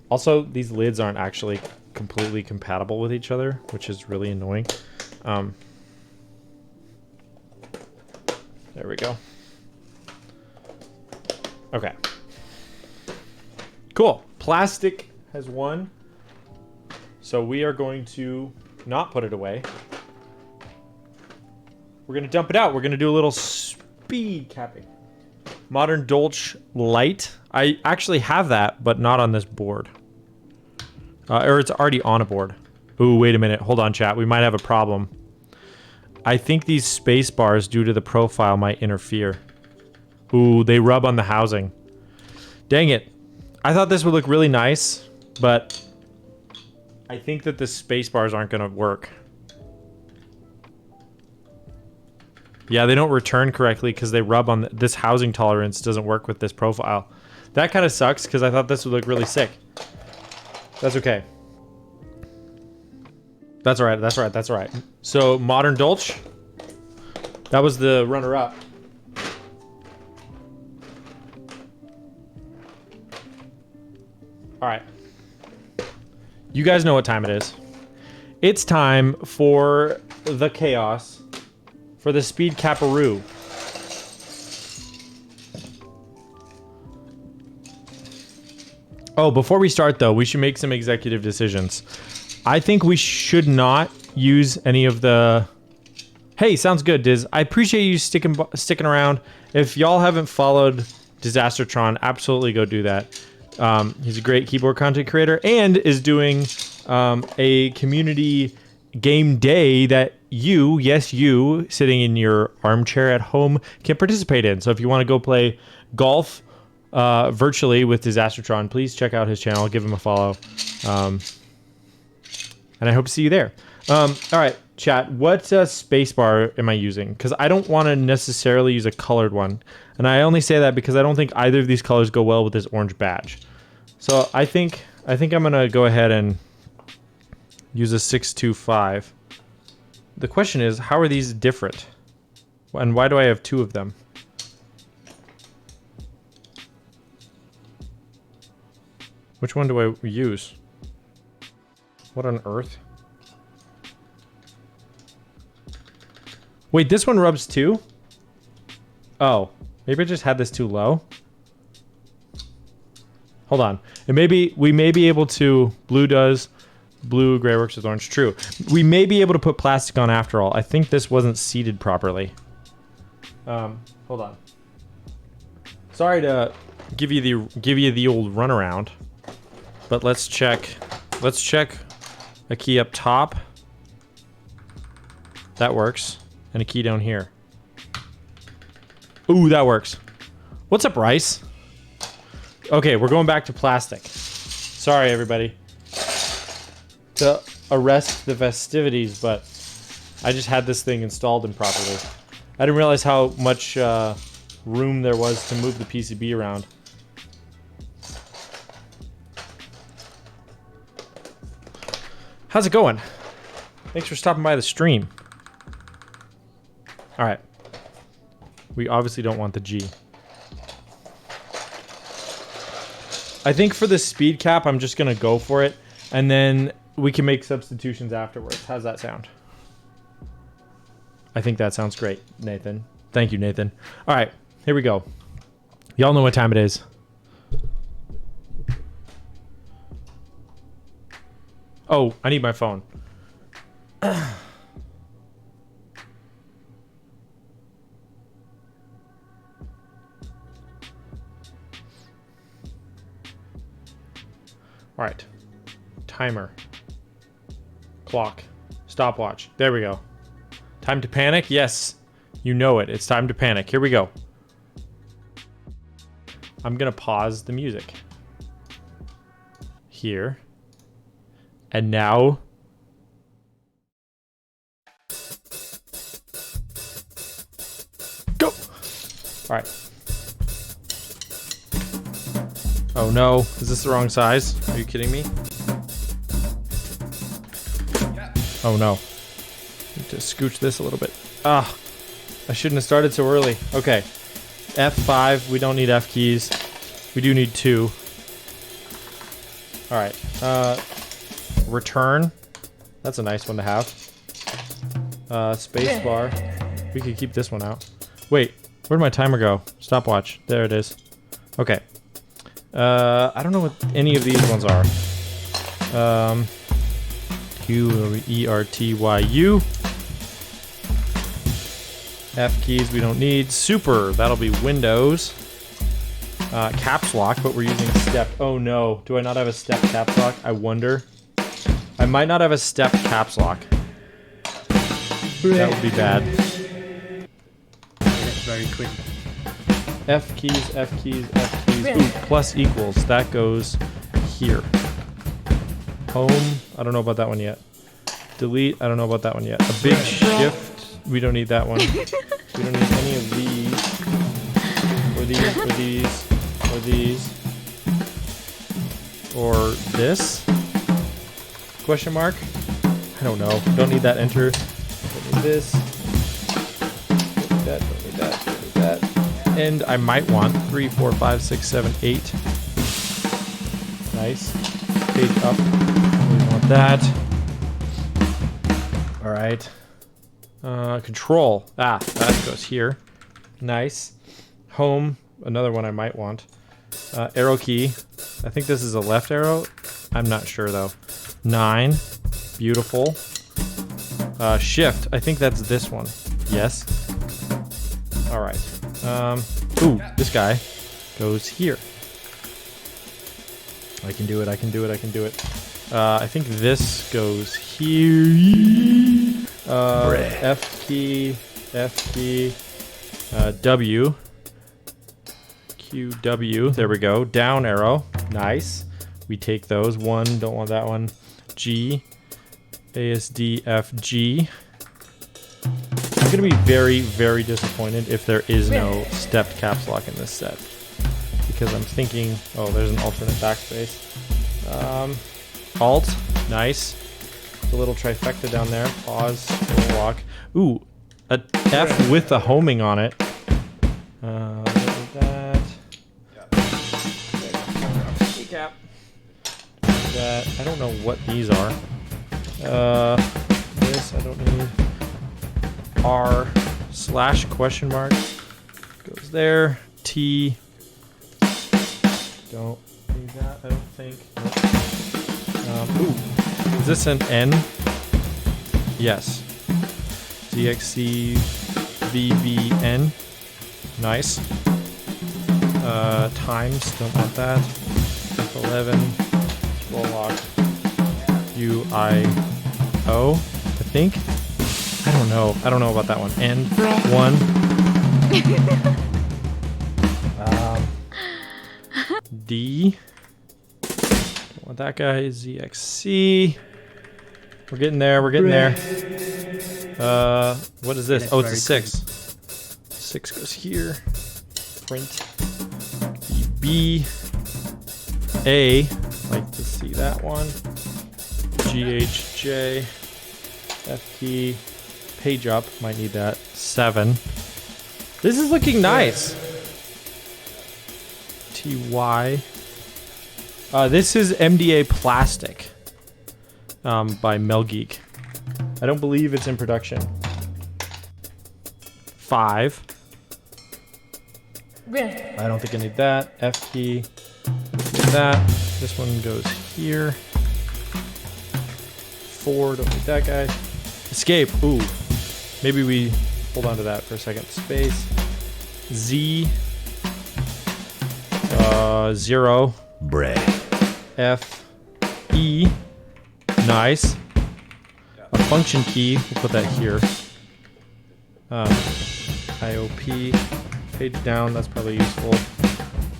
Speaker 1: Also, these lids aren't actually completely compatible with each other, which is really annoying. There we go. Okay. Cool. Plastic has won. So we are going to not put it away. We're going to dump it out. We're going to do a little speed capping. Modern Dolch Light. I actually have that, but not on this board. Or it's already on a board. Ooh, wait a minute. Hold on, chat. We might have a problem. I think these space bars, due to the profile, might interfere. Ooh, they rub on the housing. Dang it. I thought this would look really nice, but I think that the space bars aren't going to work. Yeah, they don't return correctly because they rub on this housing tolerance doesn't work with this profile. That kind of sucks because I thought this would look really sick. That's okay. That's all right. That's all right. That's all right. So Modern Dolch, that was the runner-up. All right. You guys know what time it is. It's time for the chaos, for the speed caparoo. Oh, before we start though, we should make some executive decisions. I think we should not use any of the... Hey, sounds good, Diz. I appreciate you sticking around. If y'all haven't followed Disastertron, absolutely go do that. He's a great keyboard content creator and is doing a community game day that you, yes you, sitting in your armchair at home, can participate in. So if you want to go play golf virtually with Disastertron, please check out his channel. Give him a follow. And I hope to see you there. All right, chat. What spacebar am I using? Because I don't want to necessarily use a colored one. And I only say that because I don't think either of these colors go well with this orange badge. So I think I'm going to go ahead and use a 625. The question is, how are these different? And why do I have two of them? Which one do I use? What on earth? Wait, this one rubs too? Oh, maybe I just had this too low. Hold on. And maybe we may be able to... Blue does. Blue, gray works with orange. True. We may be able to put plastic on after all. I think this wasn't seated properly. Hold on. Sorry to give you the old runaround, but let's check. Let's check a key up top. That works, and a key down here. Ooh, that works. What's up, Rice? Okay, we're going back to plastic. Sorry, everybody. To arrest the festivities, but I just had this thing installed improperly. I didn't realize how much room there was to move the PCB around. How's it going? Thanks for stopping by the stream. All right. We obviously don't want the G. I think for the speed cap, I'm just going to go for it, and then we can make substitutions afterwards. How's that sound? I think that sounds great, Nathan. Thank you, Nathan. All right, here we go. Y'all know what time it is. Oh, I need my phone. All right. Timer. Clock. Stopwatch. There we go. Time to panic? Yes. You know it. It's time to panic. Here we go. I'm going to pause the music. Here. And now... Go! Alright. Oh no. Is this the wrong size? Are you kidding me? Oh no. Need to scooch this a little bit. Ah. I shouldn't have started so early. Okay. F5. We don't need F keys. We do need 2. Alright. Return. That's a nice one to have. Space bar. We could keep this one out. Wait. Where'd my timer go? Stopwatch. There it is. Okay. I don't know what any of these ones are. QERTYU. F keys we don't need. Super. That'll be Windows. Caps lock, but we're using step. Oh no. Do I not have a step caps lock? I wonder. I might not have a step caps lock. That would be bad.
Speaker 2: Very quick.
Speaker 1: F keys, F keys, F keys. Ooh, plus equals. That goes here. Home. I don't know about that one yet. Delete. I don't know about that one yet. A big shift. We don't need that one. We don't need any of these. Or these, or these, or these. Or this? Question mark? I don't know. Don't need that enter. Don't need this. Don't need that, don't need that, don't need that. And I might want 3, 4, 5, 6, 7, 8. Nice. Page up. We want that. Alright. Control. Ah, that goes here. Nice. Home. Another one I might want. Arrow key. I think this is a left arrow. I'm not sure though. 9. Beautiful. Shift. I think that's this one. Yes. Alright. Ooh, this guy goes here. I can do it, I can do it, I can do it. I think this goes here. F key, W. Q, W. There we go. Down arrow. Nice. We take those. 1, don't want that one. G. A, S, D, F, G. I'm going to be very, very disappointed if there is no stepped caps lock in this set. Because I'm thinking... Oh, there's an alternate backspace. Alt. Nice. The little trifecta down there. Pause. Little lock. Ooh. A F with the homing on it. Like that. Keycap. that. I don't know what these are. This I don't need. R slash question mark goes there. T. Don't need that, I don't think. Nope. Ooh, is this an N? Yes. ZXC VVN. Nice. Times, don't want that. F11. Roll lock. UIO, I think. I don't know. I don't know about that one. N1. D. Don't want that guy. ZXC. We're getting there. We're getting there. What is this? Oh, it's a 6. 6 goes here. Print. B. A. Like to see that one. GHJ. F key. Page up. Might need that. 7. This is looking nice. TY. This is MDA Plastic by Melgeek. I don't believe it's in production. 5. I don't think I need that. F key. That. This one goes here. 4. Don't need that guy. Escape. Ooh. Maybe we hold on to that for a second. Space. Z. 0. F. E. Nice. A function key. We'll put that here. IOP. Page down. That's probably useful.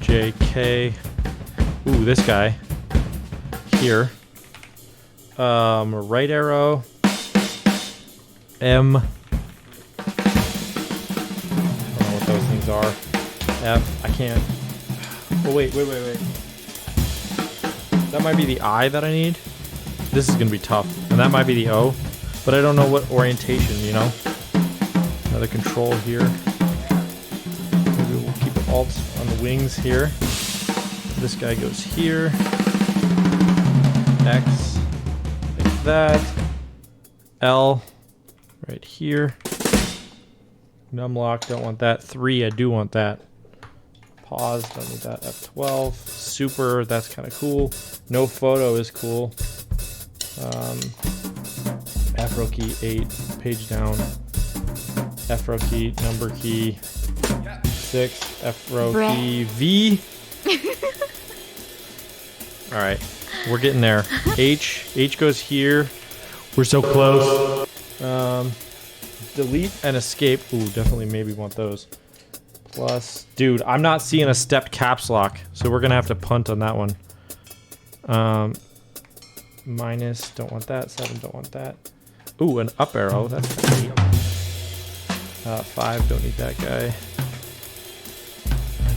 Speaker 1: JK. Ooh, this guy. Here. Right arrow. M. I don't know what those things are. F. I can't. Oh, wait. That might be the I that I need. This is going to be tough. And that might be the O. But I don't know what orientation, you know? Another control here. Maybe we'll keep it alt on the wings here. This guy goes here. X. Like that. L. Right here. Numlock, don't want that. 3, I do want that. Pause, don't need that. F12. Super, that's kind of cool. No photo is cool. Afro key 8, page down. Afro key, number key 6. Afro key V. All right, we're getting there. H goes here. We're so close. Delete and escape. Ooh, definitely maybe want those. Plus, dude, I'm not seeing a stepped caps lock, so we're gonna have to punt on that one. Minus, don't want that. 7, don't want that. Ooh, an up arrow. That's kind of neat. 5, don't need that guy. I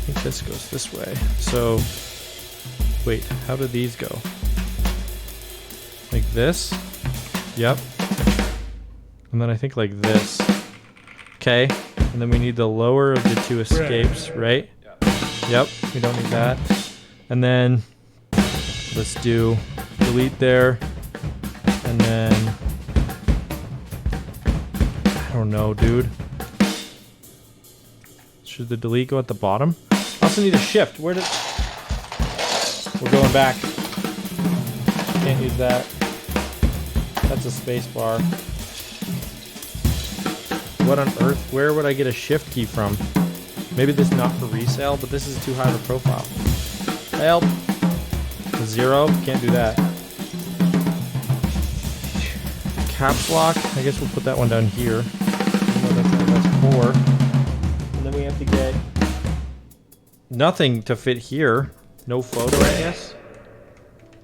Speaker 1: think this goes this way. So, wait, how do these go? Like this? Yep. And then I think like this. Okay. And then we need the lower of the 2 escapes, right? Yep. We don't need that. And then let's do delete there. And then I don't know, dude. Should the delete go at the bottom? I also need a shift. Where did... We're going back. Can't use that. That's a space bar. What on earth? Where would I get a shift key from? Maybe this is not for resale, but this is too high of a profile. Help. 0. Can't do that. Caps lock. I guess we'll put that one down here. That's 4. And then we have to get nothing to fit here. No photo, I guess.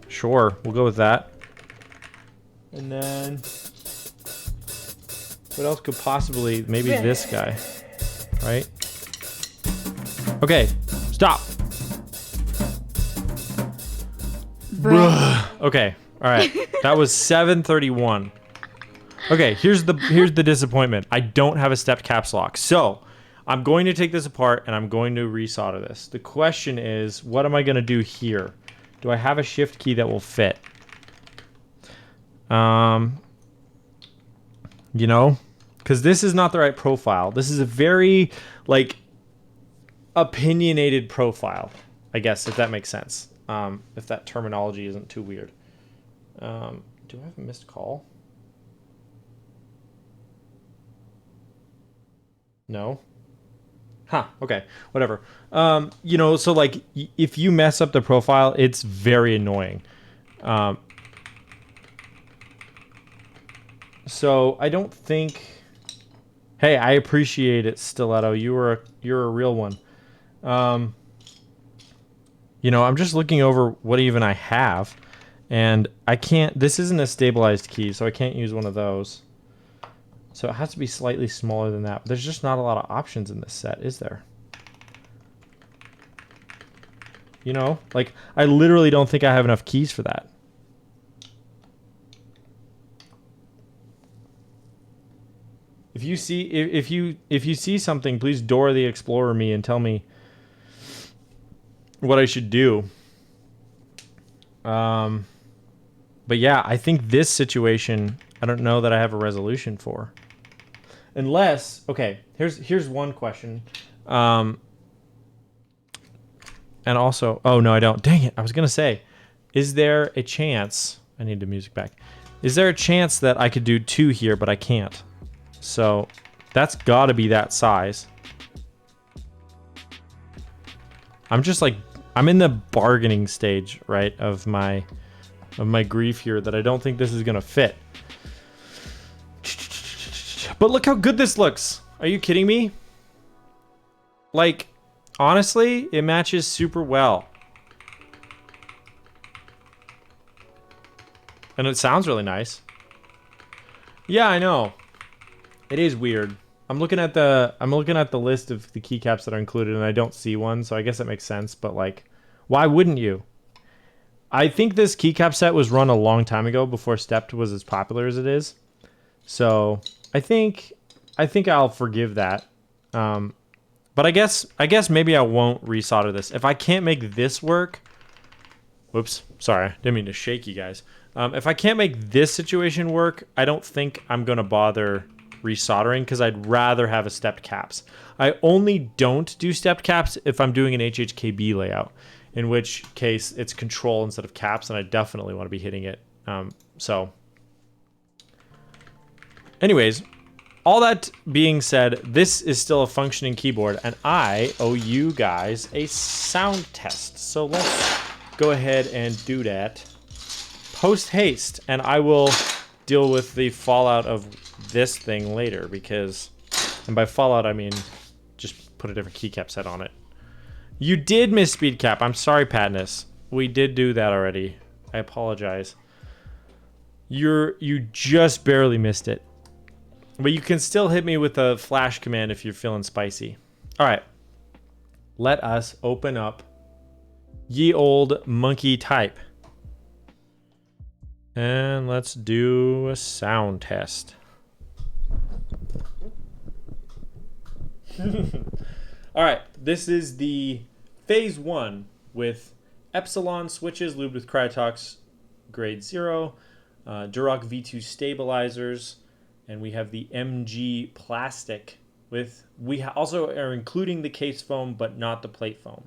Speaker 1: Sure, we'll go with that. And then what else could possibly, maybe this guy, right? Okay, stop. Okay, all right. That was 731. Okay, here's the disappointment. I don't have a stepped caps lock. So I'm going to take this apart and I'm going to resolder this. The question is, what am I going to do here? Do I have a shift key that will fit? You know, because this is not the right profile. This is a very, like, opinionated profile, I guess, if that makes sense. If that terminology isn't too weird. Do I have a missed call? No. Huh, okay, whatever. You know, so like, if you mess up the profile, it's very annoying. So I don't think... Hey, I appreciate it, Stiletto. You're a real one. You know, I'm just looking over what even I have, and I can't... This isn't a stabilized key, so I can't use one of those. So it has to be slightly smaller than that. But there's just not a lot of options in this set, is there? You know, like, I literally don't think I have enough keys for that. If you see if you see something, please Dora the Explorer me and tell me what I should do. But yeah, I think this situation, I don't know that I have a resolution for. Unless, okay, here's one question. And also, oh no, I don't. Dang it, I was gonna say, is there a chance? I need the music back. Is there a chance that I could do 2 here, but I can't? So that's got to be that size. I'm just like, I'm in the bargaining stage, right, of my grief here, that I don't think this is gonna fit. But look how good this looks. Are you kidding me? Like, honestly, it matches super well. And it sounds really nice. Yeah, I know. It is weird. I'm looking at the list of the keycaps that are included, and I don't see one, so I guess that makes sense. But like, why wouldn't you? I think this keycap set was run a long time ago, before Stepped was as popular as it is. So I think I'll forgive that. But I guess maybe I won't resolder this if I can't make this work. Whoops, sorry, didn't mean to shake you guys. If I can't make this situation work, I don't think I'm gonna bother resoldering, because I'd rather have a stepped caps. I only don't do stepped caps if I'm doing an HHKB layout, in which case it's control instead of caps, and I definitely want to be hitting it. So anyways, all that being said, this is still a functioning keyboard, and I owe you guys a sound test. So let's go ahead and do that post haste, and I will deal with the fallout of this thing later, because, and by fallout I mean just put a different keycap set on it. You did miss speed cap. I'm sorry, Patness. We did do that already. I apologize. You just barely missed it. But you can still hit me with a flash command if you're feeling spicy. All right. Let us open up ye old monkey type. And let's do a sound test. All right, this is the phase 1 with Epsilon Switches lubed with Crytox grade 0, Duroc V2 stabilizers, and we have the MG plastic with, we also are including the case foam but not the plate foam.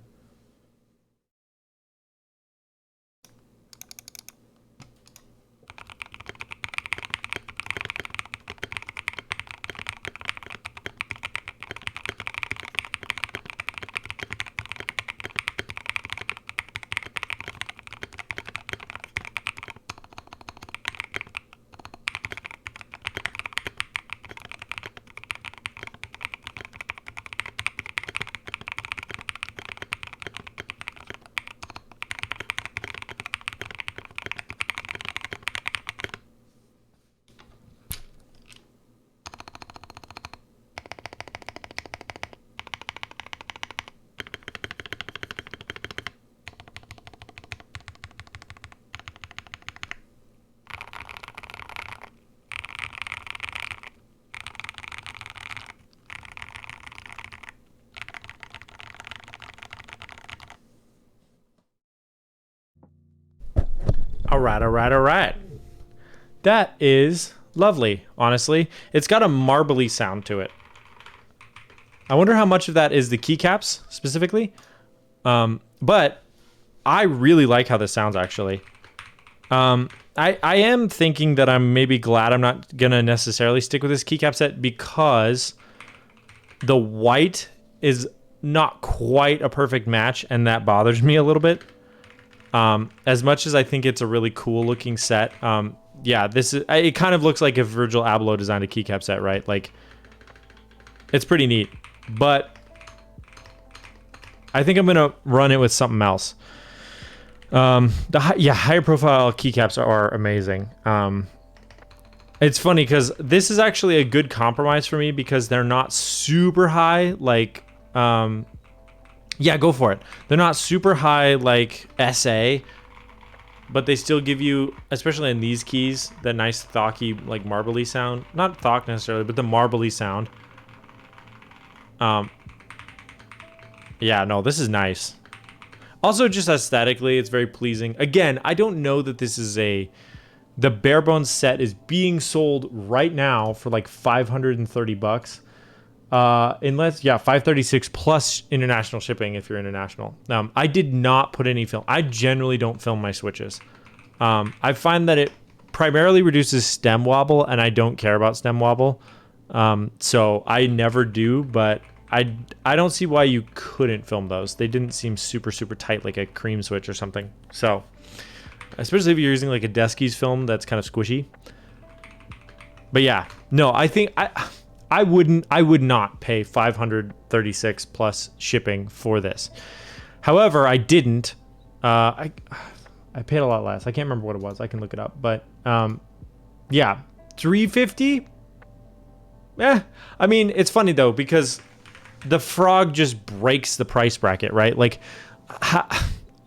Speaker 1: All right. That is lovely, honestly. It's got a marbly sound to it. I wonder how much of that is the keycaps specifically. But I really like how this sounds, actually. I am thinking that I'm maybe glad I'm not going to necessarily stick with this keycap set because the white is not quite a perfect match, and that bothers me a little bit. As much as I think it's a really cool looking set, yeah, it kind of looks like if Virgil Abloh designed a keycap set, right? Like, it's pretty neat, but I think I'm gonna run it with something else. Higher profile keycaps are amazing. It's funny because this is actually a good compromise for me because they're not super high, like, yeah, go for it. They're not super high like SA, but they still give you, especially in these keys, that nice thocky, like marbly sound. Not thock necessarily, but the marbly sound. Yeah, no, this is nice. Also, just aesthetically, it's very pleasing. Again, I don't know that this is the bare bones set is being sold right now for like $530. Unless, yeah, 536 plus international shipping if you're international. I did not put any film. I generally don't film my switches. I find that it primarily reduces stem wobble, and I don't care about stem wobble. So I never do, but I don't see why you couldn't film those. They didn't seem super, super tight like a cream switch or something. So, especially if you're using like a Deskies film that's kind of squishy. But yeah, no, I think I would not pay 536 plus shipping for this. However, I didn't. I paid a lot less. I can't remember what it was. I can look it up. But yeah, 350. I mean, it's funny though because the frog just breaks the price bracket, right? Like,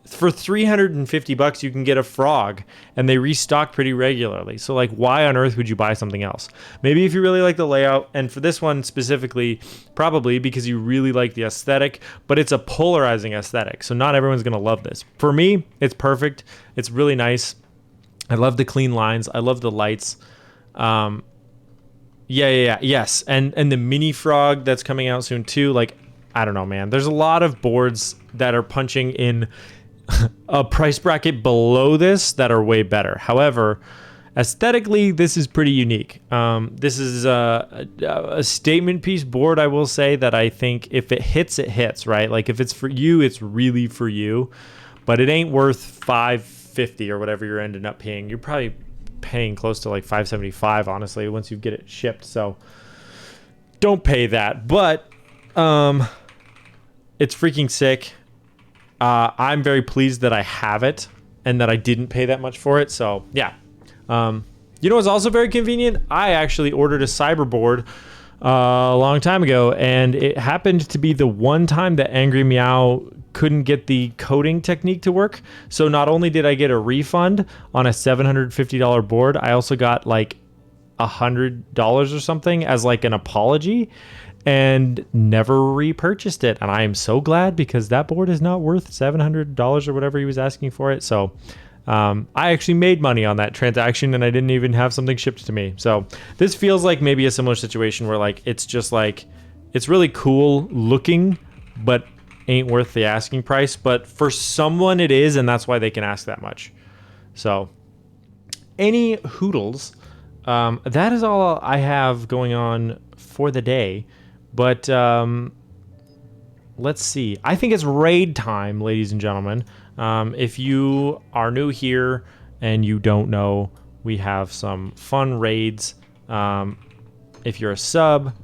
Speaker 1: for $350 you can get a frog, and they restock pretty regularly. So like, why on earth would you buy something else? Maybe if you really like the layout, and for this one specifically, probably because you really like the aesthetic, but it's a polarizing aesthetic, so not everyone's gonna love this. For me, it's perfect. It's really nice. I love the clean lines. I love the lights. Yes, and the mini frog that's coming out soon too. Like, I don't know, man. There's a lot of boards that are punching in a price bracket below this that are way better. However, aesthetically, this is pretty unique. This is a statement piece board, I will say, that I think if it hits, right? Like, if it's for you, it's really for you, but it ain't worth $550 or whatever you're ending up paying. You're probably paying close to like $575, honestly, once you get it shipped. So don't pay that, but it's freaking sick. I'm very pleased that I have it and that I didn't pay that much for it. So yeah. You know what's also very convenient? I actually ordered a cyberboard a long time ago, and it happened to be the one time that Angry Meow couldn't get the coding technique to work. So not only did I get a refund on a $750 board, I also got like $100 or something as like an apology, and never repurchased it. And I am so glad, because that board is not worth $700 or whatever he was asking for it. So I actually made money on that transaction, and I didn't even have something shipped to me. So this feels like maybe a similar situation where like it's just like, it's really cool looking, but ain't worth the asking price. But for someone it is, and that's why they can ask that much. So any hoodles, that is all I have going on for the day. But let's see. I think it's raid time, ladies and gentlemen. If you are new here and you don't know, we have some fun raids. If you're a sub,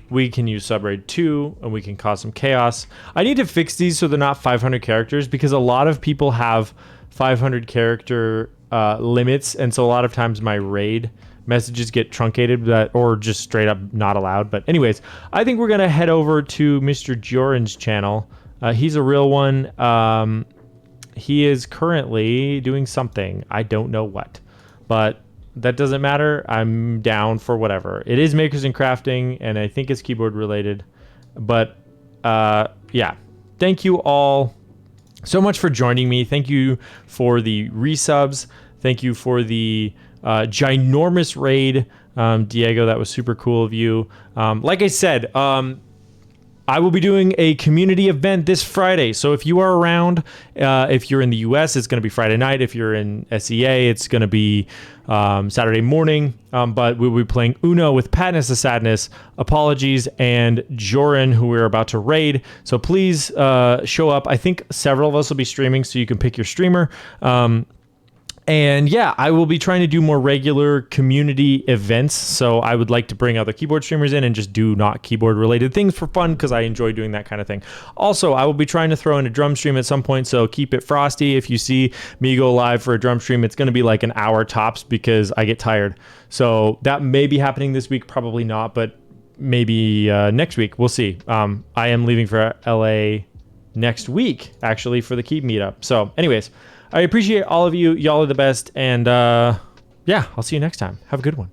Speaker 1: we can use subraid 2, and we can cause some chaos. I need to fix these so they're not 500 characters, because a lot of people have 500 character limits, and so a lot of times my raid messages get truncated or just straight up not allowed. But anyways, I think we're gonna head over to Mr. Joran's channel. He's a real one. He is currently doing something. I don't know what, but that doesn't matter. I'm down for whatever. It is Makers and Crafting, and I think it's keyboard related. But yeah, thank you all so much for joining me. Thank you for the resubs. Thank you for the ginormous raid, Diego. That was super cool of you. Like I said, I will be doing a community event this Friday. So if you are around, if you're in the US, it's going to be Friday night. If you're in SEA, it's going to be Saturday morning. But we'll be playing Uno with Patness of Sadness, Apologies, and Joran, who we're about to raid. So please show up. I think several of us will be streaming, so you can pick your streamer. And yeah, I will be trying to do more regular community events. So I would like to bring other keyboard streamers in and just do not keyboard related things for fun, because I enjoy doing that kind of thing. Also, I will be trying to throw in a drum stream at some point. So keep it frosty. If you see me go live for a drum stream, it's going to be like an hour tops because I get tired. So that may be happening this week. Probably not, but maybe next week. We'll see. I am leaving for LA next week, actually, for the Keep meetup. So anyways, I appreciate all of you. Y'all are the best. And yeah, I'll see you next time. Have a good one.